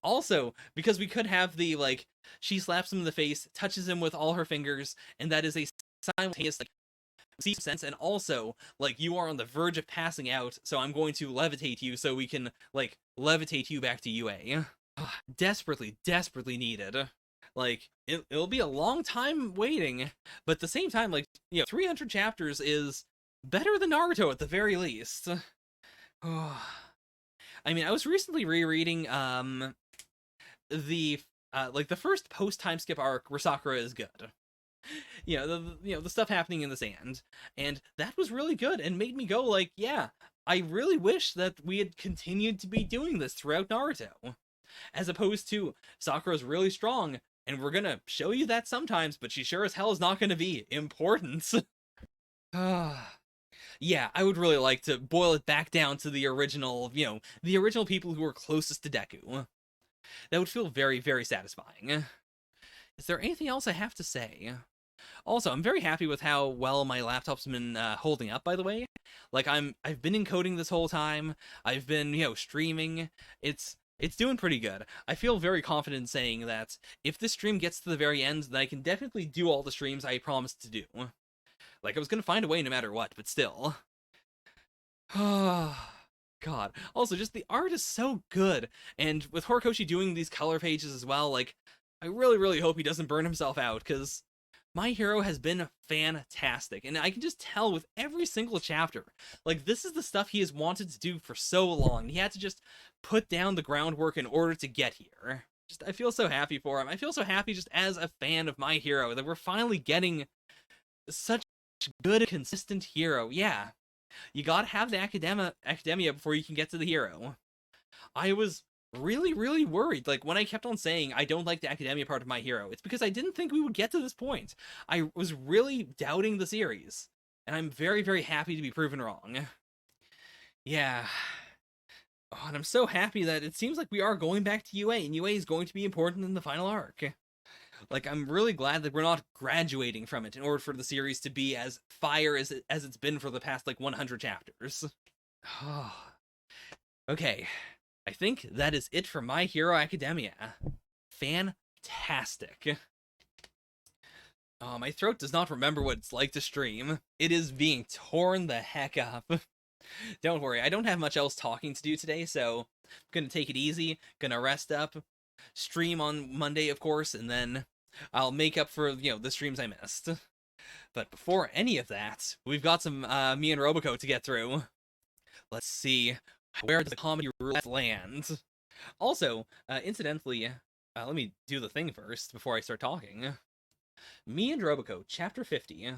Also, because we could have the, like, she slaps him in the face, touches him with all her fingers, and that is a simultaneous, like, sense, and also, like, you are on the verge of passing out, so I'm going to levitate you so we can, like, levitate you back to UA. Desperately needed. Like, it'll be a long time waiting, but at the same time, like, you know, 300 chapters is better than Naruto at the very least. I mean, I was recently rereading, the, like, the first post-time skip arc where Sakura is good. You know, the stuff happening in the sand. And that was really good and made me go, like, yeah, I really wish that we had continued to be doing this throughout Naruto. As opposed to, Sakura's really strong, and we're gonna show you that sometimes, but she sure as hell is not gonna be important. Yeah, I would really like to boil it back down to the original, you know, the original people who were closest to Deku. That would feel very, very satisfying. Is there anything else I have to say? Also, I'm very happy with how well my laptop's been holding up, by the way. Like, I've been encoding this whole time. I've been, you know, streaming. It's doing pretty good. I feel very confident in saying that if this stream gets to the very end, then I can definitely do all the streams I promised to do. Like, I was gonna find a way no matter what, but still. God God. Also, just the art is so good. And with Horikoshi doing these color pages as well, like, I really, really hope he doesn't burn himself out, because My Hero has been fantastic. And I can just tell with every single chapter, like, this is the stuff he has wanted to do for so long. He had to just put down the groundwork in order to get here. Just, I feel so happy for him. I feel so happy just as a fan of My Hero that we're finally getting such good, consistent hero. Yeah, you gotta have the academia before you can get to the hero. I was really, really worried. Like, when I kept on saying I don't like the academia part of My Hero, it's because I didn't think we would get to this point. I was really doubting the series, and I'm very, very happy to be proven wrong. Yeah. Oh, and I'm so happy that it seems like we are going back to UA, and UA is going to be important in the final arc. Like, I'm really glad that we're not graduating from it in order for the series to be as fire as it's been for the past, like, 100 chapters. Okay, I think that is it for My Hero Academia. Fantastic. Oh, my throat does not remember what it's like to stream. It is being torn the heck up. Don't worry, I don't have much else talking to do today, so I'm gonna take it easy, gonna rest up, stream on Monday, of course, and then I'll make up for, the streams I missed. But before any of that, we've got some me and Roboco to get through. Let's see, where does the comedy roulette land? Also, incidentally, let me do the thing first before I start talking. Me and Roboco, Chapter 50.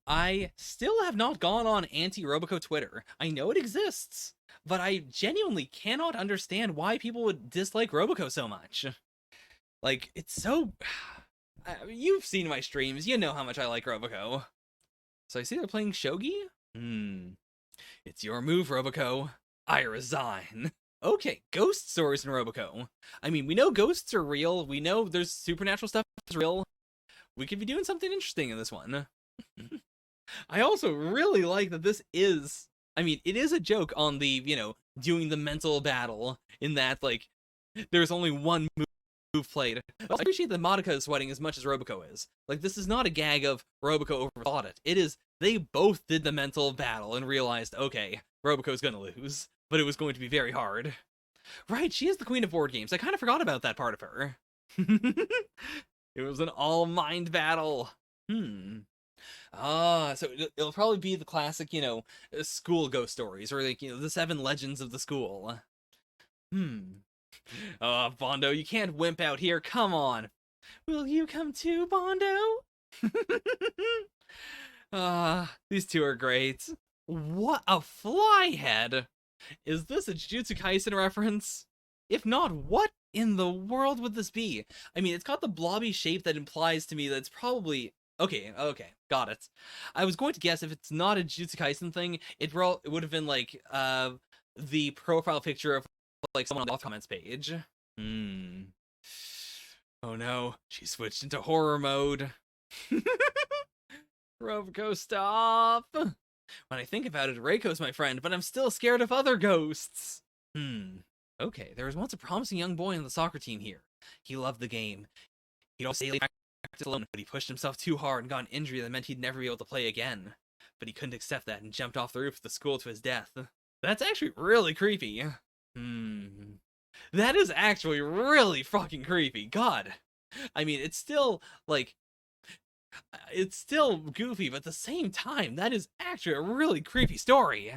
I still have not gone on anti-Roboco Twitter. I know it exists, but I genuinely cannot understand why people would dislike Roboco so much. Like, it's so... You've seen my streams, you know how much I like Roboco. So I see they're playing Shogi? It's your move, Roboco. I resign. Okay, ghost stories in Roboco. I mean, we know ghosts are real, we know there's supernatural stuff that's real. We could be doing something interesting in this one. I also really like that this is... I mean, it is a joke on the, doing the mental battle, in that, like, there's only one move played. I appreciate that Mangaka is sweating as much as Roboco is. Like, this is not a gag of Roboco overthought it. It is, they both did the mental battle and realized, okay, Roboco's gonna lose, but it was going to be very hard. Right, she is the queen of board games. I kind of forgot about that part of her. It was an all-mind battle. So it'll probably be the classic, school ghost stories, or, like, the 7 legends of the school. Oh, Bondo, you can't wimp out here, come on! Will you come too, Bondo? These two are great. What a flyhead! Is this a Jujutsu Kaisen reference? If not, what in the world would this be? I mean, it's got the blobby shape that implies to me that it's probably... Okay, got it. I was going to guess if it's not a Jujutsu Kaisen thing, it would have been, like, the profile picture of, like, someone on the comments page. Oh no, she switched into horror mode. Roboco, stop! When I think about it, Reiko's my friend, but I'm still scared of other ghosts. Okay, there was once a promising young boy on the soccer team here. He loved the game. He'd always say practice alone, but he pushed himself too hard and got an injury that meant he'd never be able to play again. But he couldn't accept that and jumped off the roof of the school to his death. That's actually really creepy. That is actually really fucking creepy. God. I mean, it's still, like... It's still goofy, but at the same time, that is actually a really creepy story.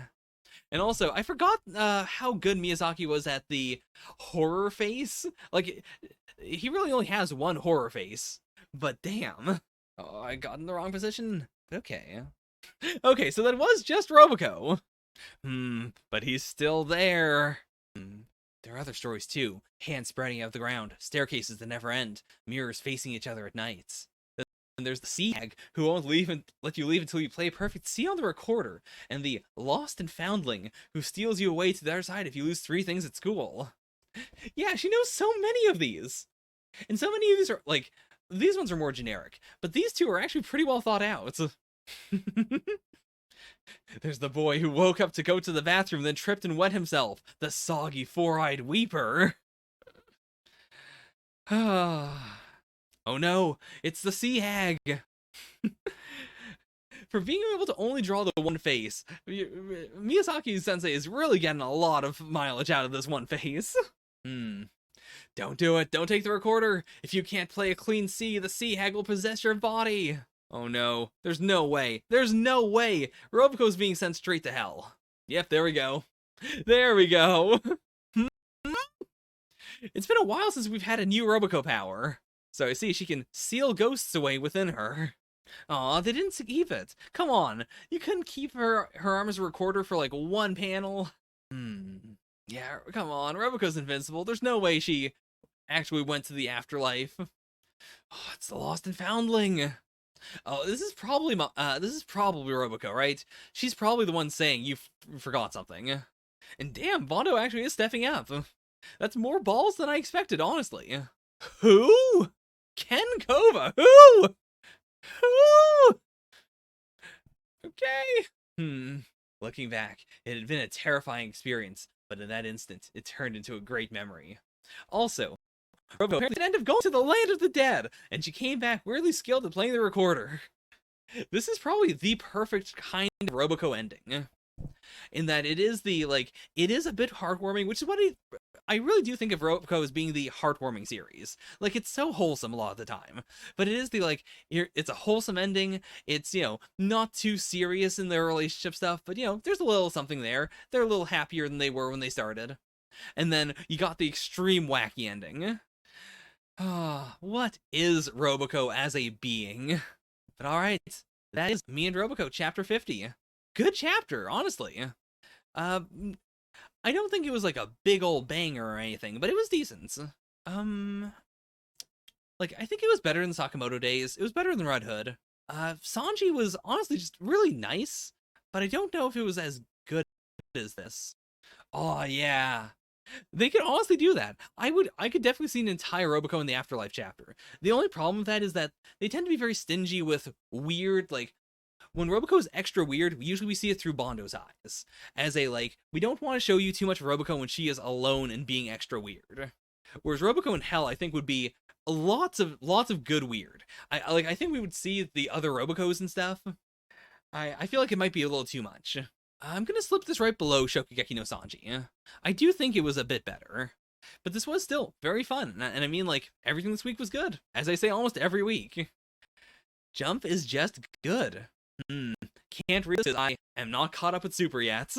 And also, I forgot how good Miyazaki was at the horror face. Like, he really only has one horror face. But damn. Oh, I got in the wrong position. Okay. Okay, so that was just Roboco. But he's still there. There are other stories too. Hands spreading out of the ground, staircases that never end, mirrors facing each other at nights. And there's the sea hag who won't let you leave until you play perfect C on the recorder, and the lost and foundling who steals you away to the other side if you lose 3 things at school. Yeah, she knows so many of these. And so many of these are, like, these ones are more generic, but these 2 are actually pretty well thought out. There's the boy who woke up to go to the bathroom, then tripped and wet himself. The soggy 4-eyed weeper. Oh no, it's the sea hag. For being able to only draw the one face, Miyazaki Sensei is really getting a lot of mileage out of this one face. Don't do it. Don't take the recorder. If you can't play a clean C, the sea hag will possess your body. Oh no. There's no way. There's no way. Roboco's being sent straight to hell. Yep, there we go. There we go. It's been a while since we've had a new Roboco power. So I see she can seal ghosts away within her. Aw, they didn't keep it. Come on. You couldn't keep her arm as a recorder for like one panel? Yeah, come on. Roboco's invincible. There's no way she actually went to the afterlife. Oh, it's the Lost and Foundling. Oh, this is probably Roboco, right? She's probably the one saying you forgot something. And damn, Bondo actually is stepping up. That's more balls than I expected, honestly. Who? Ken Kova. Who? Okay. Looking back, it had been a terrifying experience, but in that instant, it turned into a great memory. Also, Robo apparently ended up going to the land of the dead, and she came back weirdly skilled at playing the recorder. This is probably the perfect kind of Roboco ending. In that it is it is a bit heartwarming, which is what I really do think of Roboco as being the heartwarming series. Like, it's so wholesome a lot of the time, but it is it's a wholesome ending. It's, not too serious in their relationship stuff, but, there's a little something there. They're a little happier than they were when they started. And then you got the extreme wacky ending. What is Roboco as a being? But alright, that is me and Roboco, chapter 50. Good chapter, honestly. I don't think it was like a big old banger or anything, but it was decent. I think it was better than Sakamoto Days. It was better than Red Hood. Sanji was honestly just really nice, but I don't know if it was as good as this. Oh yeah. They could honestly do that. I could definitely see an entire Roboco in the Afterlife chapter. The only problem with that is that they tend to be very stingy with weird, when Roboco is extra weird, usually we see it through Bondo's eyes. As we don't want to show you too much of Roboco when she is alone and being extra weird. Whereas Roboco in Hell, I think, would be lots of good weird. I think we would see the other Robocos and stuff. I feel like it might be a little too much. I'm gonna slip this right below Shokugeki no Sanji. I do think it was a bit better. But this was still very fun. And I mean, everything this week was good. As I say almost every week. Jump is just good. Can't read this. I am not caught up with Super yet.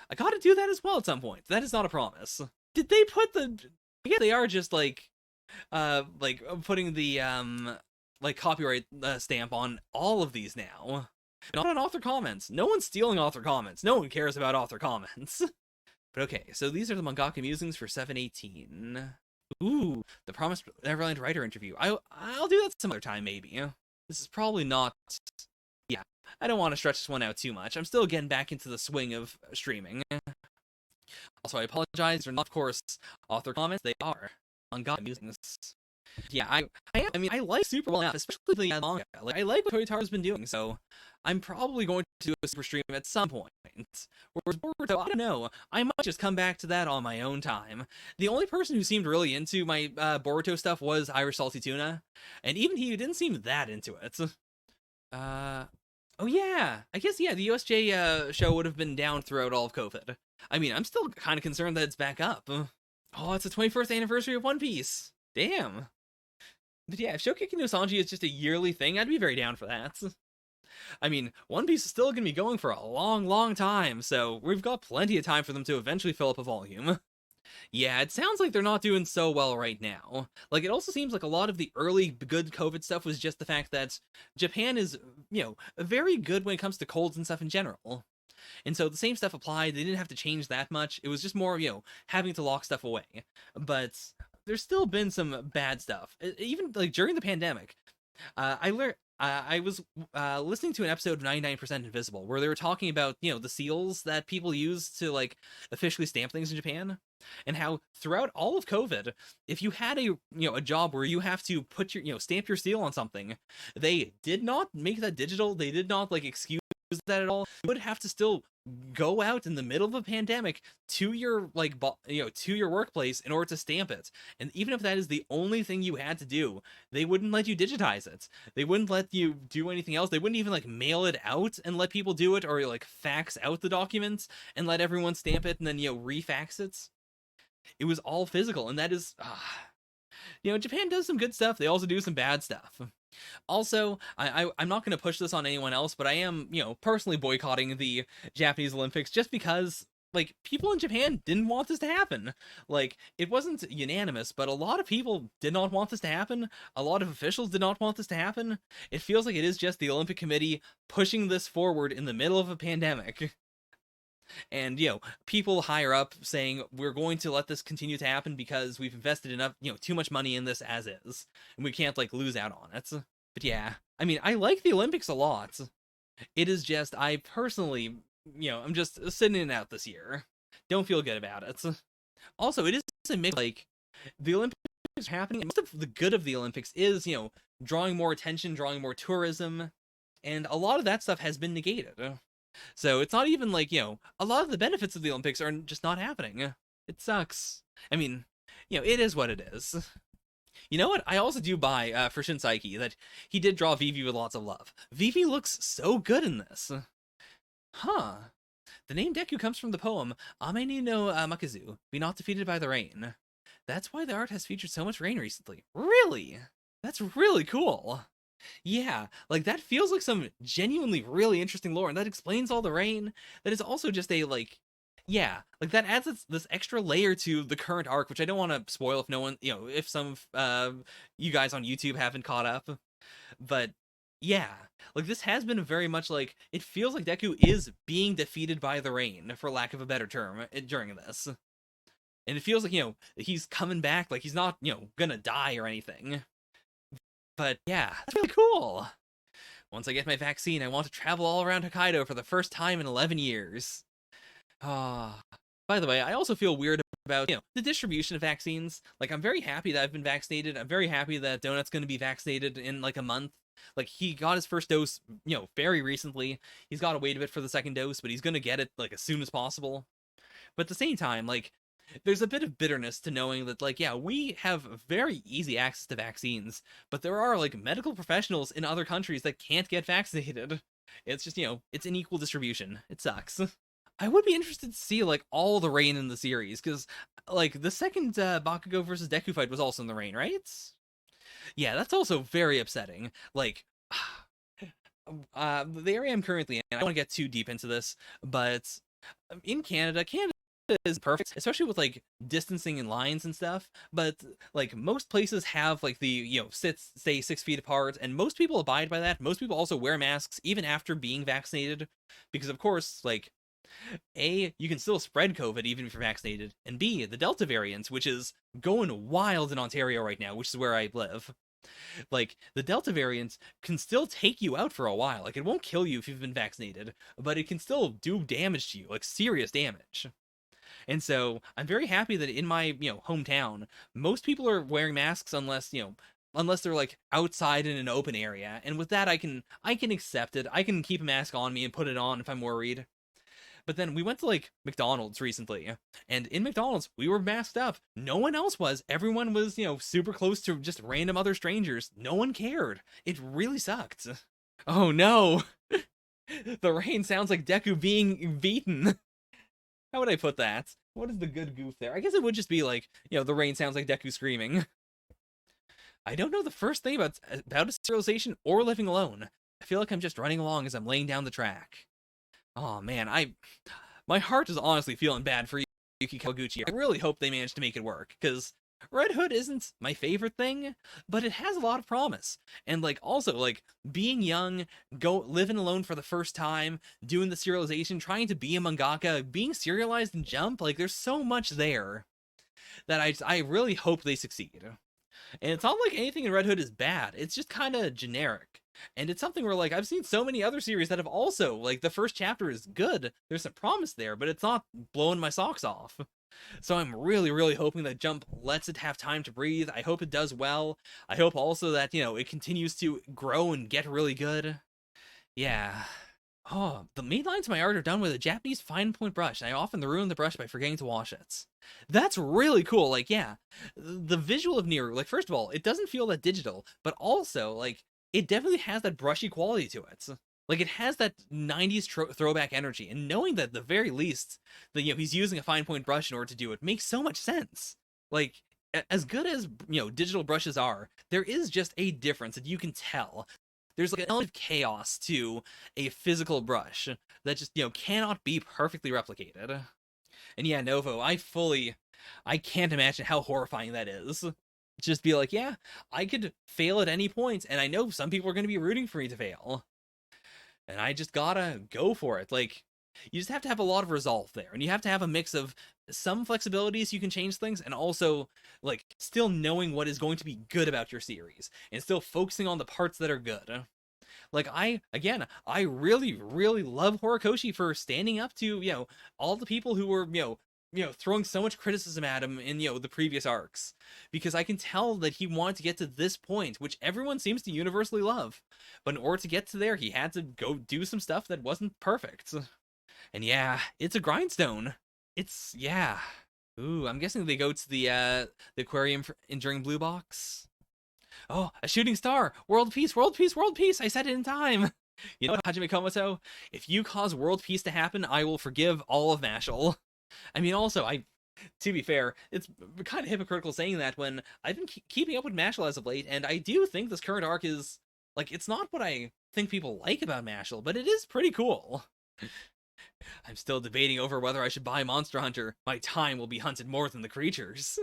I gotta do that as well at some point. That is not a promise. Did they put yeah, they are just putting the copyright stamp on all of these now. Not on author comments. No one's stealing author comments. No one cares about author comments. But okay, so these are the Mangaka Musings for 7/18. Ooh, the Promised Neverland writer interview. I'll do that some other time, maybe. This is probably not... Yeah, I don't want to stretch this one out too much. I'm still getting back into the swing of streaming. Also, I apologize for not, of course, author comments. They are Mangaka Musings. Yeah, I like Super well enough, especially the manga. I like what Toyotaro's been doing, so I'm probably going to do a super stream at some point. Whereas Boruto, I don't know. I might just come back to that on my own time. The only person who seemed really into my Boruto stuff was Irish Salty Tuna, and even he didn't seem that into it. Oh yeah, I guess, yeah, the WSJ show would have been down throughout all of COVID. I mean, I'm still kind of concerned that it's back up. Oh, it's the 21st anniversary of One Piece. Damn. But yeah, if Shokugeki no Sanji is just a yearly thing, I'd be very down for that. I mean, One Piece is still going to be going for a long, long time, so we've got plenty of time for them to eventually fill up a volume. Yeah, it sounds like they're not doing so well right now. It also seems like a lot of the early good COVID stuff was just the fact that Japan is, very good when it comes to colds and stuff in general. And so the same stuff applied. They didn't have to change that much. It was just more, having to lock stuff away. But there's still been some bad stuff. Even, during the pandemic, I was listening to an episode of 99% Invisible where they were talking about, the seals that people use to, officially stamp things in Japan. And how throughout all of COVID, if you had a job where you have to put your, stamp your seal on something, they did not make that digital. They did not, excuse that at all. You would have to still go out in the middle of a pandemic to your to your workplace in order to stamp it. And even if that is the only thing you had to do, they wouldn't let you digitize it. They wouldn't let you do anything else. They wouldn't even like mail it out and let people do it, or like fax out the documents and let everyone stamp it and then refax it. It was all physical, and that is Japan does some good stuff. They also do some bad stuff. Also, I'm not going to push this on anyone else, but I am, personally boycotting the Japanese Olympics just because, like, people in Japan didn't want this to happen. Like, it wasn't unanimous, but a lot of people did not want this to happen. A lot of officials did not want this to happen. It feels like it is just the Olympic Committee pushing this forward in the middle of a pandemic. And people higher up saying we're going to let this continue to happen because we've invested enough too much money in this as is, and we can't like lose out on it. But yeah, I mean, I like the Olympics a lot. It is just I personally I'm just sitting it out this year. Don't feel good about it. Also, it is a mix, like the Olympics are happening, and most of the good of the Olympics is drawing more attention, drawing more tourism, and a lot of that stuff has been negated. So it's not even like, a lot of the benefits of the Olympics are just not happening. It sucks. I mean, it is what it is. You know what? I also do buy for Shinseiki that he did draw Vivi with lots of love. Vivi looks so good in this. Huh. The name Deku comes from the poem Ame no Makazu, Be Not Defeated by the Rain. That's why the art has featured so much rain recently. Really? That's really cool. Yeah, like that feels like some genuinely really interesting lore, and that explains all the rain. That is also just a like that adds this extra layer to the current arc, which I don't want to spoil if no one, if some you guys on YouTube haven't caught up. But yeah, like this has been very much like it feels like Deku is being defeated by the rain, for lack of a better term, during this. And it feels like, he's coming back, like he's not, gonna die or anything. But yeah, that's really cool. Once I get my vaccine, I want to travel all around Hokkaido for the first time in 11 years. Ah. By the way, I also feel weird about, the distribution of vaccines. Like, I'm very happy that I've been vaccinated. I'm very happy that Donut's going to be vaccinated in, like, a month. Like, he got his first dose, very recently. He's got to wait a bit for the second dose, but he's going to get it, like, as soon as possible. But at the same time, like, there's a bit of bitterness to knowing that, like, yeah, we have very easy access to vaccines, but there are, like, medical professionals in other countries that can't get vaccinated. It's just, it's an equal distribution. It sucks. I would be interested to see, like, all the rain in the series, because, like, the second Bakugo versus Deku fight was also in the rain, right? Yeah, that's also very upsetting. Like, the area I'm currently in, I don't want to get too deep into this, but in Canada is perfect, especially with like distancing and lines and stuff. But like most places have like the stay 6 feet apart, and most people abide by that. Most people also wear masks even after being vaccinated, because of course, like, A, you can still spread COVID even if you're vaccinated, and B, the Delta variant, which is going wild in Ontario right now, which is where I live. Like, the Delta variant can still take you out for a while. Like, it won't kill you if you've been vaccinated, but it can still do damage to you, like serious damage. And so I'm very happy that in my, hometown, most people are wearing masks unless they're like outside in an open area. And with that, I can accept it. I can keep a mask on me and put it on if I'm worried. But then we went to like McDonald's recently, and in McDonald's we were masked up. No one else was. Everyone was, super close to just random other strangers. No one cared. It really sucked. Oh no. The rain sounds like Deku being beaten. How would I put that? What is the good goof there? I guess it would just be like, the rain sounds like Deku screaming. I don't know the first thing about a serialization or living alone. I feel like I'm just running along as I'm laying down the track. Oh man, my heart is honestly feeling bad for Yuki Kawaguchi. I really hope they manage to make it work, because Red Hood isn't my favorite thing, but it has a lot of promise. And like also like being young, living alone for the first time, doing the serialization, trying to be a mangaka, being serialized in Jump, like there's so much there that I really hope they succeed. And it's not like anything in Red Hood is bad. It's just kind of generic. And it's something where, like, I've seen so many other series that have also, like, the first chapter is good. There's some promise there, but it's not blowing my socks off. So I'm really, really hoping that Jump lets it have time to breathe. I hope it does well. I hope also that, it continues to grow and get really good. Yeah. Oh, the main lines of my art are done with a Japanese fine point brush, and I often ruin the brush by forgetting to wash it. That's really cool. Like, yeah, the visual of Neru, like, first of all, it doesn't feel that digital, but also, like, it definitely has that brushy quality to it. Like, it has that 90s throwback energy, and knowing that at the very least, that, he's using a fine point brush in order to do it makes so much sense. Like, as good as, digital brushes are, there is just a difference that you can tell. There's like an element of chaos to a physical brush that just, cannot be perfectly replicated. And yeah, Novo, I can't imagine how horrifying that is. Just be like, yeah, I could fail at any point, and I know some people are going to be rooting for me to fail. And I just gotta go for it. Like, you just have to have a lot of resolve there, and you have to have a mix of some flexibilities you can change things, and also, like, still knowing what is going to be good about your series, and still focusing on the parts that are good. Like, I really, really love Horikoshi for standing up to, all the people who were, throwing so much criticism at him in, the previous arcs. Because I can tell that he wanted to get to this point, which everyone seems to universally love. But in order to get to there, he had to go do some stuff that wasn't perfect. And yeah, it's a grindstone. Yeah. Ooh, I'm guessing they go to the aquarium for Enduring Blue Box. Oh, a shooting star! World peace, world peace, world peace! I said it in time! You know what, Hajime Komoto? If you cause world peace to happen, I will forgive all of Mashal. I mean, also, to be fair, it's kind of hypocritical saying that when I've been keeping up with Mashal as of late, and I do think this current arc is, like, it's not what I think people like about Mashal, but it is pretty cool. I'm still debating over whether I should buy Monster Hunter. My time will be hunted more than the creatures.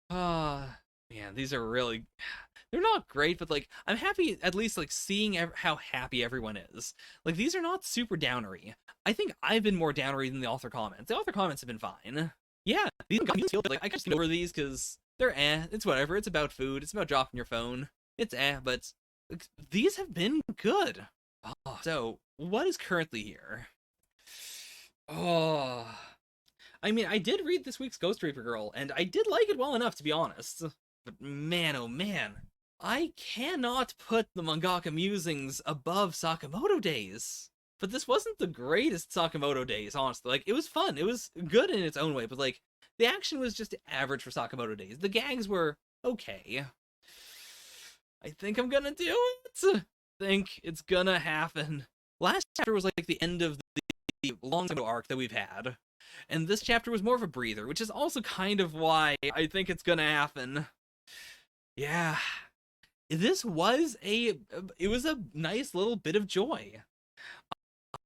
Ah, man, these are really, they're not great, but like I'm happy at least like seeing how happy everyone is. Like these are not super downery. I think I've been more downery than the author comments. The author comments have been fine. Yeah, these feel like I can just over these because they're it's whatever. It's about food. It's about dropping your phone. It's but like, these have been good. Oh, so what is currently here? Oh, I mean, I did read this week's Ghost Reaper Girl, and I did like it well enough, to be honest. But man, oh man, I cannot put the Mangaka Musings above Sakamoto Days. But this wasn't the greatest Sakamoto Days, honestly. Like, it was fun. It was good in its own way, but, like, the action was just average for Sakamoto Days. The gags were okay. I think I'm gonna do it. I think it's gonna happen. Last chapter was, like, the end of the long arc that we've had. And this chapter was more of a breather, which is also kind of why I think it's gonna happen. Yeah. This was it was a nice little bit of joy.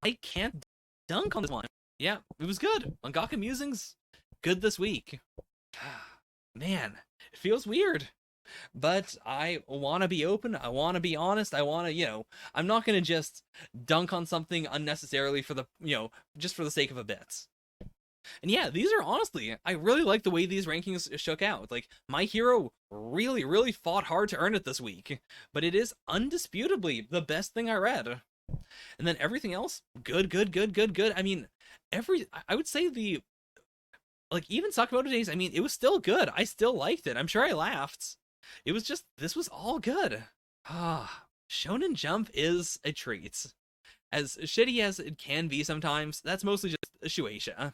I can't dunk on this one. Yeah, it was good. Mangaka Musings, good this week. Man, it feels weird. But I want to be open. I want to be honest. I want to, I'm not going to just dunk on something unnecessarily for the, just for the sake of a bit. And yeah, these are honestly, I really like the way these rankings shook out. Like, my hero really, really fought hard to earn it this week, but it is undisputably the best thing I read. And then everything else, good, good, good, good, good. I mean, I would say like, even Sakamoto Days, I mean, it was still good. I still liked it. I'm sure I laughed. It was just, this was all good. Ah, Shonen Jump is a treat. As shitty as it can be sometimes, that's mostly just Shueisha.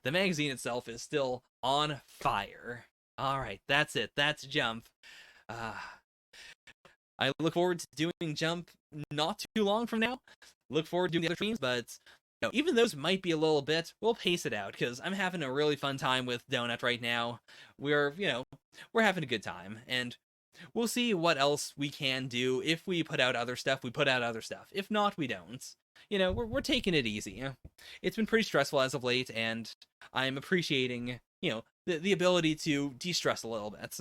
The magazine itself is still on fire. All right, that's it. That's Jump. I look forward to doing Jump not too long from now. Look forward to doing the other streams, but even those might be a little bit. We'll pace it out because I'm having a really fun time with Donut right now. We're having a good time, and we'll see what else we can do. If we put out other stuff, we put out other stuff. If not, we don't. We're taking it easy. It's been pretty stressful as of late, and I'm appreciating, the ability to de-stress a little bit.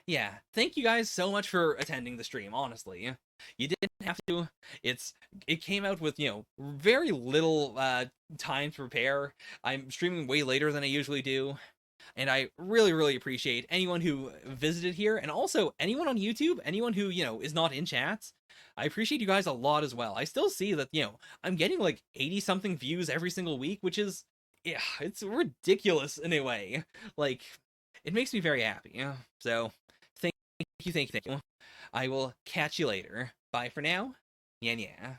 Yeah, thank you guys so much for attending the stream, honestly. You didn't have to. It came out with, very little time to prepare. I'm streaming way later than I usually do. And I really, really appreciate anyone who visited here, and also anyone on YouTube, anyone who, is not in chat. I appreciate you guys a lot as well. I still see that, I'm getting like 80 something views every single week, which is, yeah, it's ridiculous in a way. Like, it makes me very happy. So, thank you. I will catch you later. Bye for now. Yeah, yeah.